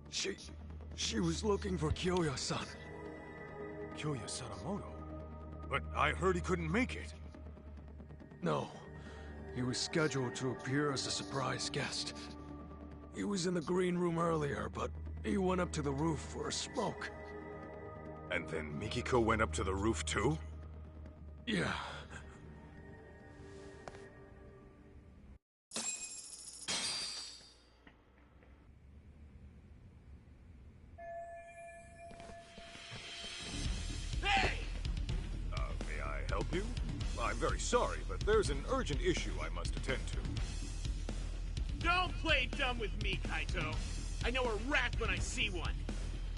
She was looking for Kyoya-san. Kyoya Sadamoto? But I heard he couldn't make it. No. He was scheduled to appear as a surprise guest. He was in the green room earlier, but he went up to the roof for a smoke. And then Mikiko went up to the roof too? Yeah. you? I'm very sorry, but there's an urgent issue I must attend to. Don't play dumb with me, Kaito. I know a rat when I see one.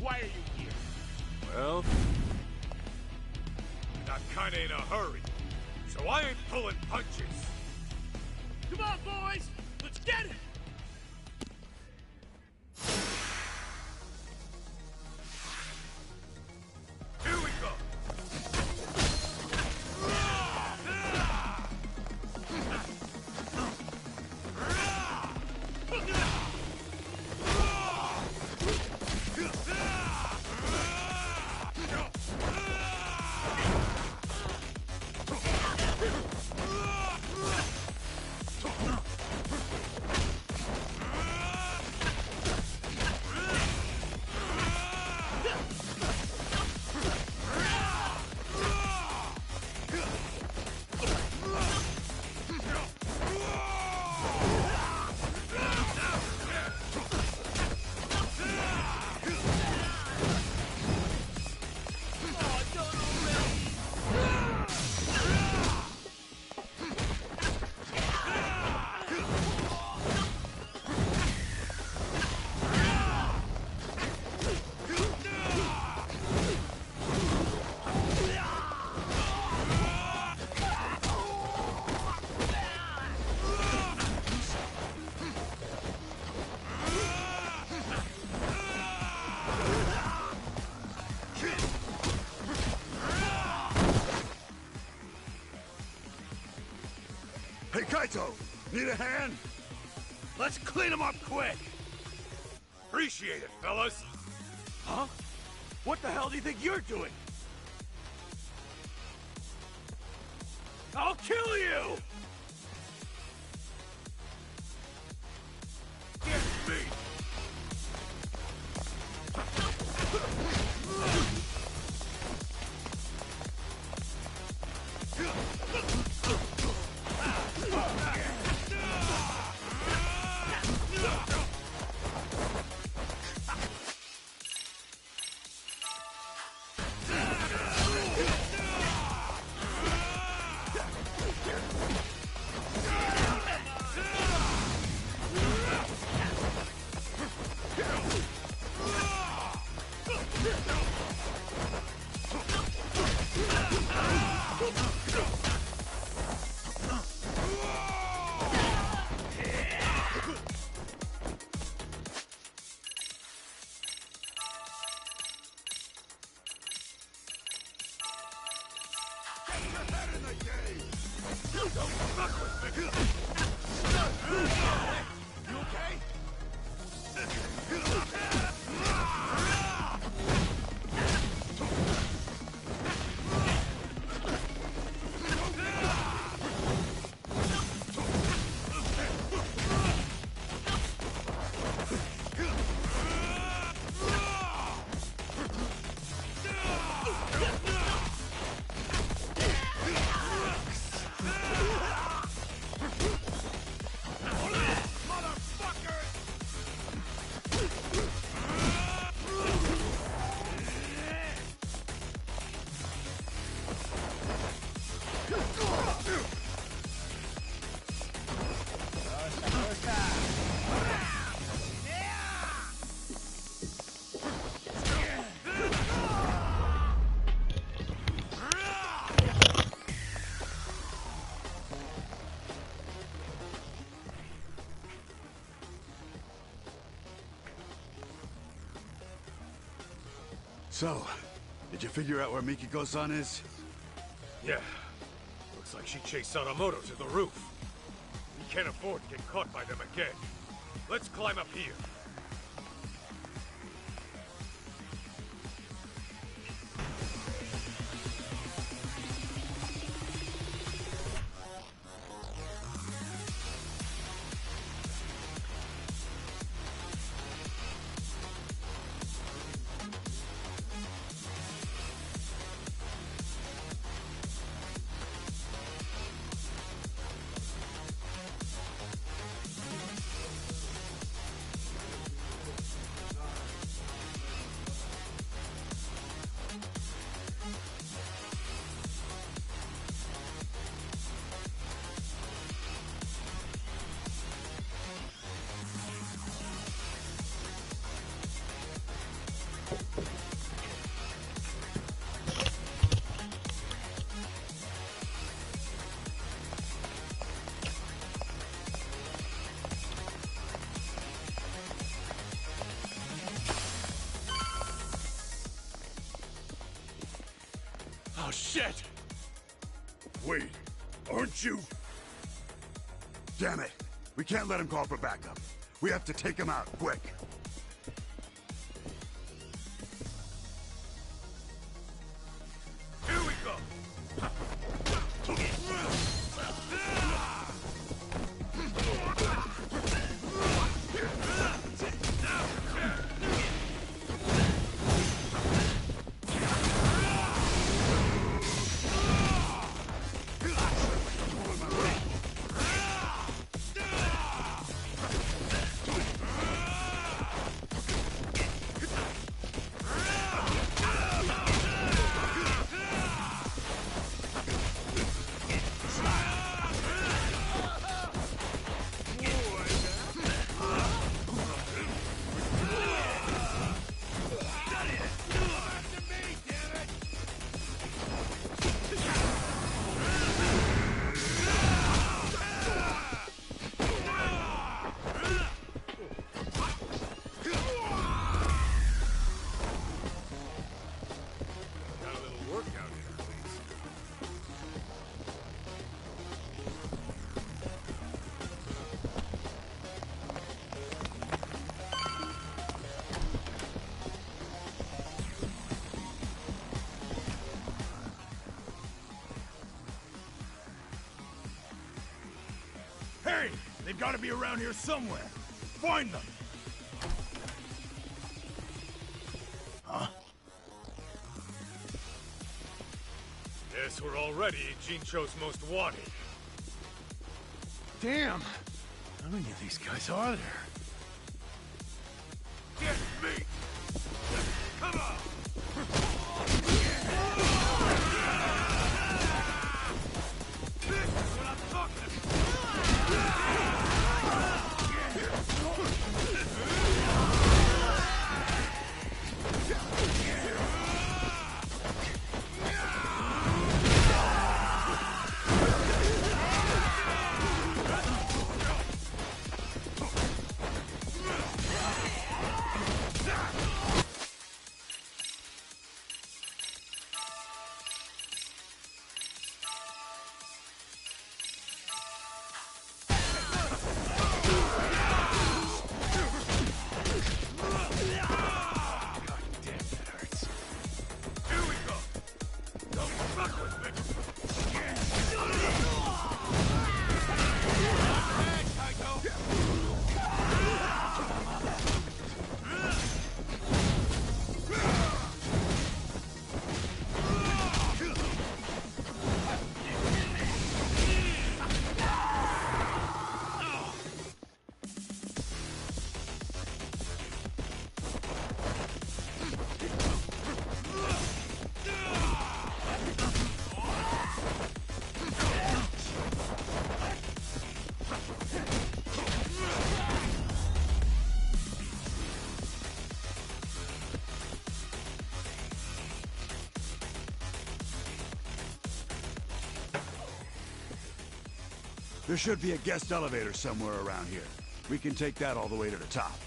Why are you here? Well, I'm kinda in a hurry, so I ain't pulling punches. Come on, boys! Let's get it! Here we go! Hey, Kaito! Need a hand? Let's clean him up quick! Appreciate it, fellas! Huh? What the hell do you think you're doing? I'll kill you! Get me! So, did you figure out where Mikiko-san is? Yeah. Looks like she chased Sadamoto to the roof. We can't afford to get caught by them again. Let's climb up here. Oh, shit! Wait, aren't you? Damn it! We can't let him call for backup. We have to take him out, quick. Here we go! Hey! They've got to be around here somewhere. Find them! Huh? Guess we're already Jincho's most wanted. Damn! How many of these guys are there? Get me! Come on! This is what I'm talking about! There should be a guest elevator somewhere around here. We can take that all the way to the top.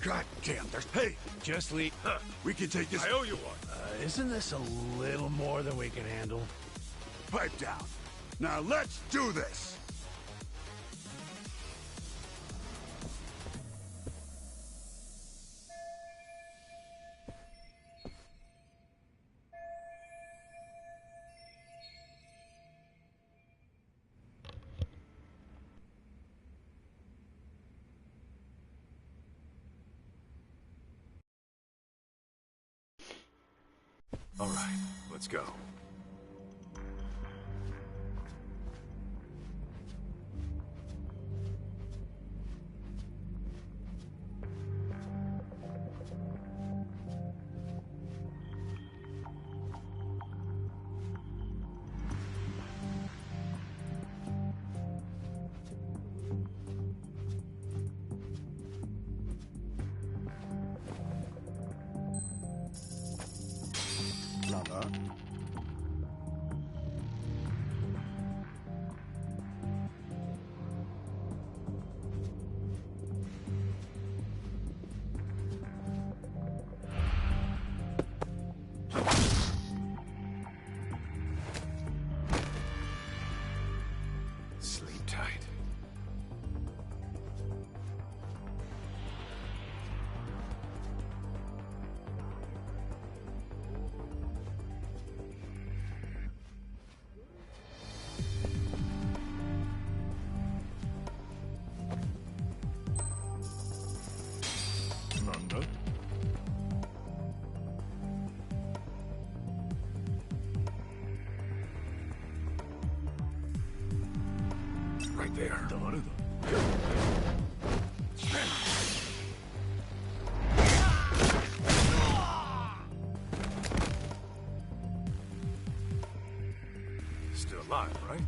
God damn, there's... Hey! Just leave. We can take this... I owe you one. Isn't this a little more than we can handle? Pipe down. Now let's do this! All right, let's go. Sleep tight. Right there. Still alive, right?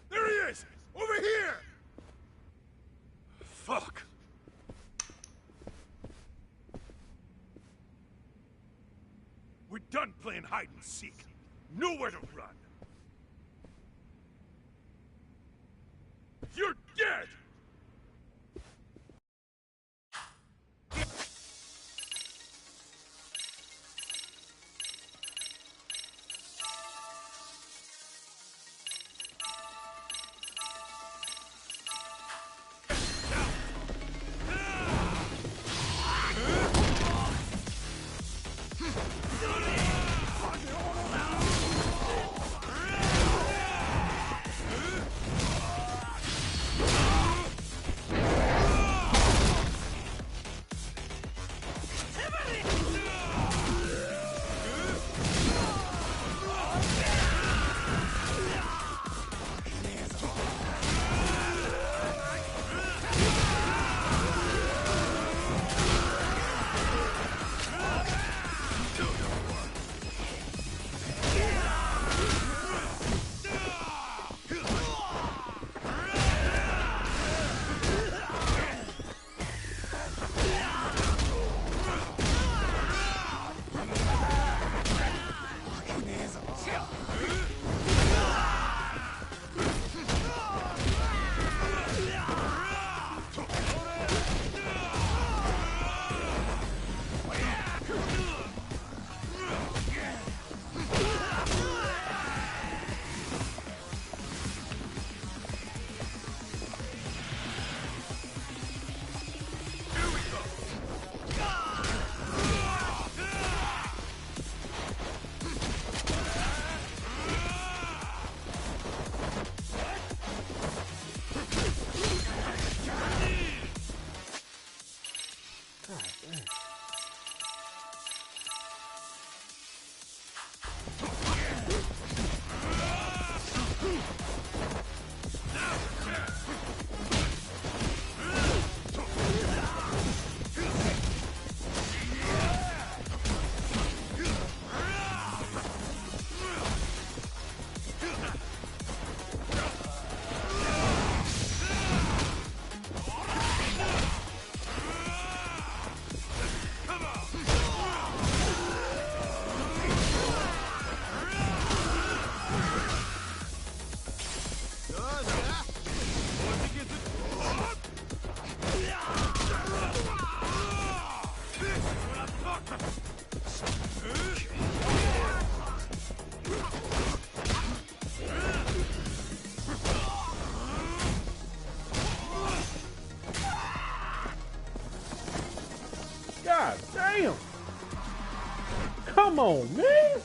There he is! Over here! Fuck! We're done playing hide and seek. Nowhere to run. You're dead! God damn. Come on, man.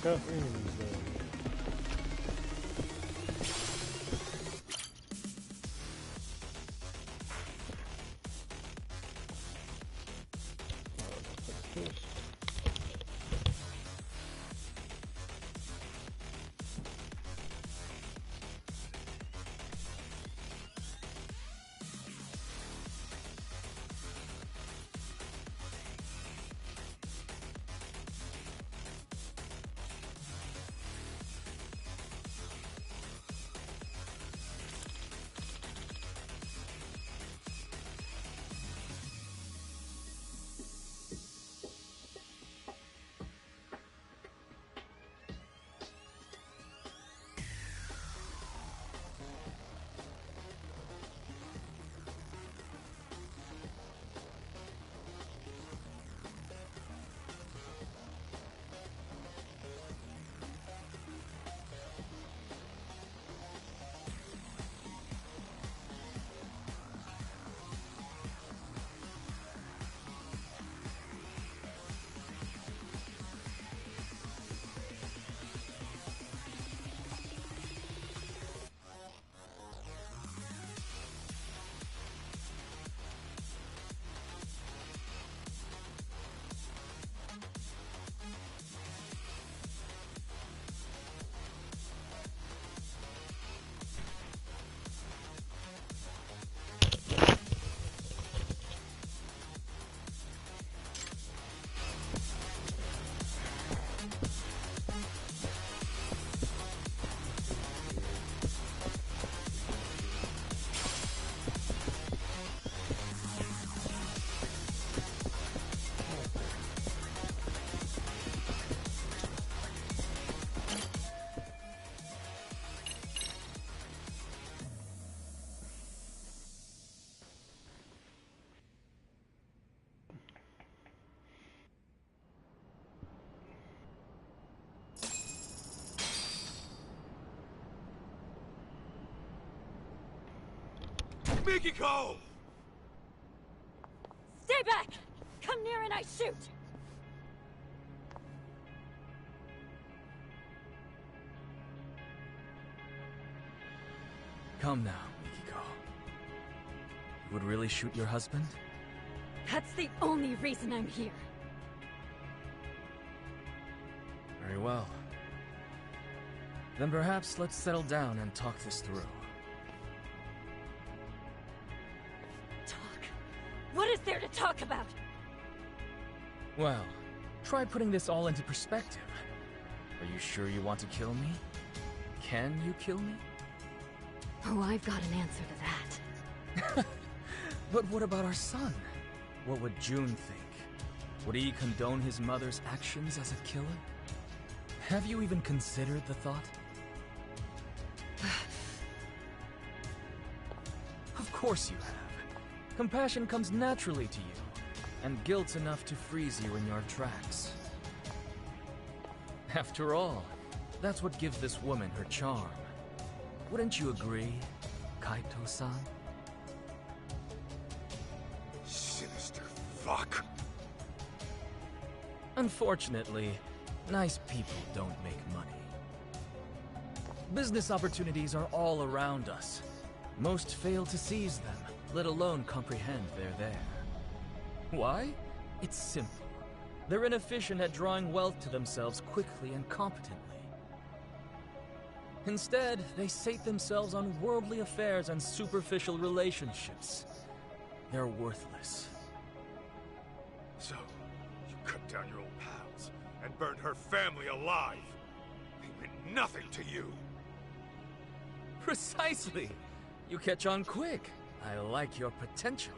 Tough enemies though. Mikiko! Stay back! Come near and I shoot! Come now, Mikiko. You would really shoot your husband? That's the only reason I'm here. Very well. Then perhaps let's settle down and talk this through. Talk? What is there to talk about? Well, try putting this all into perspective. Are you sure you want to kill me? Can you kill me? Oh, I've got an answer to that. But what about our son? What would June think? Would he condone his mother's actions as a killer? Have you even considered the thought? Of course you have. Compassion comes naturally to you, and guilt's enough to freeze you in your tracks. After all, that's what gives this woman her charm. Wouldn't you agree, Kaito-san? Sinister fuck. Unfortunately, nice people don't make money. Business opportunities are all around us. Most fail to seize them, let alone comprehend they're there. Why? It's simple. They're inefficient at drawing wealth to themselves quickly and competently. Instead, they sate themselves on worldly affairs and superficial relationships. They're worthless. So, you cut down your old pals and burned her family alive. They meant nothing to you. Precisely! You catch on quick. I like your potential.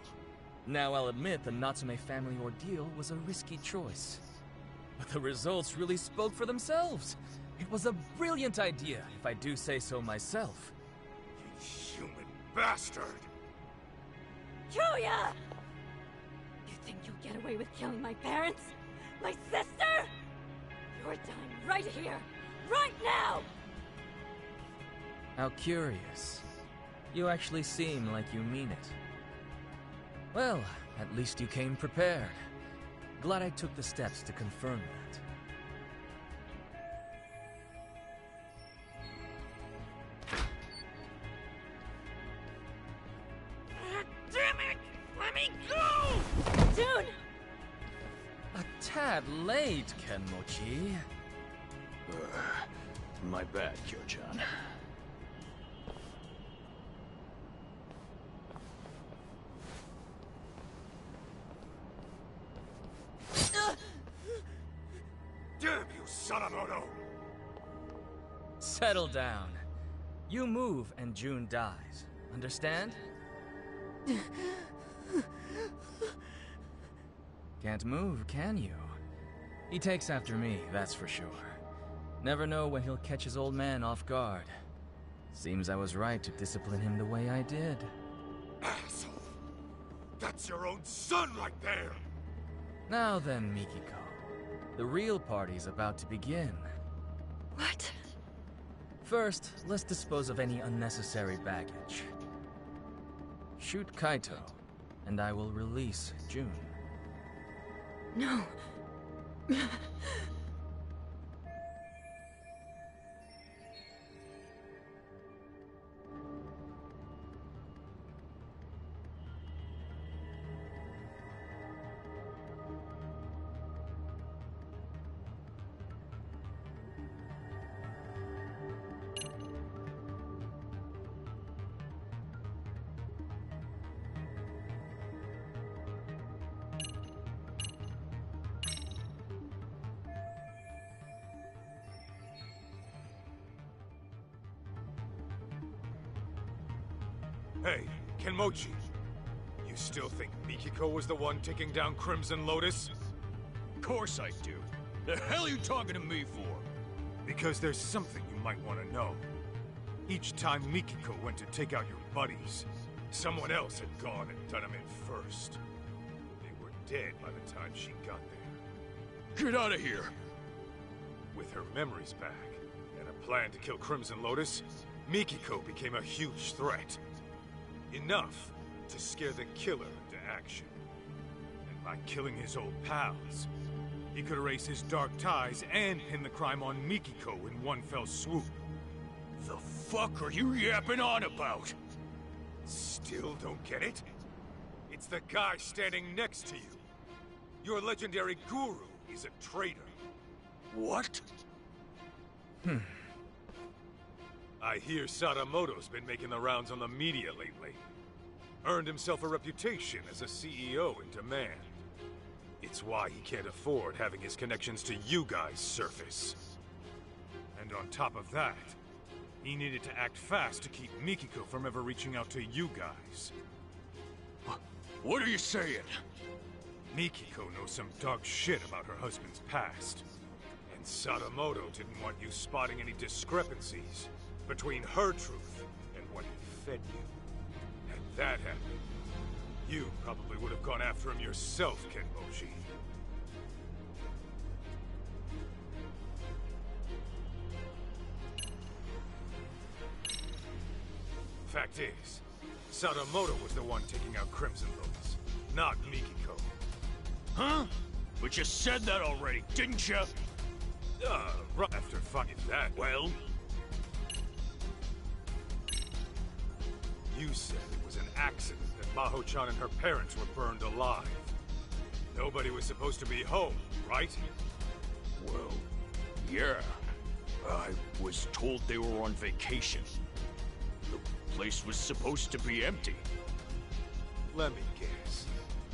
Now I'll admit the Natsume family ordeal was a risky choice. But the results really spoke for themselves. It was a brilliant idea, if I do say so myself. You human bastard! Julia! You think you'll get away with killing my parents? My sister? You're dying right here, right now! How curious. You actually seem like you mean it. Well, at least you came prepared. Glad I took the steps to confirm that. Damn it! Let me go! June! A tad late, Kenmochi. My bad, Kyo-chan. Damn you, Sadamoto! Settle down. You move and June dies. Understand? Can't move, can you? He takes after me, that's for sure. Never know when he'll catch his old man off guard. Seems I was right to discipline him the way I did. Asshole! That's your own son right there! Now then, Mikiko. The real party's about to begin. What? First, let's dispose of any unnecessary baggage. Shoot Kaito, and I will release June. No. Hey, Kenmochi. You still think Mikiko was the one taking down Crimson Lotus? Of course I do. The hell are you talking to me for? Because there's something you might want to know. Each time Mikiko went to take out your buddies, someone else had gone and done him in first. They were dead by the time she got there. Get out of here! With her memories back, and a plan to kill Crimson Lotus, Mikiko became a huge threat. Enough to scare the killer into action. And by killing his old pals, he could erase his dark ties and pin the crime on Mikiko in one fell swoop. The fuck are you yapping on about? Still don't get it? It's the guy standing next to you. Your legendary guru is a traitor. What? I hear Sadamoto's been making the rounds on the media lately. Earned himself a reputation as a CEO in demand. It's why he can't afford having his connections to you guys surface. And on top of that, he needed to act fast to keep Mikiko from ever reaching out to you guys. What are you saying? Mikiko knows some dog shit about her husband's past. And Sadamoto didn't want you spotting any discrepancies between her truth and what he fed you. Had that happened, you probably would have gone after him yourself, Kenmoji. Fact is, Sadamoto was the one taking out Crimson Lotus, not Mikiko. Huh? But you said that already, didn't you? Right after finding that. Well? You said it was an accident that Maho-chan and her parents were burned alive. Nobody was supposed to be home, right? Well, yeah. I was told they were on vacation. The place was supposed to be empty. Let me guess.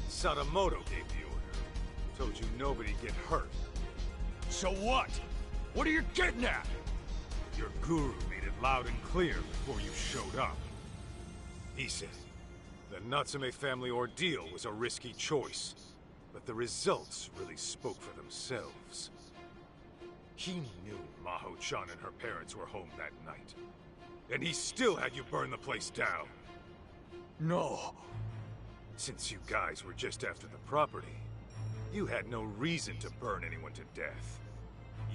Sadamoto gave the order. Told you nobody'd get hurt. So what? What are you getting at? Your guru made it loud and clear before you showed up. He said the Natsume family ordeal was a risky choice, but the results really spoke for themselves. He knew Maho-chan and her parents were home that night. And he still had you burn the place down. No. Since you guys were just after the property, you had no reason to burn anyone to death.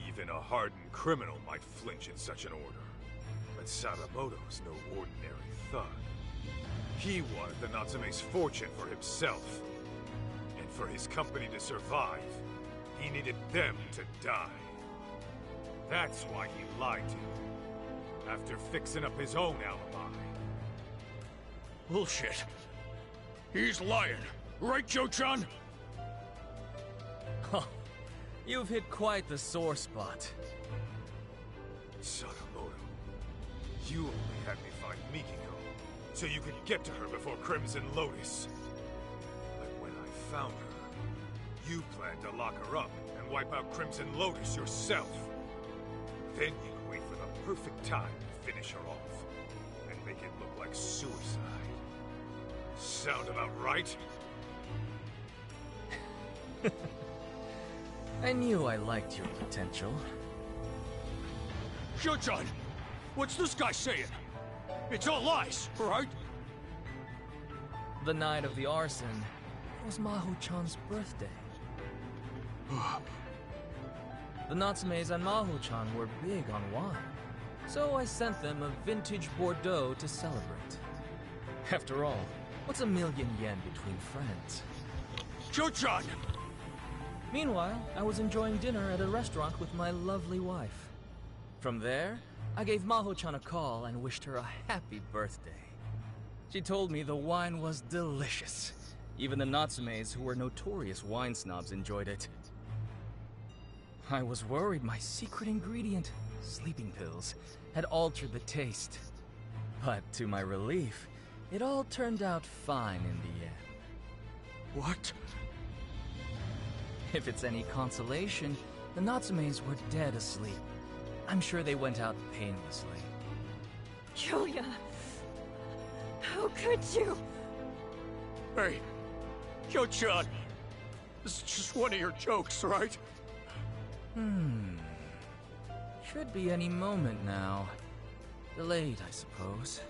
Even a hardened criminal might flinch at such an order. But Sadamoto's no ordinary thug. He wanted the Natsume's fortune for himself. And for his company to survive, he needed them to die. That's why he lied to you, after fixing up his own alibi. Bullshit. He's lying. Right, Joe-chan? Huh. You've hit quite the sore spot. Sadamoto, you only had me find Mikiko, so you could get to her before Crimson Lotus. But when I found her, you planned to lock her up and wipe out Crimson Lotus yourself. Then you wait for the perfect time to finish her off, and make it look like suicide. Sound about right? I knew I liked your potential. Joe-chan! What's this guy saying? It's all lies, right? The night of the arson was Maho-chan's birthday. The Natsumes and Maho-chan were big on wine, so I sent them a vintage Bordeaux to celebrate. After all, what's a million yen between friends? Joe-chan! Meanwhile, I was enjoying dinner at a restaurant with my lovely wife. From there, I gave Maho-chan a call and wished her a happy birthday. She told me the wine was delicious. Even the Natsumes, who were notorious wine snobs, enjoyed it. I was worried my secret ingredient, sleeping pills, had altered the taste. But to my relief, it all turned out fine in the end. What? If it's any consolation, the Natsumes were dead asleep. I'm sure they went out painlessly. Julia! How could you? Hey, Joe-chan! This is just one of your jokes, right? Should be any moment now. Delayed, I suppose.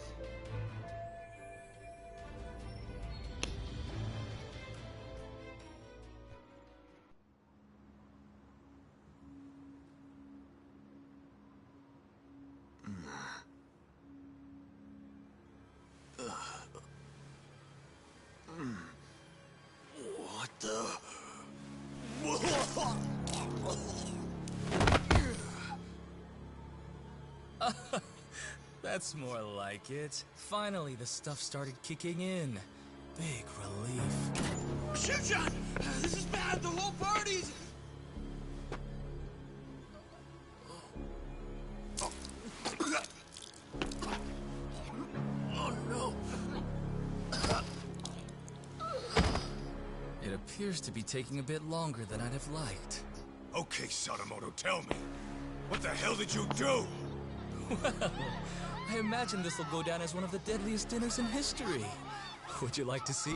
That's more like it. Finally, the stuff started kicking in. Big relief. Shuchan! This is bad! The whole party's... Oh no! It appears to be taking a bit longer than I'd have liked. Okay, Sadamoto, tell me. What the hell did you do? Well, I imagine this will go down as one of the deadliest dinners in history. Would you like to see?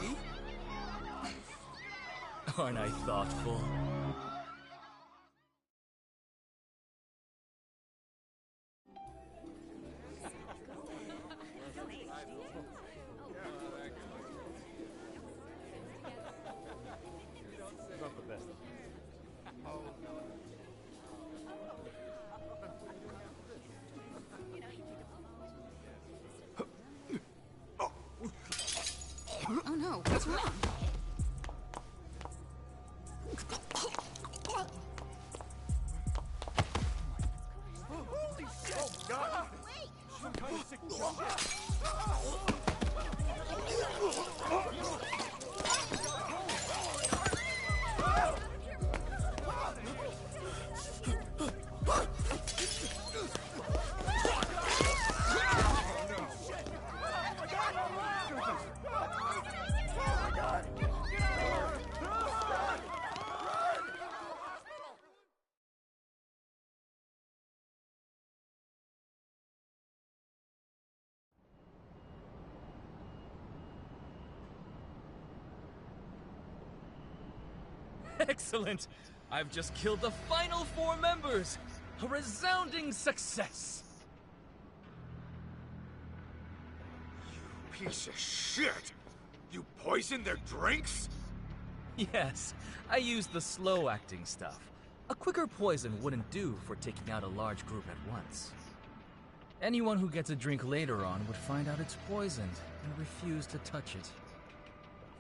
Aren't I thoughtful? Not the best. Oh no, what's wrong? Holy shit! Oh, God! Wait! Some kind of sick Excellent! I've just killed the final 4 members! A resounding success! You piece of shit! You poisoned their drinks? Yes, I used the slow-acting stuff. A quicker poison wouldn't do for taking out a large group at once. Anyone who gets a drink later on would find out it's poisoned and refuse to touch it.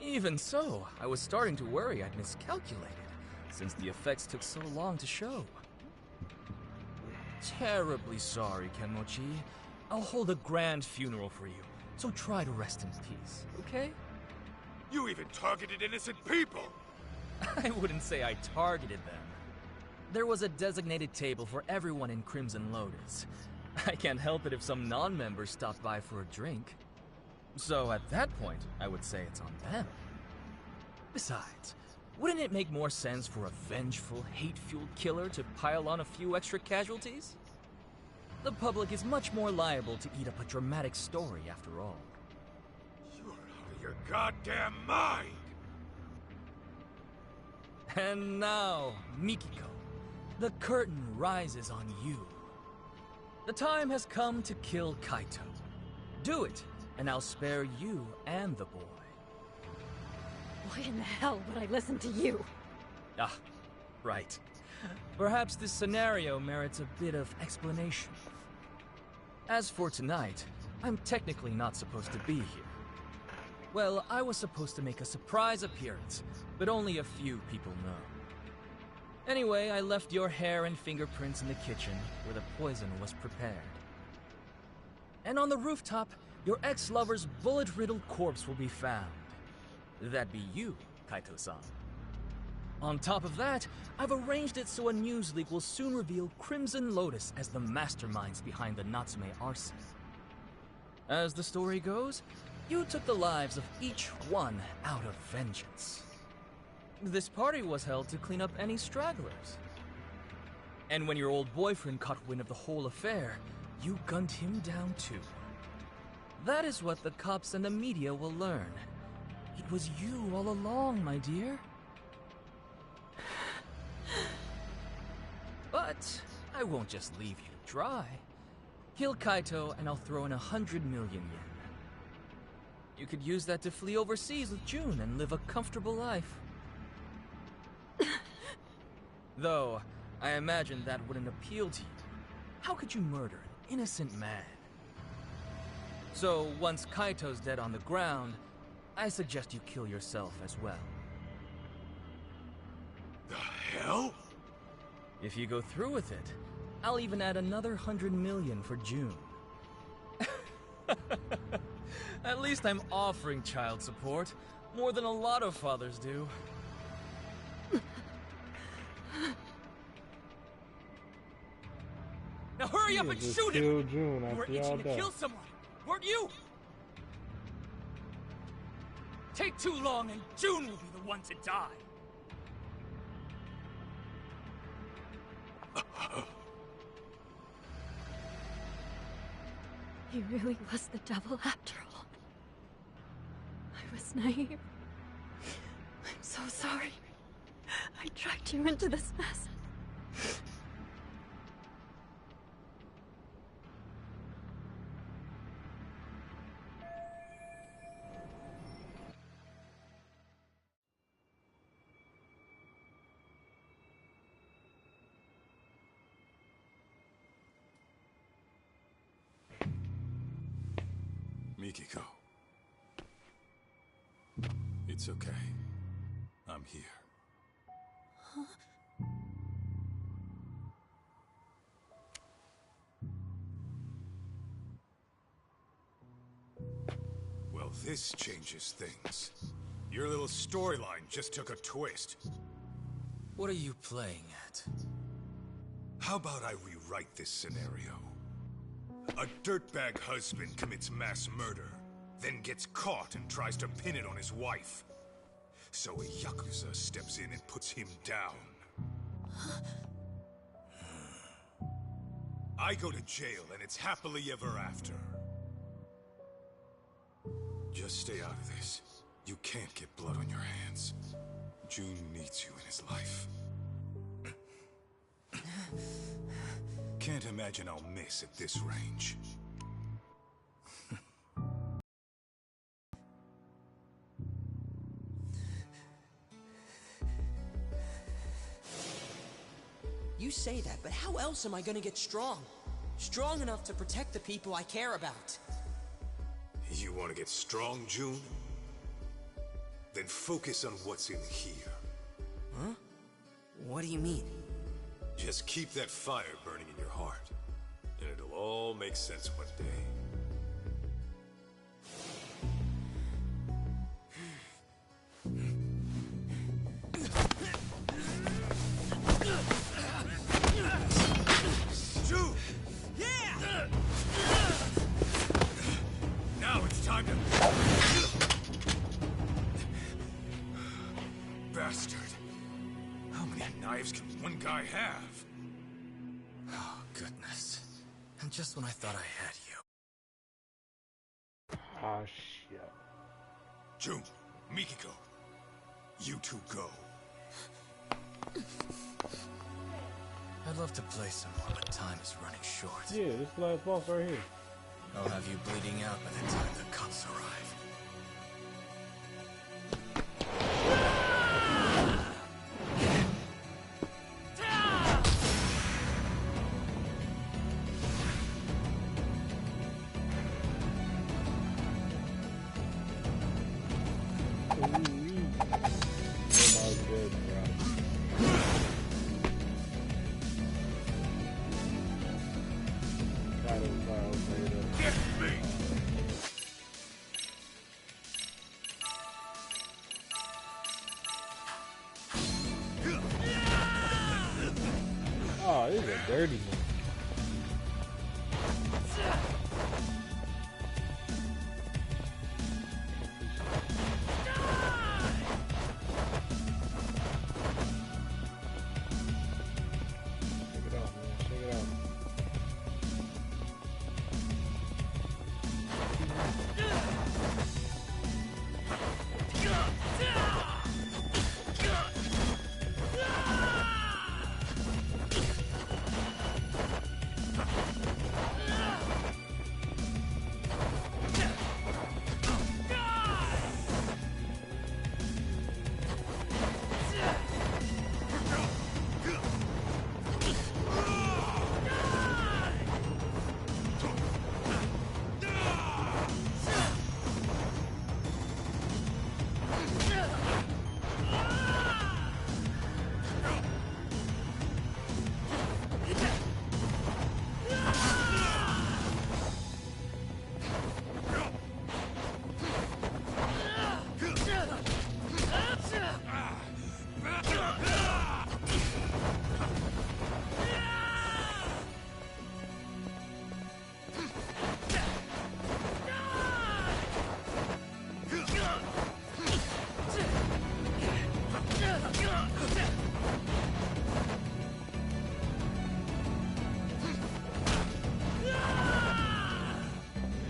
Even so, I was starting to worry I'd miscalculated, since the effects took so long to show. Terribly sorry, Kenmochi. I'll hold a grand funeral for you, so try to rest in peace, okay? You even targeted innocent people! I wouldn't say I targeted them. There was a designated table for everyone in Crimson Lotus. I can't help it if some non-members stopped by for a drink. So at that point, I would say it's on them. Besides, wouldn't it make more sense for a vengeful, hate-fueled killer to pile on a few extra casualties? The public is much more liable to eat up a dramatic story after all. You're out of your goddamn mind! And now, Mikiko, the curtain rises on you. The time has come to kill Kaito. Do it, and I'll spare you and the boy. Why in the hell would I listen to you? Ah, right. Perhaps this scenario merits a bit of explanation. As for tonight, I'm technically not supposed to be here. Well, I was supposed to make a surprise appearance, but only a few people know. Anyway, I left your hair and fingerprints in the kitchen, where the poison was prepared. And on the rooftop, your ex-lover's bullet-riddled corpse will be found. That'd be you, Kaito-san. On top of that, I've arranged it so a news leak will soon reveal Crimson Lotus as the masterminds behind the Natsume arson. As the story goes, you took the lives of each one out of vengeance. This party was held to clean up any stragglers. And when your old boyfriend caught wind of the whole affair, you gunned him down too. That is what the cops and the media will learn. It was you all along, my dear. But I won't just leave you dry. Kill Kaito and I'll throw in 100 million yen. You could use that to flee overseas with June and live a comfortable life. Though, I imagine that wouldn't appeal to you. How could you murder an innocent man? So, once Kaito's dead on the ground, I suggest you kill yourself as well. The hell? If you go through with it, I'll even add another 100 million for June. At least I'm offering child support, more than a lot of fathers do. Now hurry up and shoot him! Kill June You were after y'all itching to die. kill someone, weren't you? Take too long and June will be the one to die. He really was the devil after all. I was naive. I'm so sorry. I dragged you into this mess. Mikiko. It's okay. I'm here. Well, this changes things. Your little storyline just took a twist. What are you playing at? How about I rewrite this scenario? A dirtbag husband commits mass murder, then gets caught and tries to pin it on his wife. So a Yakuza steps in and puts him down. I go to jail and it's happily ever after. Just stay out of this. You can't get blood on your hands. June needs you in his life. Can't imagine I'll miss at this range. You say that, but how else am I gonna get strong? Strong enough to protect the people I care about. You want to get strong, June? Then focus on what's in here. Huh? What do you mean? Just keep that fire burning in your heart, and it'll all make sense one day. June! Yeah! Now it's time to... Bastard. How many knives can one guy have? Oh, goodness. And just when I thought I had you. Ah, shit. June, Mikiko, you two go. I'd love to play some more, but time is running short. Yeah, this last boss right here. I'll have you bleeding out by the time the cops arrive.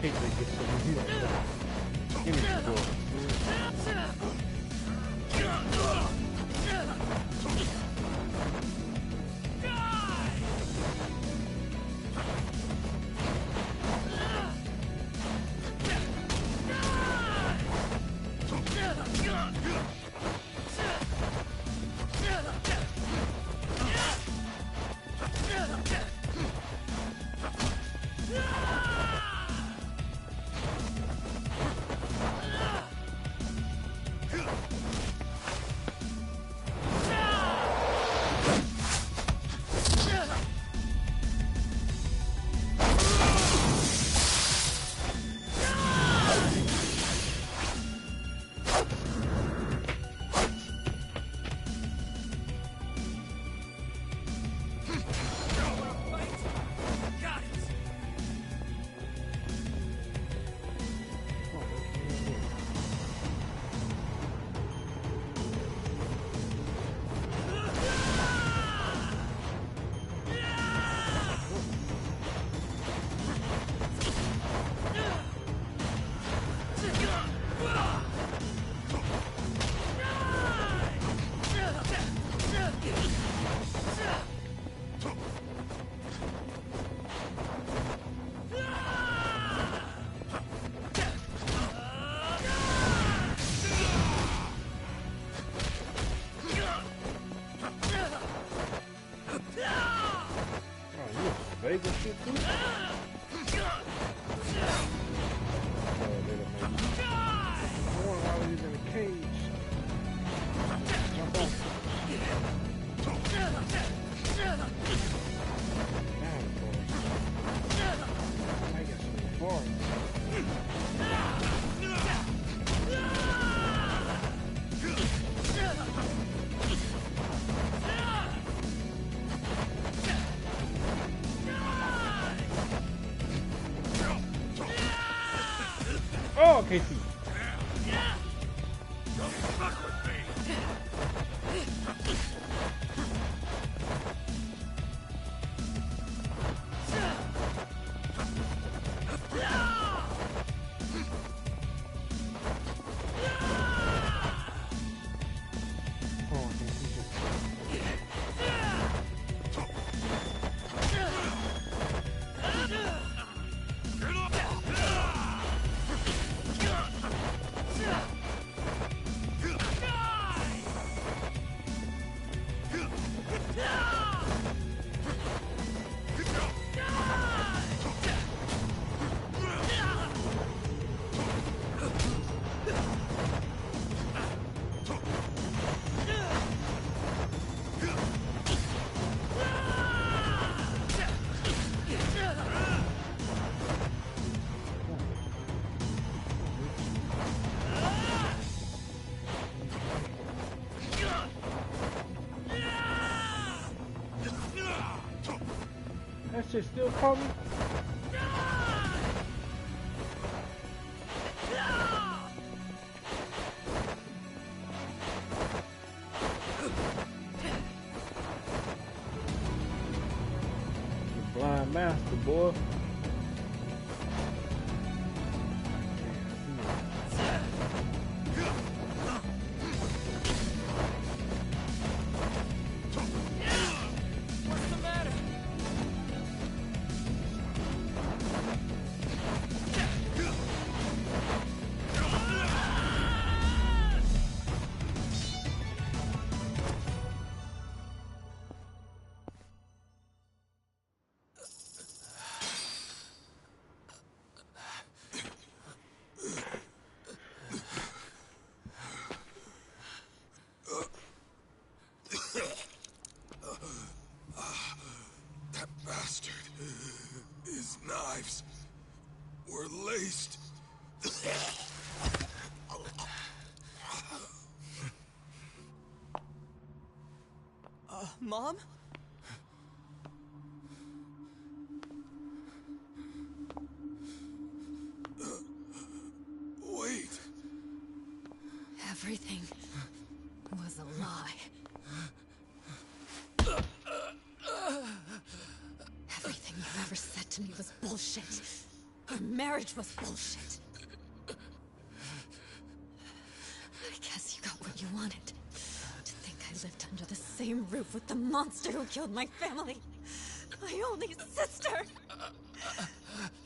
hate they get so many Give me the door. Vegas shit too? Why were you in a cage? Jump off. I guess I'm far. Oh, okay, see. Don't fuck with me. That shit still coming? The blind master, boy. That bastard. His knives were laced. Mom? Wait. Everything was a lie. Everything you've ever said to me was bullshit. Our marriage was bullshit. I guess you got what you wanted. To think I lived under the same roof with the monster who killed my family. My only sister!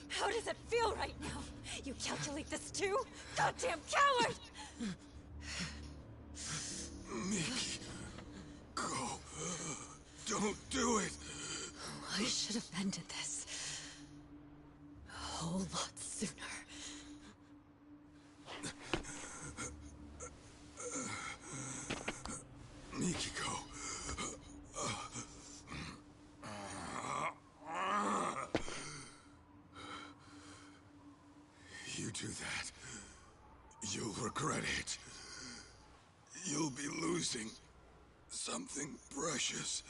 How does it feel right now? You calculate this too? Goddamn coward! Miki, go. Don't do it. I should have ended this a whole lot sooner. Mikiko. You do that, you'll regret it. You'll be losing something precious.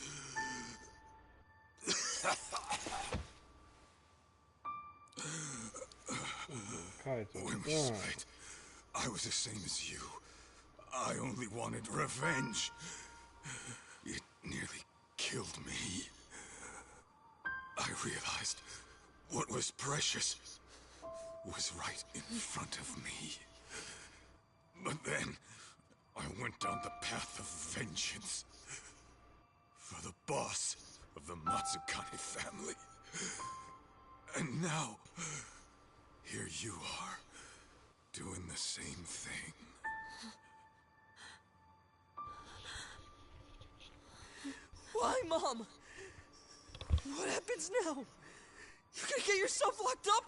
When we split, I was the same as you. I only wanted revenge. It nearly killed me. I realized what was precious was right in front of me. But then, I went down the path of vengeance. For the boss of the Matsukane family. And now, here you are, doing the same thing. Why, Mom? What happens now? You're gonna get yourself locked up?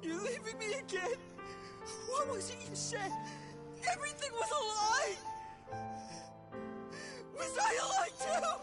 You're leaving me again? What was it you said? Everything was a lie! Was I a lie too?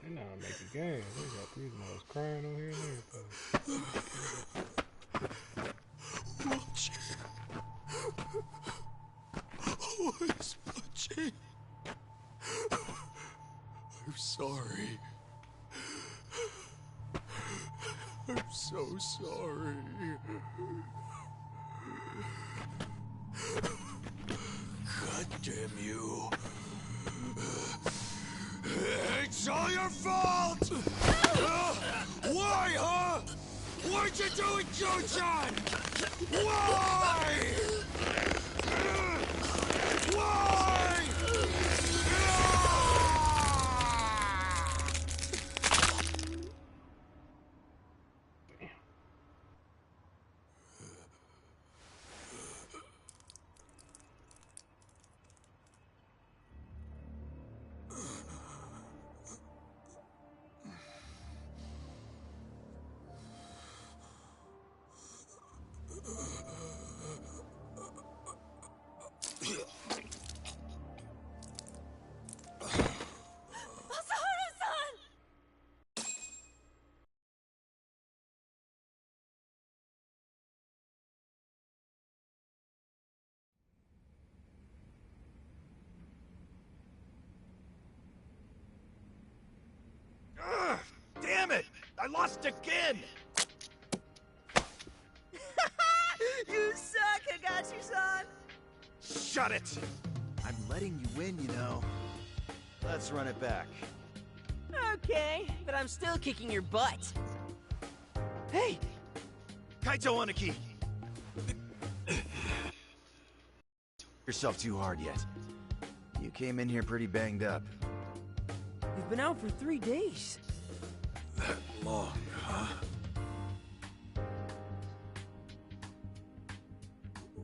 They know how to make a game. They got these motherfuckers crying on here and everything. Watch. Always watching. I'm sorry. I'm so sorry. God damn you. It's all your fault! Why, huh? Why'd you do it, Joe-chan? Why? Why? Damn it! I lost again! You suck, Higashi-san! Shut it! I'm letting you win, you know. Let's run it back. Okay, but I'm still kicking your butt. Hey! Kaito Aniki! Yourself too hard yet. You came in here pretty banged up. You've been out for 3 days. That long, huh?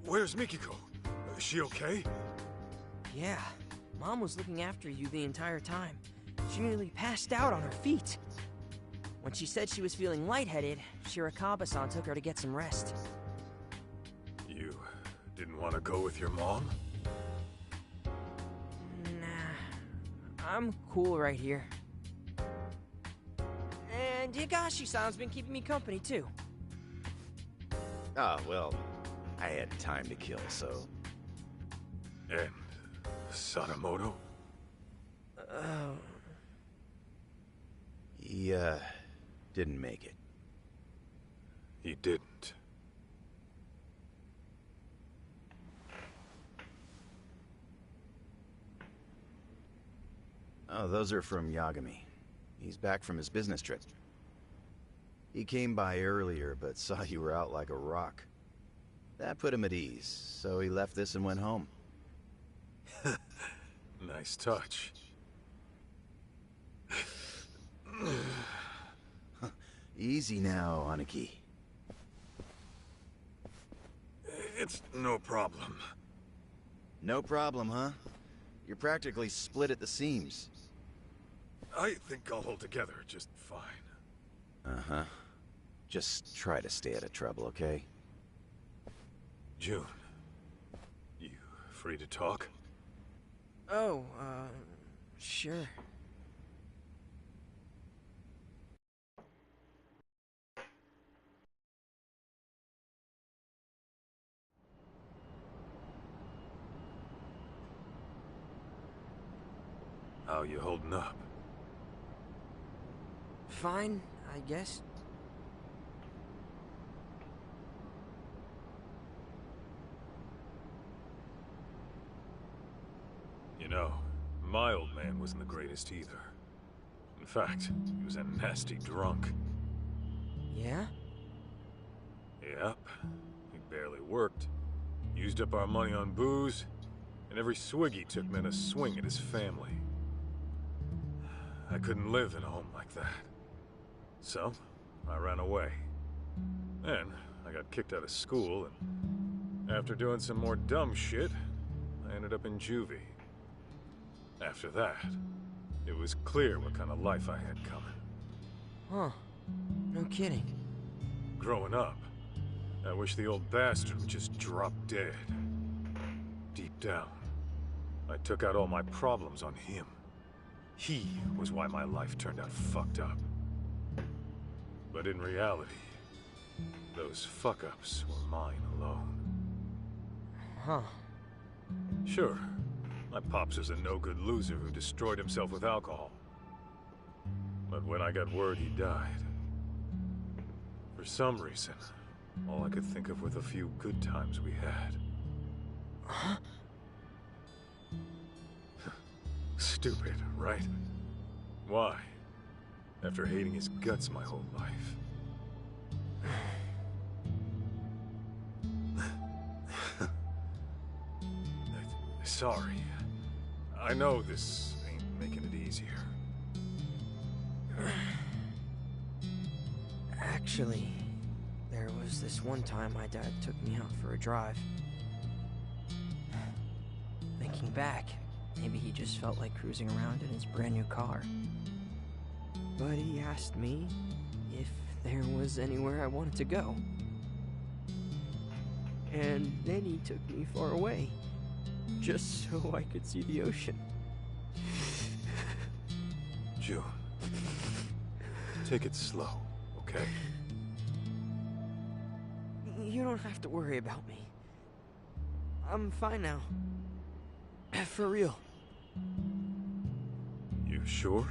Where's Mikiko? Is she okay? Yeah, Mom was looking after you the entire time. She nearly passed out on her feet. When she said she was feeling lightheaded, Shirakawa-san took her to get some rest. wanna go with your mom? Nah, I'm cool right here. And Yagashi-san's been keeping me company, too. Ah, well, I had time to kill, so... And Sadamoto? He, didn't make it. He didn't. Oh, those are from Yagami. He's back from his business trip. He came by earlier, but saw you were out like a rock. That put him at ease, so he left this and went home. Nice touch. Easy now, Aniki. It's no problem. No problem, huh? You're practically split at the seams. I think I'll hold together just fine. Uh-huh. Just try to stay out of trouble, okay? June, you free to talk? Oh, sure. How you holding up? Fine, I guess. You know, my old man wasn't the greatest either. In fact, he was a nasty drunk. Yeah? Yep. He barely worked. Used up our money on booze, and every swig he took meant a swing at his family. I couldn't live in a home like that. So, I ran away. Then, I got kicked out of school, and after doing some more dumb shit, I ended up in juvie. After that, it was clear what kind of life I had coming. Huh. No kidding. Growing up, I wish the old bastard would just drop dead. Deep down, I took out all my problems on him. He was why my life turned out fucked up. But in reality, those fuck-ups were mine alone. Huh. Sure, my pops was a no-good loser who destroyed himself with alcohol. But when I got word he died, for some reason, all I could think of were the few good times we had. Huh? Stupid, right? Why? After hating his guts my whole life. Sorry. I know this ain't making it easier. Actually, there was this one time my dad took me out for a drive. Thinking back, maybe he just felt like cruising around in his brand new car. But he asked me if there was anywhere I wanted to go. And then he took me far away, just so I could see the ocean. June, take it slow, okay? You don't have to worry about me. I'm fine now. For real. You sure?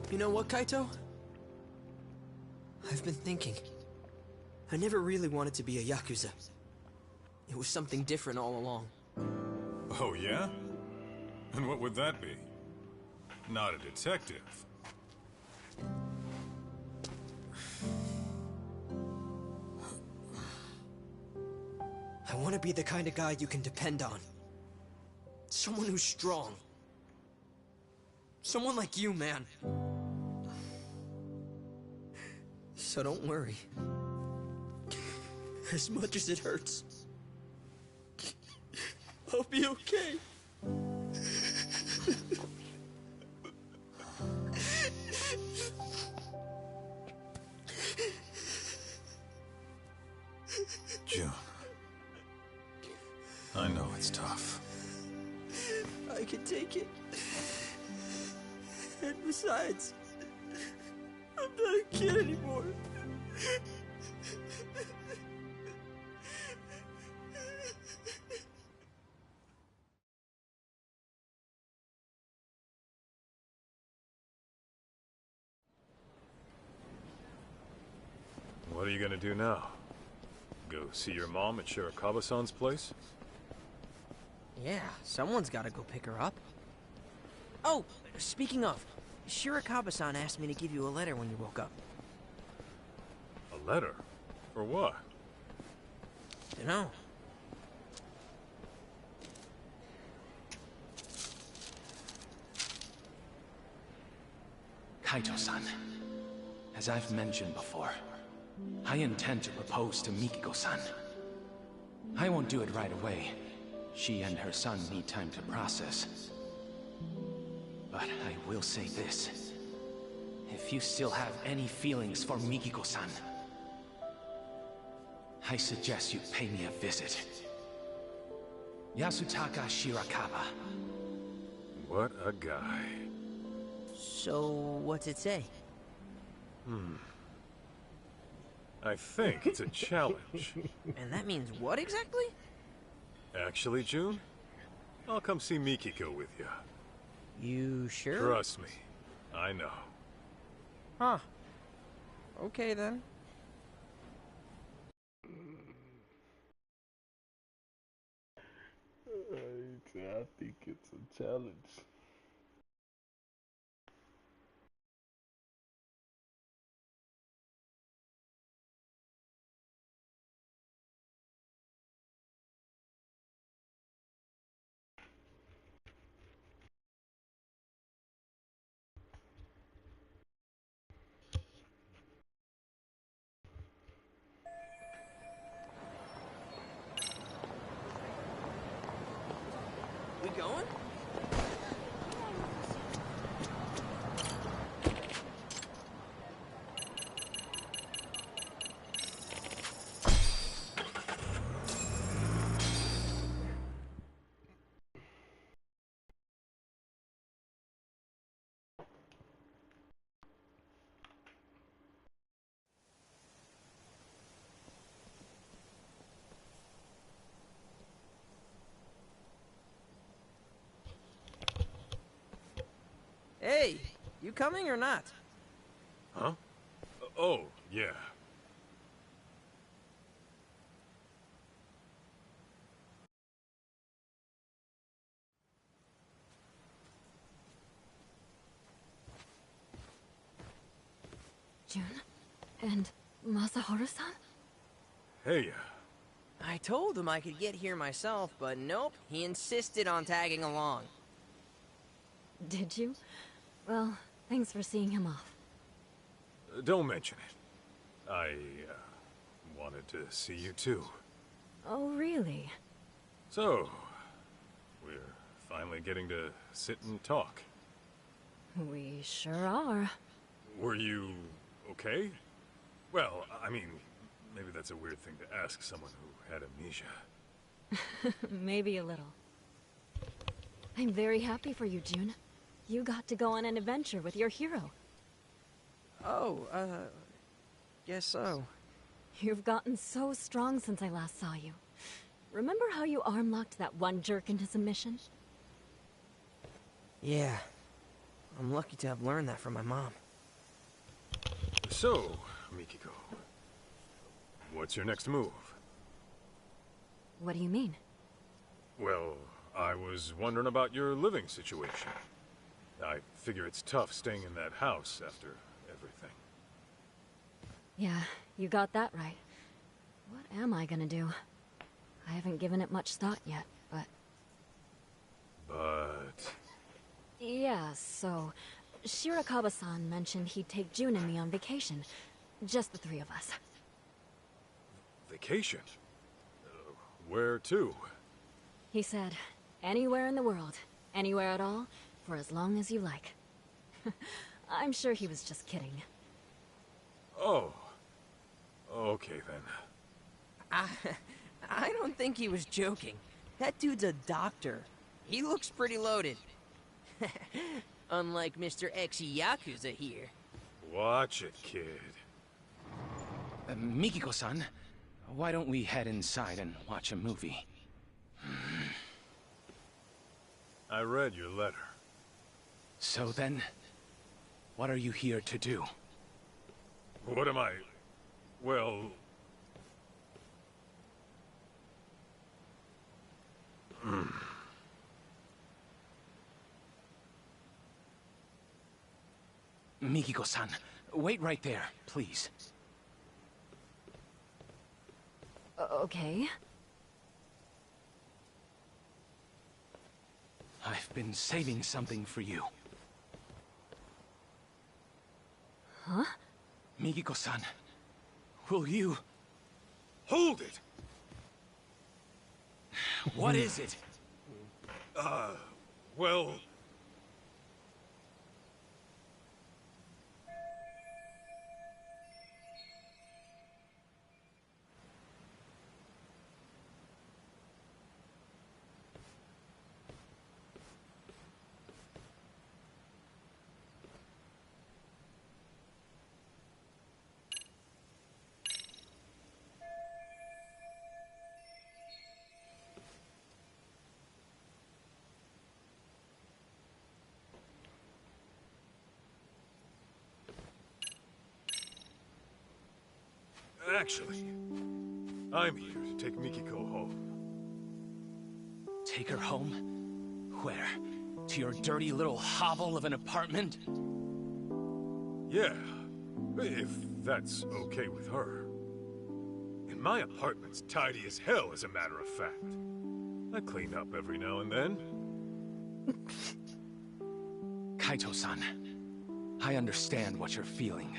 You know what, Kaito? I've been thinking. I never really wanted to be a Yakuza. It was something different all along. Oh, yeah? And what would that be? Not a detective. I want to be the kind of guy you can depend on. Someone who's strong. Someone like you, man. So don't worry. As much as it hurts. I'll be okay. June. I know it's tough. I can take it. And besides, I'm not a kid anymore. What are you gonna do now? Go see your mom at Shirakawa-san's place? Yeah, someone's gotta go pick her up. Oh, speaking of, Shirakawa-san asked me to give you a letter when you woke up. A letter? For what? Dunno. Kaito-san, as I've mentioned before, I intend to propose to Mikiko-san. I won't do it right away. She and her son need time to process. But I will say this. If you still have any feelings for Mikiko-san, I suggest you pay me a visit. Yasutaka Shirakawa. What a guy. So, what's it say? I think it's a challenge. And that means what exactly? Actually, June, I'll come see Mikiko with you. You sure? Trust me, I know. Huh. Okay then. I think it's a challenge. We going? Hey, you coming or not? Huh? Oh, yeah. June? And Masaharu-san? Hey, I told him I could get here myself, but nope, he insisted on tagging along. Did you? Well, thanks for seeing him off. don't mention it. I, wanted to see you too. Oh, really? So, we're finally getting to sit and talk. We sure are. Were you okay? Well, I mean, maybe that's a weird thing to ask someone who had amnesia. Maybe a little. I'm very happy for you, June. You got to go on an adventure with your hero. Oh, guess so. You've gotten so strong since I last saw you. Remember how you arm-locked that one jerk into submission? Yeah. I'm lucky to have learned that from my mom. So, Mikiko, what's your next move? What do you mean? Well, I was wondering about your living situation. I figure it's tough staying in that house after everything. Yeah, you got that right. What am I gonna do? I haven't given it much thought yet, but... But... Yeah, so... Shirakawa-san mentioned he'd take June and me on vacation. Just the three of us. Vacation? Where to? He said, anywhere in the world, anywhere at all, for as long as you like. I'm sure he was just kidding. Oh. Okay, then. I don't think he was joking. That dude's a doctor. He looks pretty loaded. Unlike Mr. Ex-Yakuza here. Watch it, kid. Mikiko-san, why don't we head inside and watch a movie? I read your letter. So then, what are you here to do? What am I... Well... Mikiko-san, wait right there, please. Okay. I've been saving something for you. Huh? Mikiko-san, will you... Hold it! What is it? Well... Actually, I'm here to take Mikiko home. Take her home? Where? To your dirty little hovel of an apartment? Yeah, if that's okay with her. And my apartment's tidy as hell, as a matter of fact. I clean up every now and then. Kaito-san, I understand what you're feeling.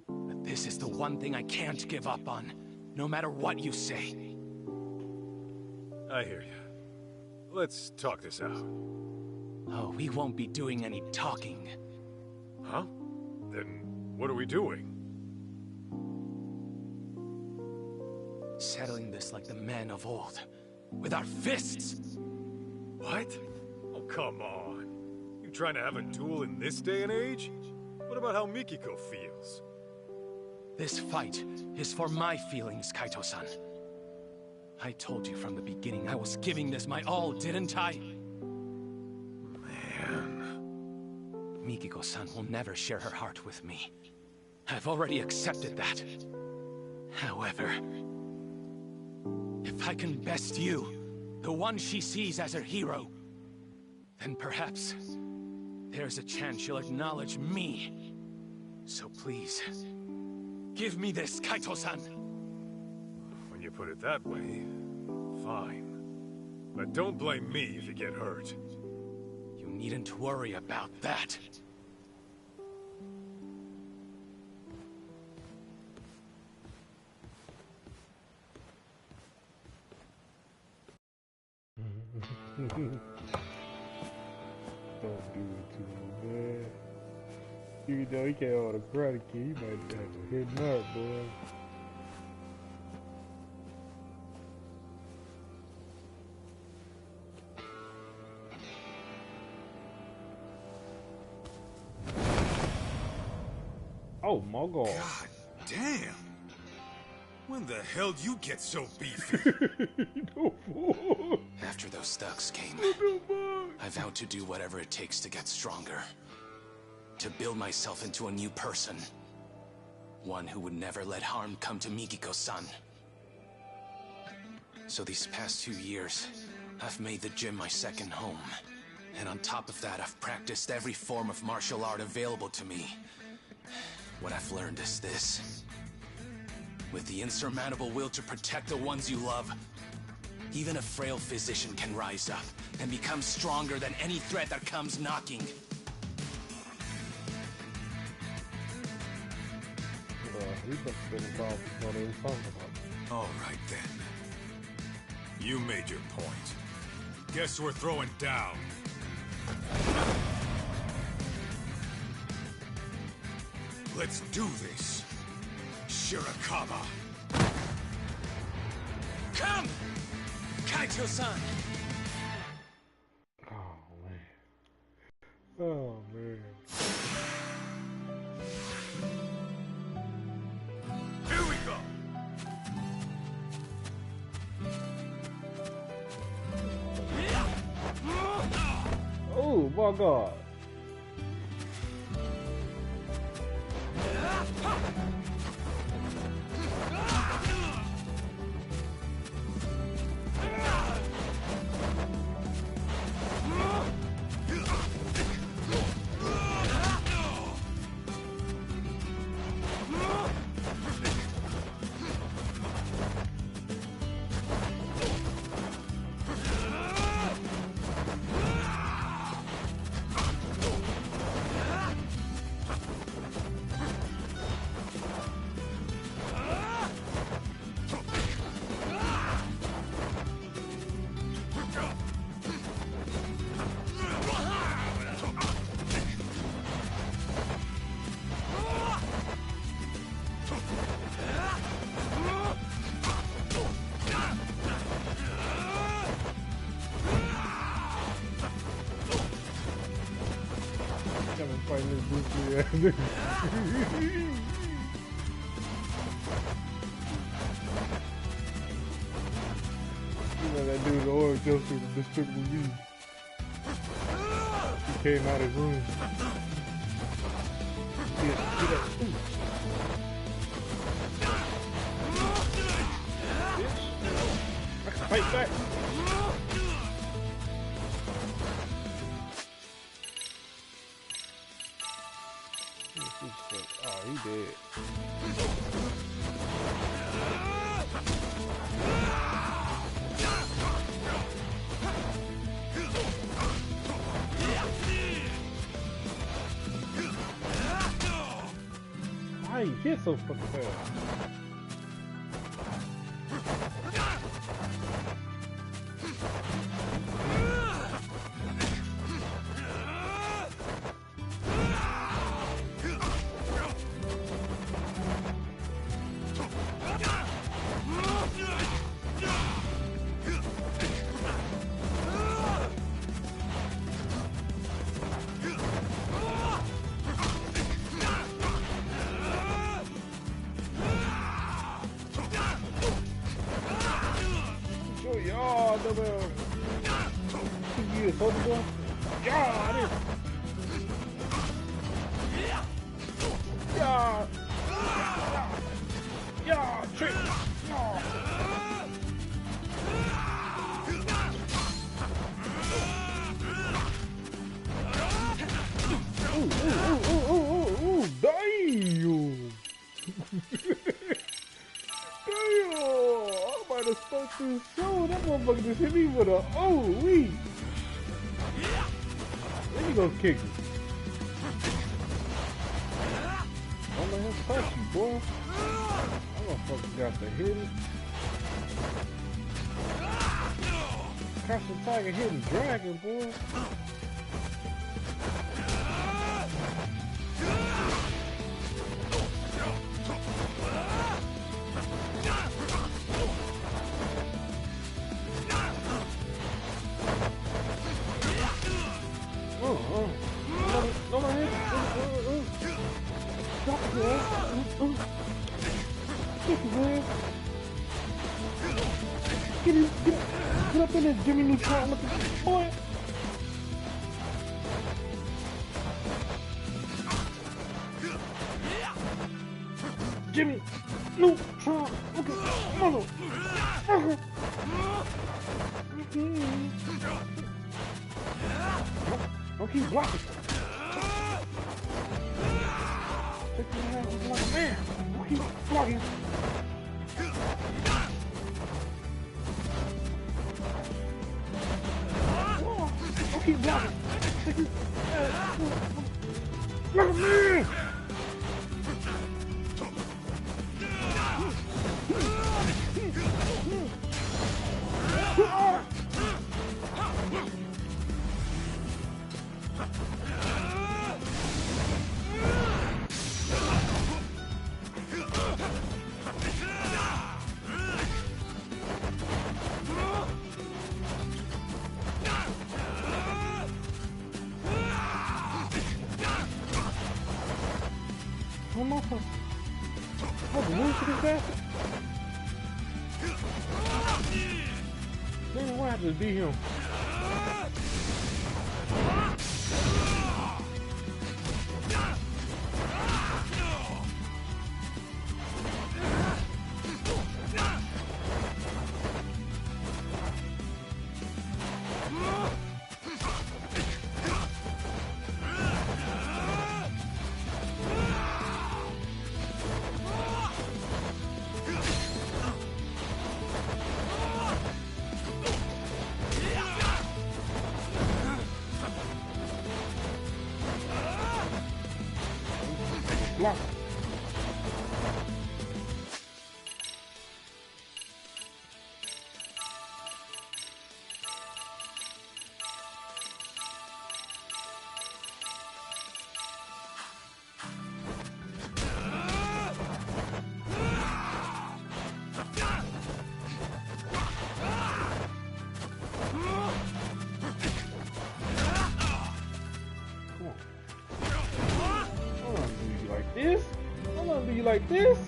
But this is the one thing I can't give up on, no matter what you say. I hear you. Let's talk this out. Oh, we won't be doing any talking. Huh? Then what are we doing? Settling this like the men of old. With our fists! What? Oh, come on. You trying to have a duel in this day and age? What about how Mikiko feels? This fight is for my feelings, Kaito-san. I told you from the beginning I was giving this my all, didn't I? Man... Mikiko-san will never share her heart with me. I've already accepted that. However... if I can best you, the one she sees as her hero, then perhaps there's a chance she'll acknowledge me. So please, give me this, Kaito-san! When you put it that way, fine. But don't blame me if you get hurt. You needn't worry about that. Don't do it to him, man. Even though he can't hold a karate kid, he might have to hit him up, boy. Oh my god. God damn! When the hell do you get so beefy? After those thugs came, I vowed to do whatever it takes to get stronger. To build myself into a new person. One who would never let harm come to Mikiko-san. So these past 2 years, I've made the gym my second home. And on top of that, I've practiced every form of martial art available to me. What I've learned is this. With the insurmountable will to protect the ones you love, even a frail physician can rise up and become stronger than any threat that comes knocking. All right then. You made your point. Guess we're throwing down. Let's do this, Shirakawa. Come! Kaito-san! Oh, man. Here we go! Oh, my God. Fighting this goofy ass nigga. You know that dude, the oil jumpsuit from Despicable Me. He came out of his room. See that? Ooh. Bitch. I can fight back. Oh, he dead. Why you hit so fucking fast? Just hit me with a wee. Then you gonna kick me. Don't let him touch you, boy. I'm gonna fucking got to hit it. Catch the tiger hitting dragon, boy. Get up in there, Jimmy Neutron with the boy. Jimmy Neutron with the motherfucker. Don't keep blocking. Take your hands like a man. Don't keep blocking. Keep blocking. Look at me! Oh, the move to this guy? Man, why I just beat him? Block. This? I'm gonna be like this?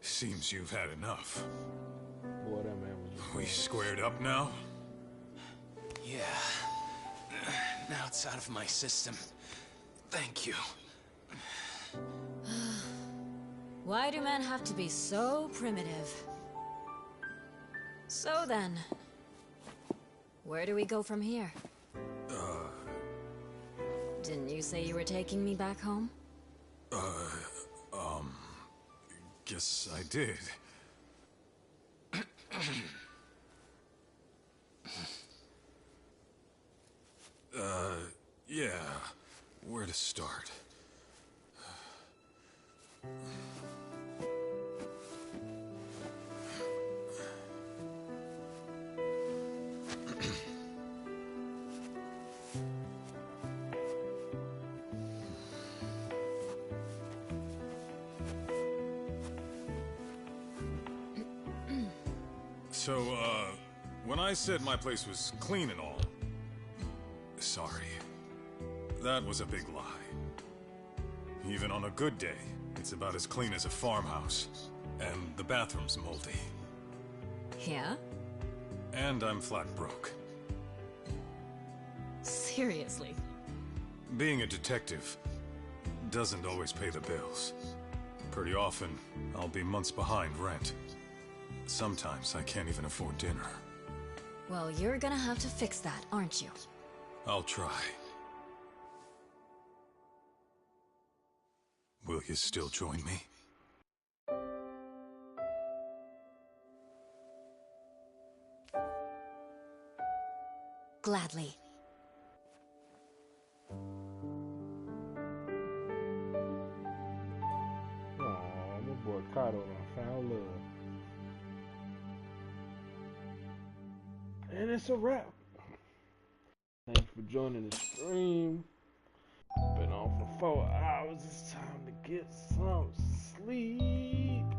Seems you've had enough. Boy, that man was... We squared up now? Yeah. Now it's out of my system. Thank you. Why do men have to be so primitive? So then, where do we go from here? Didn't you say you were taking me back home? Guess I did. So, when I said my place was clean and all, sorry. That was a big lie. Even on a good day, it's about as clean as a farmhouse. And the bathroom's moldy. Yeah? And I'm flat broke. Seriously? Being a detective doesn't always pay the bills. Pretty often, I'll be months behind rent. Sometimes I can't even afford dinner. Well, you're gonna have to fix that, aren't you? I'll try. Will you still join me? Gladly. Aw, my boy Kato done found love. And it's a wrap. Thanks for joining the stream. Been on for 4 hours. It's time to get some sleep.